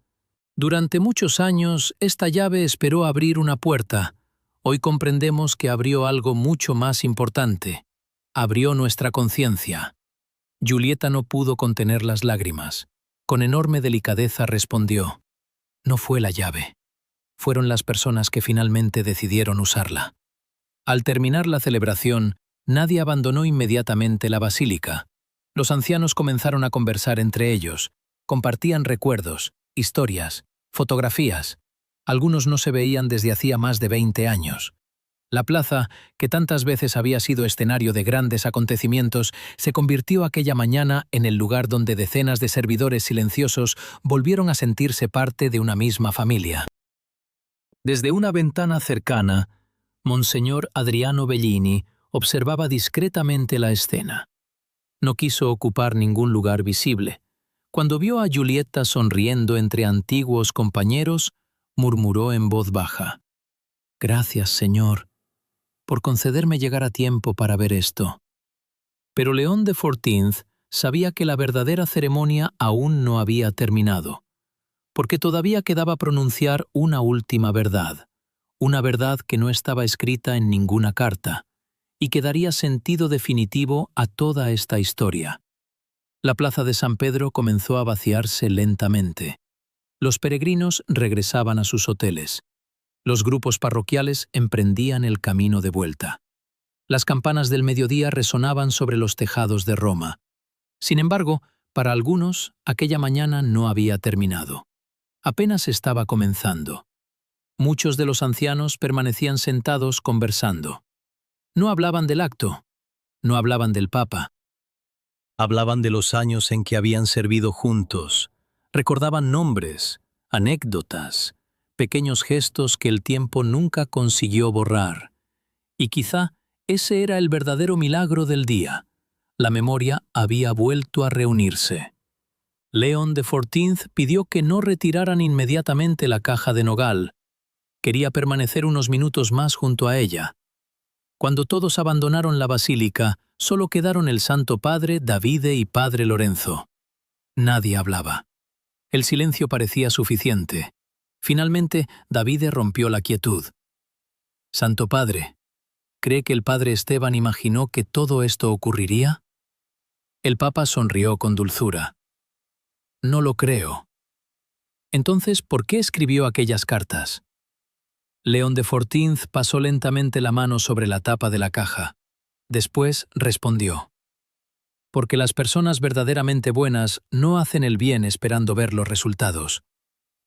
«Durante muchos años, esta llave esperó abrir una puerta. Hoy comprendemos que abrió algo mucho más importante. Abrió nuestra conciencia». Giulietta no pudo contener las lágrimas. Con enorme delicadeza respondió: «No fue la llave. Fueron las personas que finalmente decidieron usarla». Al terminar la celebración, nadie abandonó inmediatamente la basílica. Los ancianos comenzaron a conversar entre ellos. Compartían recuerdos, historias, fotografías. Algunos no se veían desde hacía más de 20 años. La plaza, que tantas veces había sido escenario de grandes acontecimientos, se convirtió aquella mañana en el lugar donde decenas de servidores silenciosos volvieron a sentirse parte de una misma familia. Desde una ventana cercana, Monseñor Adriano Bellini observaba discretamente la escena. No quiso ocupar ningún lugar visible. Cuando vio a Giulietta sonriendo entre antiguos compañeros, murmuró en voz baja: «Gracias, Señor, por concederme llegar a tiempo para ver esto». Pero León XIV sabía que la verdadera ceremonia aún no había terminado, porque todavía quedaba pronunciar una última verdad, una verdad que no estaba escrita en ninguna carta, y que daría sentido definitivo a toda esta historia. La plaza de San Pedro comenzó a vaciarse lentamente. Los peregrinos regresaban a sus hoteles. Los grupos parroquiales emprendían el camino de vuelta. Las campanas del mediodía resonaban sobre los tejados de Roma. Sin embargo, para algunos, aquella mañana no había terminado. Apenas estaba comenzando. Muchos de los ancianos permanecían sentados conversando. No hablaban del acto, no hablaban del Papa. Hablaban de los años en que habían servido juntos. Recordaban nombres, anécdotas, pequeños gestos que el tiempo nunca consiguió borrar. Y quizá ese era el verdadero milagro del día. La memoria había vuelto a reunirse. León XIV pidió que no retiraran inmediatamente la caja de nogal. Quería permanecer unos minutos más junto a ella. Cuando todos abandonaron la basílica, solo quedaron el Santo Padre, Davide y Padre Lorenzo. Nadie hablaba. El silencio parecía suficiente. Finalmente, Davide rompió la quietud. «Santo Padre, ¿cree que el Padre Esteban imaginó que todo esto ocurriría?» El Papa sonrió con dulzura. «No lo creo». Entonces, ¿por qué escribió aquellas cartas? León XIV pasó lentamente la mano sobre la tapa de la caja. Después respondió: «Porque las personas verdaderamente buenas no hacen el bien esperando ver los resultados.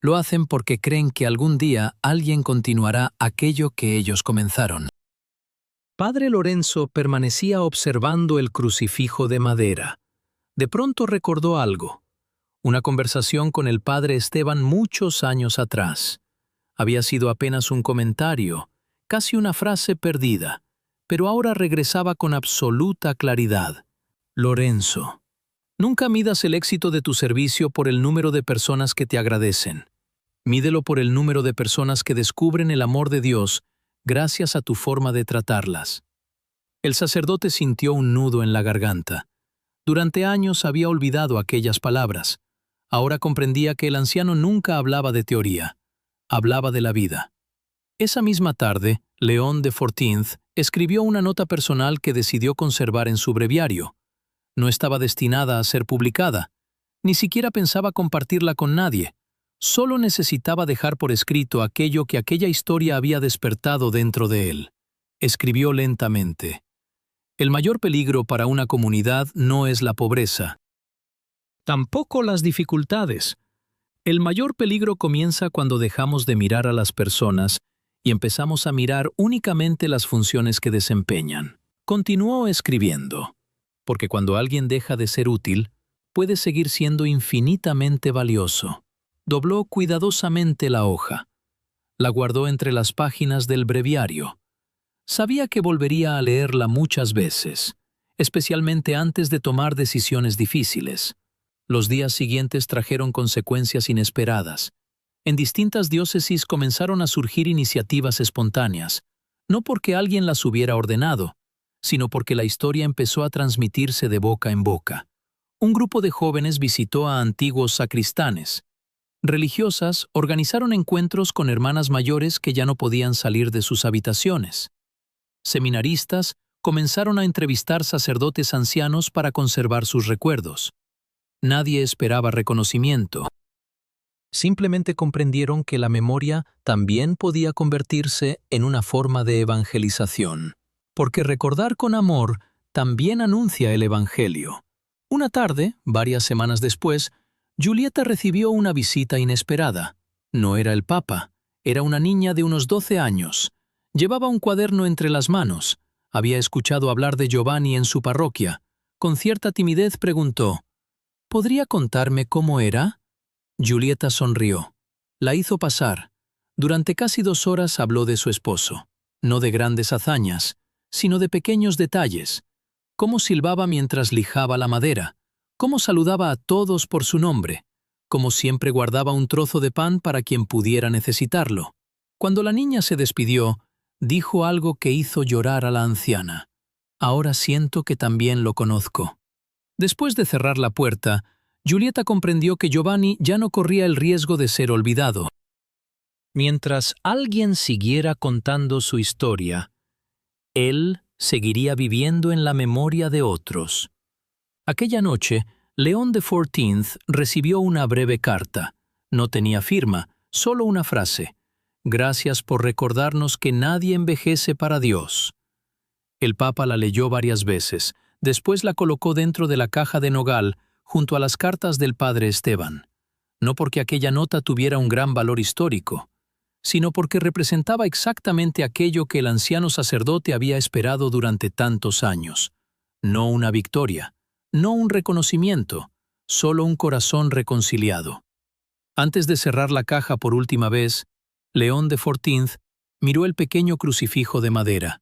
Lo hacen porque creen que algún día alguien continuará aquello que ellos comenzaron». Padre Lorenzo permanecía observando el crucifijo de madera. De pronto recordó algo. Una conversación con el Padre Esteban muchos años atrás. Había sido apenas un comentario, casi una frase perdida, pero ahora regresaba con absoluta claridad. «Lorenzo, nunca midas el éxito de tu servicio por el número de personas que te agradecen. Mídelo por el número de personas que descubren el amor de Dios gracias a tu forma de tratarlas». El sacerdote sintió un nudo en la garganta. Durante años había olvidado aquellas palabras. Ahora comprendía que el anciano nunca hablaba de teoría. Hablaba de la vida. Esa misma tarde, León XIV escribió una nota personal que decidió conservar en su breviario. No estaba destinada a ser publicada. Ni siquiera pensaba compartirla con nadie. Solo necesitaba dejar por escrito aquello que aquella historia había despertado dentro de él. Escribió lentamente: «El mayor peligro para una comunidad no es la pobreza. Tampoco las dificultades. El mayor peligro comienza cuando dejamos de mirar a las personas y empezamos a mirar únicamente las funciones que desempeñan». Continuó escribiendo: «Porque cuando alguien deja de ser útil, puede seguir siendo infinitamente valioso». Dobló cuidadosamente la hoja. La guardó entre las páginas del breviario. Sabía que volvería a leerla muchas veces, especialmente antes de tomar decisiones difíciles. Los días siguientes trajeron consecuencias inesperadas. En distintas diócesis comenzaron a surgir iniciativas espontáneas, no porque alguien las hubiera ordenado, sino porque la historia empezó a transmitirse de boca en boca. Un grupo de jóvenes visitó a antiguos sacristanes. Religiosas organizaron encuentros con hermanas mayores que ya no podían salir de sus habitaciones. Seminaristas comenzaron a entrevistar sacerdotes ancianos para conservar sus recuerdos. Nadie esperaba reconocimiento. Simplemente comprendieron que la memoria también podía convertirse en una forma de evangelización. Porque recordar con amor también anuncia el Evangelio. Una tarde, varias semanas después, Julieta recibió una visita inesperada. No era el Papa, era una niña de unos 12 años. Llevaba un cuaderno entre las manos. Había escuchado hablar de Giovanni en su parroquia. Con cierta timidez preguntó: «¿Podría contarme cómo era?» Julieta sonrió. La hizo pasar. Durante casi 2 horas habló de su esposo. No de grandes hazañas, sino de pequeños detalles. Cómo silbaba mientras lijaba la madera. Cómo saludaba a todos por su nombre. Cómo siempre guardaba un trozo de pan para quien pudiera necesitarlo. Cuando la niña se despidió, dijo algo que hizo llorar a la anciana. «Ahora siento que también lo conozco». Después de cerrar la puerta, Julieta comprendió que Giovanni ya no corría el riesgo de ser olvidado. Mientras alguien siguiera contando su historia, él seguiría viviendo en la memoria de otros. Aquella noche, León XIV recibió una breve carta. No tenía firma, solo una frase. Gracias por recordarnos que nadie envejece para Dios. El Papa la leyó varias veces. Después la colocó dentro de la caja de nogal, junto a las cartas del padre Esteban. No porque aquella nota tuviera un gran valor histórico, sino porque representaba exactamente aquello que el anciano sacerdote había esperado durante tantos años. No una victoria, no un reconocimiento, solo un corazón reconciliado. Antes de cerrar la caja por última vez, León XIV miró el pequeño crucifijo de madera,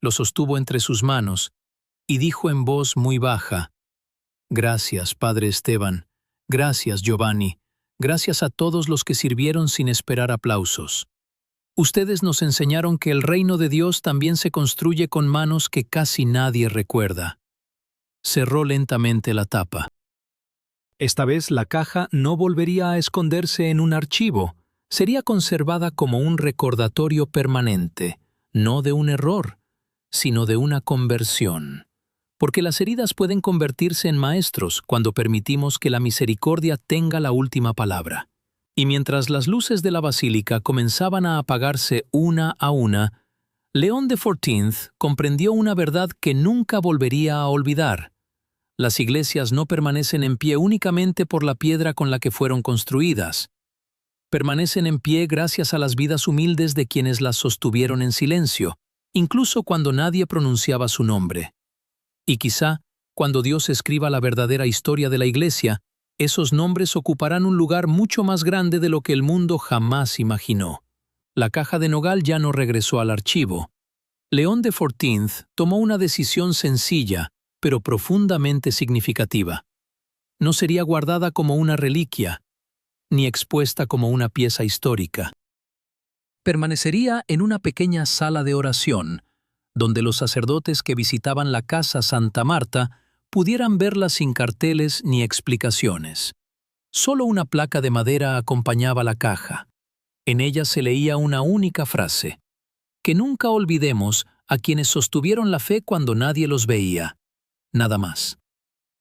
lo sostuvo entre sus manos y dijo en voz muy baja: «Gracias, Padre Esteban, gracias, Giovanni, gracias a todos los que sirvieron sin esperar aplausos. Ustedes nos enseñaron que el reino de Dios también se construye con manos que casi nadie recuerda». Cerró lentamente la tapa. Esta vez la caja no volvería a esconderse en un archivo, sería conservada como un recordatorio permanente, no de un error, sino de una conversión. Porque las heridas pueden convertirse en maestros cuando permitimos que la misericordia tenga la última palabra. Y mientras las luces de la basílica comenzaban a apagarse una a una, León XIV comprendió una verdad que nunca volvería a olvidar. Las iglesias no permanecen en pie únicamente por la piedra con la que fueron construidas. Permanecen en pie gracias a las vidas humildes de quienes las sostuvieron en silencio, incluso cuando nadie pronunciaba su nombre. Y quizá, cuando Dios escriba la verdadera historia de la Iglesia, esos nombres ocuparán un lugar mucho más grande de lo que el mundo jamás imaginó. La caja de nogal ya no regresó al archivo. León XIV tomó una decisión sencilla, pero profundamente significativa. No sería guardada como una reliquia, ni expuesta como una pieza histórica. Permanecería en una pequeña sala de oración, donde los sacerdotes que visitaban la casa Santa Marta pudieran verla sin carteles ni explicaciones. Solo una placa de madera acompañaba la caja. En ella se leía una única frase: que nunca olvidemos a quienes sostuvieron la fe cuando nadie los veía. Nada más.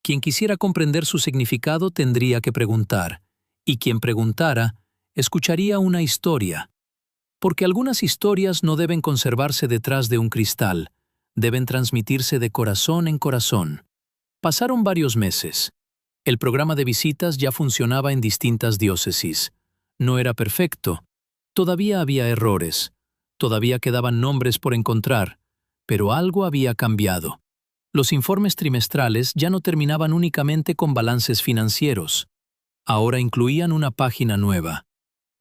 Quien quisiera comprender su significado tendría que preguntar, y quien preguntara, escucharía una historia. Porque algunas historias no deben conservarse detrás de un cristal, deben transmitirse de corazón en corazón. Pasaron varios meses. El programa de visitas ya funcionaba en distintas diócesis. No era perfecto. Todavía había errores. Todavía quedaban nombres por encontrar. Pero algo había cambiado. Los informes trimestrales ya no terminaban únicamente con balances financieros. Ahora incluían una página nueva.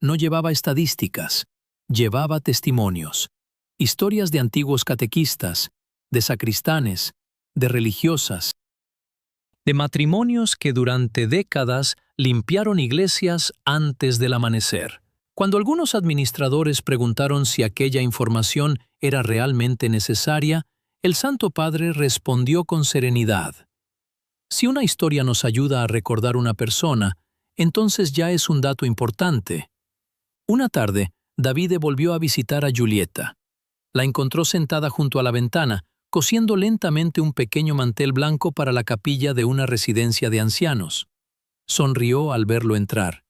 No llevaba estadísticas. Llevaba testimonios, historias de antiguos catequistas, de sacristanes, de religiosas, de matrimonios que durante décadas limpiaron iglesias antes del amanecer. Cuando algunos administradores preguntaron si aquella información era realmente necesaria, el Santo Padre respondió con serenidad: si una historia nos ayuda a recordar una persona, entonces ya es un dato importante. Una tarde, Davide volvió a visitar a Giulietta. La encontró sentada junto a la ventana, cosiendo lentamente un pequeño mantel blanco para la capilla de una residencia de ancianos. Sonrió al verlo entrar.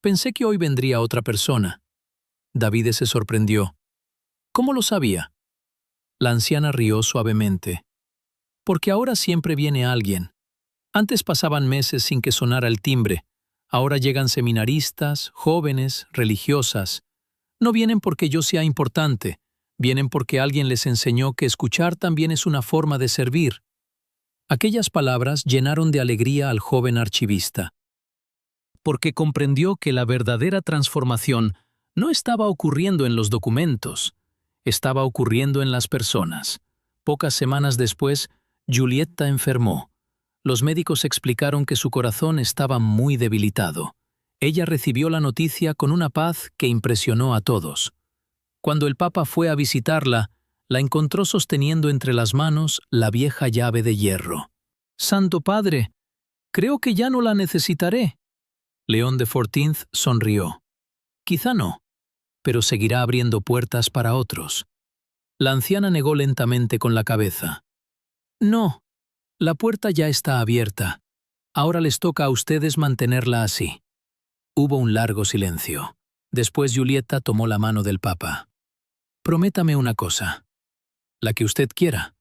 Pensé que hoy vendría otra persona. Davide se sorprendió. ¿Cómo lo sabía? La anciana rió suavemente. Porque ahora siempre viene alguien. Antes pasaban meses sin que sonara el timbre. Ahora llegan seminaristas, jóvenes, religiosas. No vienen porque yo sea importante, vienen porque alguien les enseñó que escuchar también es una forma de servir. Aquellas palabras llenaron de alegría al joven archivista, porque comprendió que la verdadera transformación no estaba ocurriendo en los documentos, estaba ocurriendo en las personas. Pocas semanas después, Giulietta enfermó. Los médicos explicaron que su corazón estaba muy debilitado. Ella recibió la noticia con una paz que impresionó a todos. Cuando el Papa fue a visitarla, la encontró sosteniendo entre las manos la vieja llave de hierro. «Santo Padre, creo que ya no la necesitaré». León XIV sonrió. «Quizá no, pero seguirá abriendo puertas para otros». La anciana negó lentamente con la cabeza. «No, la puerta ya está abierta. Ahora les toca a ustedes mantenerla así. Hubo un largo silencio. Después Julieta tomó la mano del Papa. Prométame una cosa. La que usted quiera.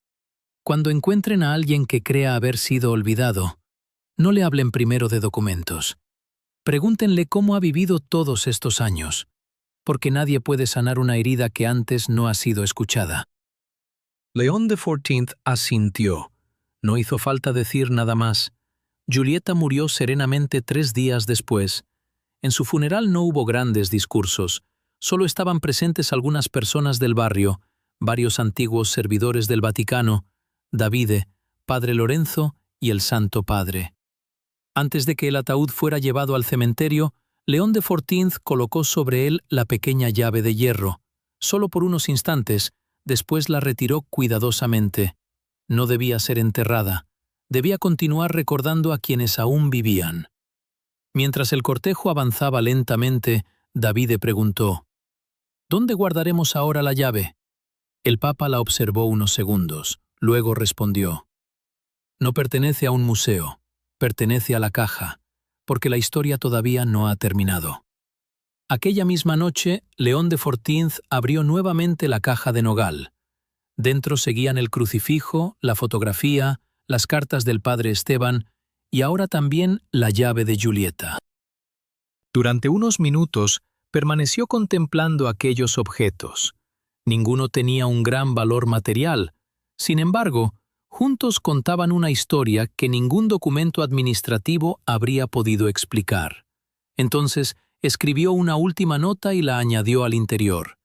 Cuando encuentren a alguien que crea haber sido olvidado, no le hablen primero de documentos. Pregúntenle cómo ha vivido todos estos años, porque nadie puede sanar una herida que antes no ha sido escuchada. León XIV asintió. No hizo falta decir nada más. Julieta murió serenamente 3 días después. En su funeral no hubo grandes discursos, solo estaban presentes algunas personas del barrio, varios antiguos servidores del Vaticano, Davide, Padre Lorenzo y el Santo Padre. Antes de que el ataúd fuera llevado al cementerio, León XIV colocó sobre él la pequeña llave de hierro. Solo por unos instantes, después la retiró cuidadosamente. No debía ser enterrada. Debía continuar recordando a quienes aún vivían. Mientras el cortejo avanzaba lentamente, Davide preguntó: ¿Dónde guardaremos ahora la llave? El Papa la observó unos segundos. Luego respondió: No pertenece a un museo, pertenece a la caja, porque la historia todavía no ha terminado. Aquella misma noche, León XIV abrió nuevamente la caja de nogal. Dentro seguían el crucifijo, la fotografía, las cartas del padre Esteban y ahora también la llave de Julieta. Durante unos minutos permaneció contemplando aquellos objetos. Ninguno tenía un gran valor material. Sin embargo, juntos contaban una historia que ningún documento administrativo habría podido explicar. Entonces, escribió una última nota y la añadió al interior.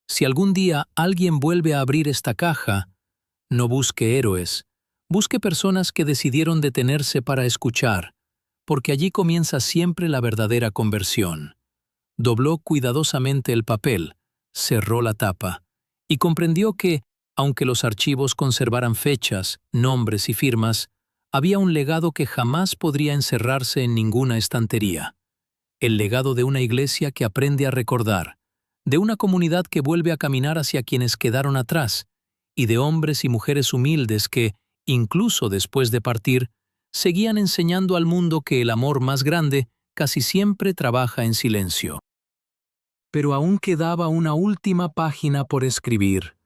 Si algún día alguien vuelve a abrir esta caja, no busque héroes, busque personas que decidieron detenerse para escuchar, porque allí comienza siempre la verdadera conversión. Dobló cuidadosamente el papel, cerró la tapa, y comprendió que, aunque los archivos conservaran fechas, nombres y firmas, había un legado que jamás podría encerrarse en ninguna estantería. El legado de una iglesia que aprende a recordar, de una comunidad que vuelve a caminar hacia quienes quedaron atrás, y de hombres y mujeres humildes que, incluso después de partir, seguían enseñando al mundo que el amor más grande casi siempre trabaja en silencio. Pero aún quedaba una última página por escribir.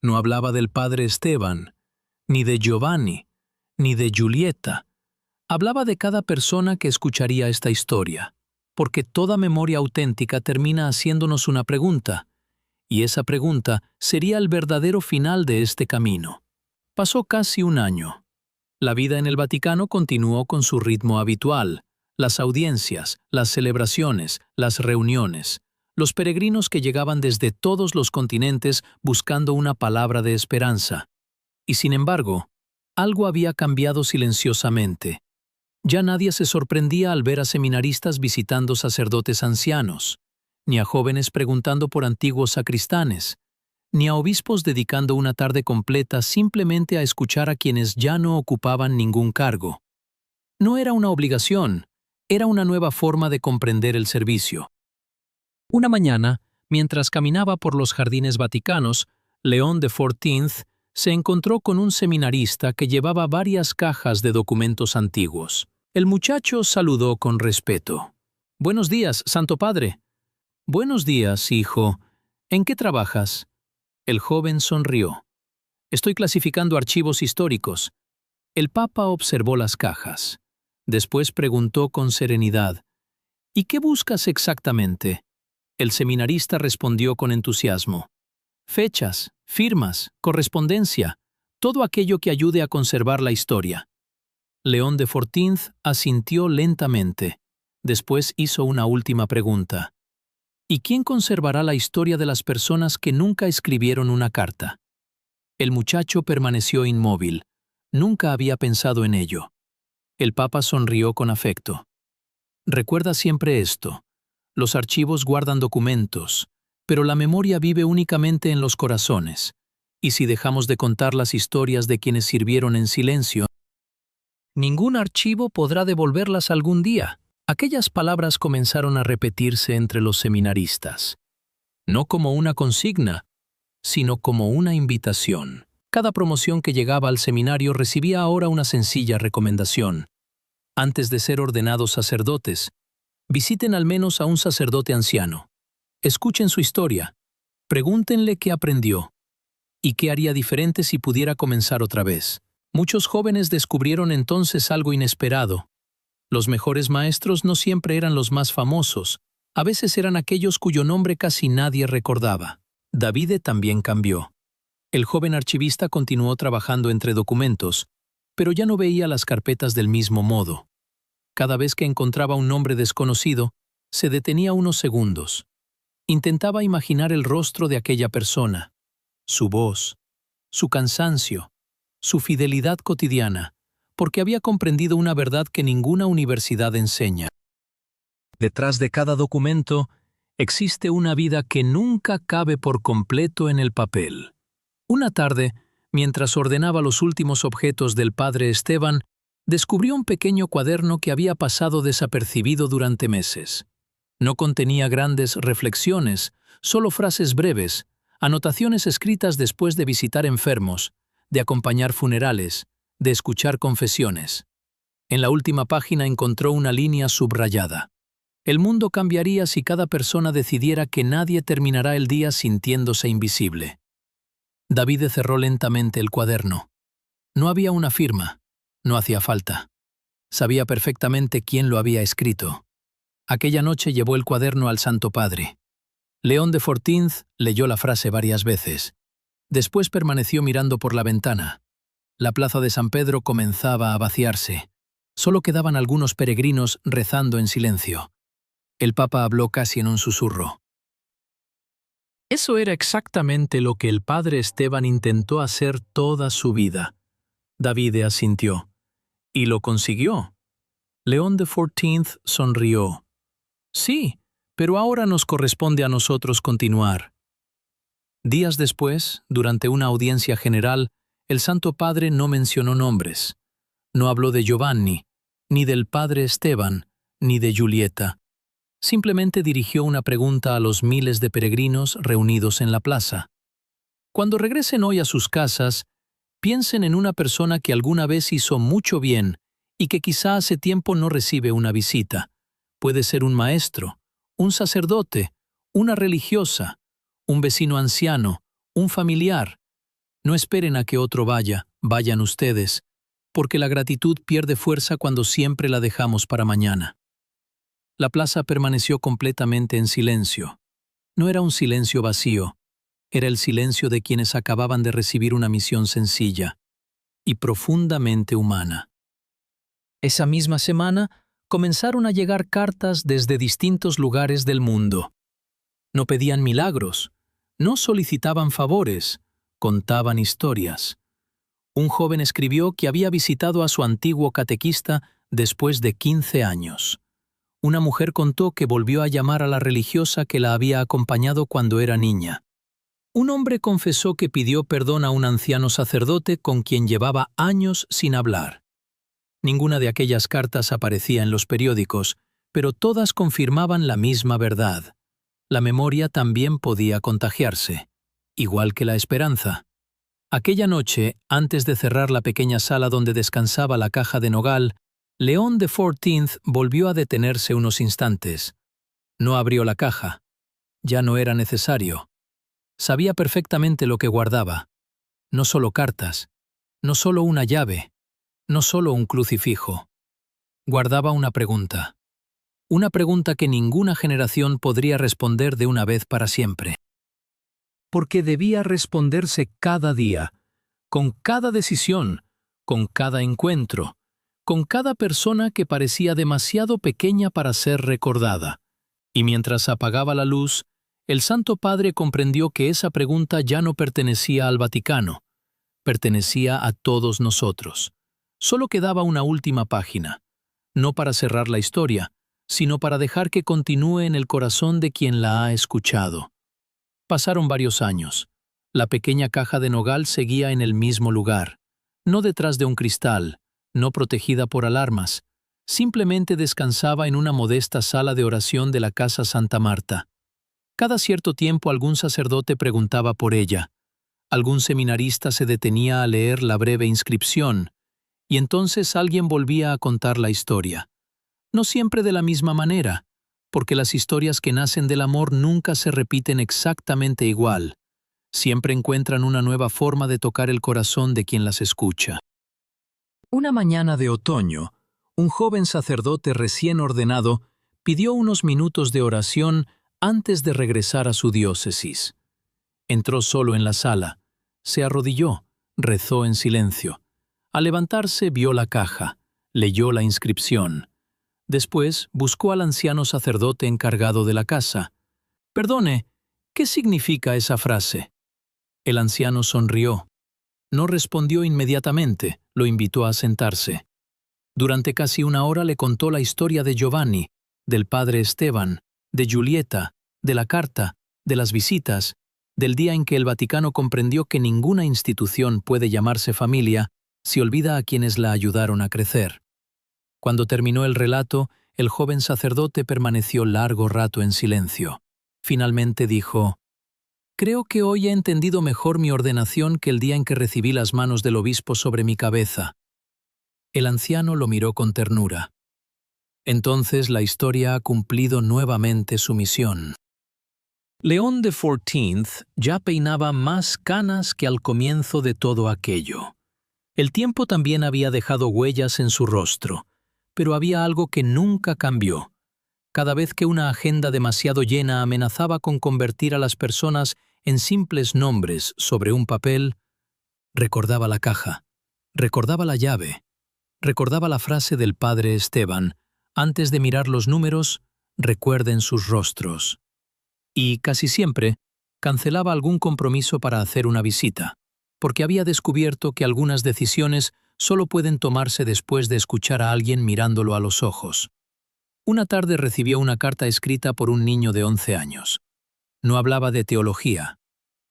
No hablaba del padre Esteban, ni de Giovanni, ni de Julieta. Hablaba de cada persona que escucharía esta historia, porque toda memoria auténtica termina haciéndonos una pregunta, y esa pregunta sería el verdadero final de este camino. Pasó casi un año. La vida en el Vaticano continuó con su ritmo habitual, las audiencias, las celebraciones, las reuniones, los peregrinos que llegaban desde todos los continentes buscando una palabra de esperanza. Y sin embargo, algo había cambiado silenciosamente. Ya nadie se sorprendía al ver a seminaristas visitando sacerdotes ancianos, ni a jóvenes preguntando por antiguos sacristanes, ni a obispos dedicando una tarde completa simplemente a escuchar a quienes ya no ocupaban ningún cargo. No era una obligación, era una nueva forma de comprender el servicio. Una mañana, mientras caminaba por los jardines vaticanos, León XIV se encontró con un seminarista que llevaba varias cajas de documentos antiguos. El muchacho saludó con respeto. «Buenos días, Santo Padre». «Buenos días, hijo. ¿En qué trabajas?» El joven sonrió. «Estoy clasificando archivos históricos». El Papa observó las cajas. Después preguntó con serenidad: «¿Y qué buscas exactamente?» El seminarista respondió con entusiasmo: «Fechas, firmas, correspondencia, todo aquello que ayude a conservar la historia». León XIV asintió lentamente. Después hizo una última pregunta. ¿Y quién conservará la historia de las personas que nunca escribieron una carta? El muchacho permaneció inmóvil. Nunca había pensado en ello. El Papa sonrió con afecto. «Recuerda siempre esto. Los archivos guardan documentos, pero la memoria vive únicamente en los corazones. Y si dejamos de contar las historias de quienes sirvieron en silencio, ningún archivo podrá devolverlas algún día». Aquellas palabras comenzaron a repetirse entre los seminaristas, no como una consigna, sino como una invitación. Cada promoción que llegaba al seminario recibía ahora una sencilla recomendación: Antes de ser ordenados sacerdotes, visiten al menos a un sacerdote anciano. Escuchen su historia. Pregúntenle qué aprendió y qué haría diferente si pudiera comenzar otra vez. Muchos jóvenes descubrieron entonces algo inesperado. Los mejores maestros no siempre eran los más famosos, a veces eran aquellos cuyo nombre casi nadie recordaba. Davide también cambió. El joven archivista continuó trabajando entre documentos, pero ya no veía las carpetas del mismo modo. Cada vez que encontraba un nombre desconocido, se detenía unos segundos. Intentaba imaginar el rostro de aquella persona, su voz, su cansancio, su fidelidad cotidiana, porque había comprendido una verdad que ninguna universidad enseña. Detrás de cada documento existe una vida que nunca cabe por completo en el papel. Una tarde, mientras ordenaba los últimos objetos del padre Esteban, descubrió un pequeño cuaderno que había pasado desapercibido durante meses. No contenía grandes reflexiones, solo frases breves, anotaciones escritas después de visitar enfermos, de acompañar funerales, de escuchar confesiones. En la última página encontró una línea subrayada. El mundo cambiaría si cada persona decidiera que nadie terminará el día sintiéndose invisible. Davide cerró lentamente el cuaderno. No había una firma, no hacía falta. Sabía perfectamente quién lo había escrito. Aquella noche llevó el cuaderno al Santo Padre. León de XIV leyó la frase varias veces. Después permaneció mirando por la ventana. La plaza de San Pedro comenzaba a vaciarse. Solo quedaban algunos peregrinos rezando en silencio. El Papa habló casi en un susurro. Eso era exactamente lo que el padre Esteban intentó hacer toda su vida. Davide asintió. Y lo consiguió. León de XIV sonrió. Sí, pero ahora nos corresponde a nosotros continuar. Días después, durante una audiencia general, el Santo Padre no mencionó nombres. No habló de Giovanni, ni del padre Esteban, ni de Julieta. Simplemente dirigió una pregunta a los miles de peregrinos reunidos en la plaza. Cuando regresen hoy a sus casas, piensen en una persona que alguna vez hizo mucho bien y que quizá hace tiempo no recibe una visita. Puede ser un maestro, un sacerdote, una religiosa, un vecino anciano, un familiar. No esperen a que otro vaya, vayan ustedes, porque la gratitud pierde fuerza cuando siempre la dejamos para mañana. La plaza permaneció completamente en silencio. No era un silencio vacío, era el silencio de quienes acababan de recibir una misión sencilla y profundamente humana. Esa misma semana comenzaron a llegar cartas desde distintos lugares del mundo. No pedían milagros, no solicitaban favores, contaban historias. Un joven escribió que había visitado a su antiguo catequista después de 15 años. Una mujer contó que volvió a llamar a la religiosa que la había acompañado cuando era niña. Un hombre confesó que pidió perdón a un anciano sacerdote con quien llevaba años sin hablar. Ninguna de aquellas cartas aparecía en los periódicos, pero todas confirmaban la misma verdad. La memoria también podía contagiarse, igual que la esperanza. Aquella noche, antes de cerrar la pequeña sala donde descansaba la caja de nogal, León de XIV volvió a detenerse unos instantes. No abrió la caja. Ya no era necesario. Sabía perfectamente lo que guardaba. No solo cartas, no solo una llave, no solo un crucifijo. Guardaba una pregunta. Una pregunta que ninguna generación podría responder de una vez para siempre. Porque debía responderse cada día, con cada decisión, con cada encuentro, con cada persona que parecía demasiado pequeña para ser recordada. Y mientras apagaba la luz, el Santo Padre comprendió que esa pregunta ya no pertenecía al Vaticano, pertenecía a todos nosotros. Solo quedaba una última página, no para cerrar la historia, sino para dejar que continúe en el corazón de quien la ha escuchado. Pasaron varios años. La pequeña caja de nogal seguía en el mismo lugar, no detrás de un cristal, no protegida por alarmas, simplemente descansaba en una modesta sala de oración de la Casa Santa Marta. Cada cierto tiempo algún sacerdote preguntaba por ella, algún seminarista se detenía a leer la breve inscripción, y entonces alguien volvía a contar la historia. No siempre de la misma manera, porque las historias que nacen del amor nunca se repiten exactamente igual. Siempre encuentran una nueva forma de tocar el corazón de quien las escucha. Una mañana de otoño, un joven sacerdote recién ordenado pidió unos minutos de oración antes de regresar a su diócesis. Entró solo en la sala, se arrodilló, rezó en silencio. Al levantarse vio la caja, leyó la inscripción. Después buscó al anciano sacerdote encargado de la casa. «Perdone, ¿qué significa esa frase?» El anciano sonrió. No respondió inmediatamente, lo invitó a sentarse. Durante casi una hora le contó la historia de Giovanni, del padre Esteban, de Giulietta, de la carta, de las visitas, del día en que el Vaticano comprendió que ninguna institución puede llamarse familia si olvida a quienes la ayudaron a crecer. Cuando terminó el relato, el joven sacerdote permaneció largo rato en silencio. Finalmente dijo: «Creo que hoy he entendido mejor mi ordenación que el día en que recibí las manos del obispo sobre mi cabeza». El anciano lo miró con ternura. Entonces la historia ha cumplido nuevamente su misión. León XIV ya peinaba más canas que al comienzo de todo aquello. El tiempo también había dejado huellas en su rostro, pero había algo que nunca cambió. Cada vez que una agenda demasiado llena amenazaba con convertir a las personas en simples nombres sobre un papel, recordaba la caja, recordaba la llave, recordaba la frase del padre Esteban: «Antes de mirar los números, recuerden sus rostros». Y casi siempre cancelaba algún compromiso para hacer una visita, porque había descubierto que algunas decisiones solo pueden tomarse después de escuchar a alguien mirándolo a los ojos. Una tarde recibió una carta escrita por un niño de 11 años. No hablaba de teología,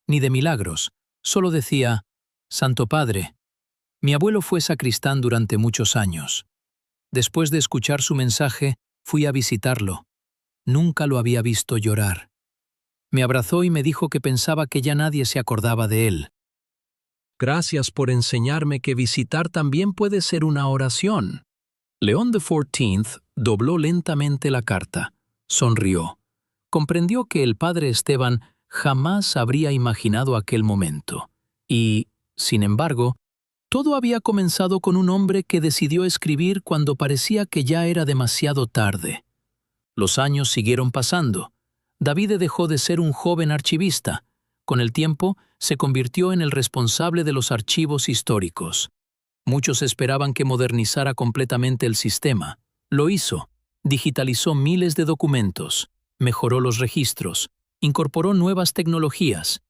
ni de milagros, solo decía: «Santo Padre, mi abuelo fue sacristán durante muchos años. Después de escuchar su mensaje, fui a visitarlo. Nunca lo había visto llorar. Me abrazó y me dijo que pensaba que ya nadie se acordaba de él. Gracias por enseñarme que visitar también puede ser una oración». León XIV dobló lentamente la carta, sonrió. Comprendió que el padre Esteban jamás habría imaginado aquel momento. Y, sin embargo, todo había comenzado con un hombre que decidió escribir cuando parecía que ya era demasiado tarde. Los años siguieron pasando. David dejó de ser un joven archivista. Con el tiempo, se convirtió en el responsable de los archivos históricos. Muchos esperaban que modernizara completamente el sistema. Lo hizo. Digitalizó miles de documentos, mejoró los registros, incorporó nuevas tecnologías,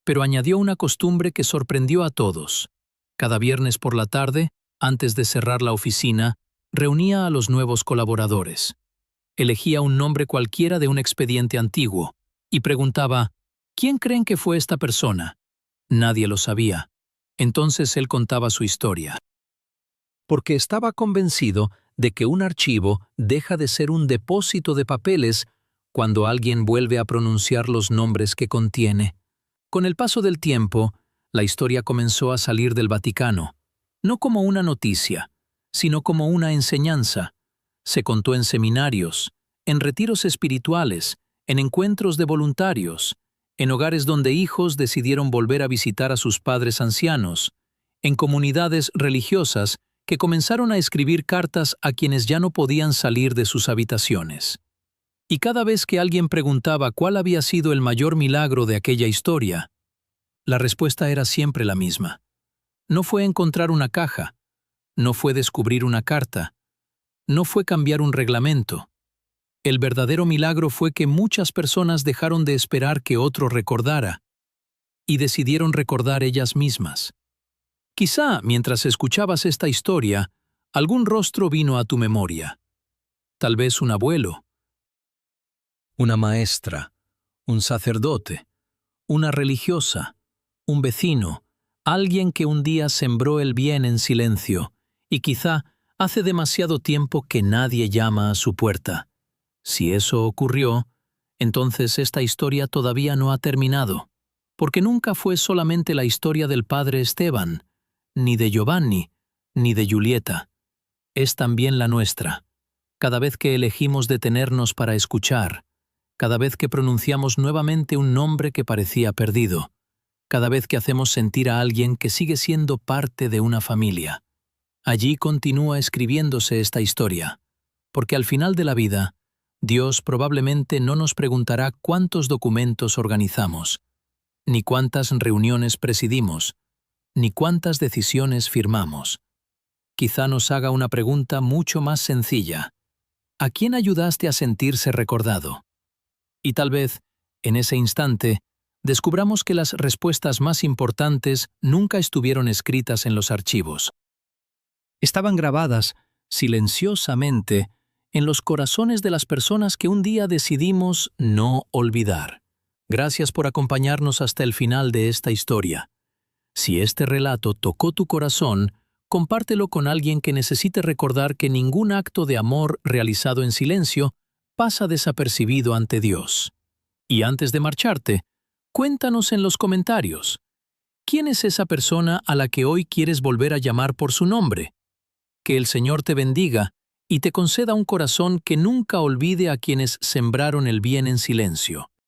pero añadió una costumbre que sorprendió a todos. Cada viernes por la tarde, antes de cerrar la oficina, reunía a los nuevos colaboradores. Elegía un nombre cualquiera de un expediente antiguo y preguntaba: «¿Quién creen que fue esta persona?». Nadie lo sabía. Entonces él contaba su historia. Porque estaba convencido de que un archivo deja de ser un depósito de papeles cuando alguien vuelve a pronunciar los nombres que contiene. Con el paso del tiempo, la historia comenzó a salir del Vaticano, no como una noticia, sino como una enseñanza. Se contó en seminarios, en retiros espirituales, en encuentros de voluntarios, en hogares donde hijos decidieron volver a visitar a sus padres ancianos, en comunidades religiosas que comenzaron a escribir cartas a quienes ya no podían salir de sus habitaciones. Y cada vez que alguien preguntaba cuál había sido el mayor milagro de aquella historia, la respuesta era siempre la misma. No fue encontrar una caja, no fue descubrir una carta, no fue cambiar un reglamento. El verdadero milagro fue que muchas personas dejaron de esperar que otro recordara y decidieron recordar ellas mismas. Quizá, mientras escuchabas esta historia, algún rostro vino a tu memoria. Tal vez un abuelo, una maestra, un sacerdote, una religiosa, un vecino, alguien que un día sembró el bien en silencio y quizá hace demasiado tiempo que nadie llama a su puerta. Si eso ocurrió, entonces esta historia todavía no ha terminado, porque nunca fue solamente la historia del padre Esteban, ni de Giovanni, ni de Julieta. Es también la nuestra. Cada vez que elegimos detenernos para escuchar, cada vez que pronunciamos nuevamente un nombre que parecía perdido, cada vez que hacemos sentir a alguien que sigue siendo parte de una familia. Allí continúa escribiéndose esta historia, porque al final de la vida, Dios probablemente no nos preguntará cuántos documentos organizamos, ni cuántas reuniones presidimos, ni cuántas decisiones firmamos. Quizá nos haga una pregunta mucho más sencilla. ¿A quién ayudaste a sentirse recordado? Y tal vez, en ese instante, descubramos que las respuestas más importantes nunca estuvieron escritas en los archivos. Estaban grabadas, silenciosamente, en los corazones de las personas que un día decidimos no olvidar. Gracias por acompañarnos hasta el final de esta historia. Si este relato tocó tu corazón, compártelo con alguien que necesite recordar que ningún acto de amor realizado en silencio pasa desapercibido ante Dios. Y antes de marcharte, cuéntanos en los comentarios, ¿quién es esa persona a la que hoy quieres volver a llamar por su nombre? Que el Señor te bendiga y te conceda un corazón que nunca olvide a quienes sembraron el bien en silencio.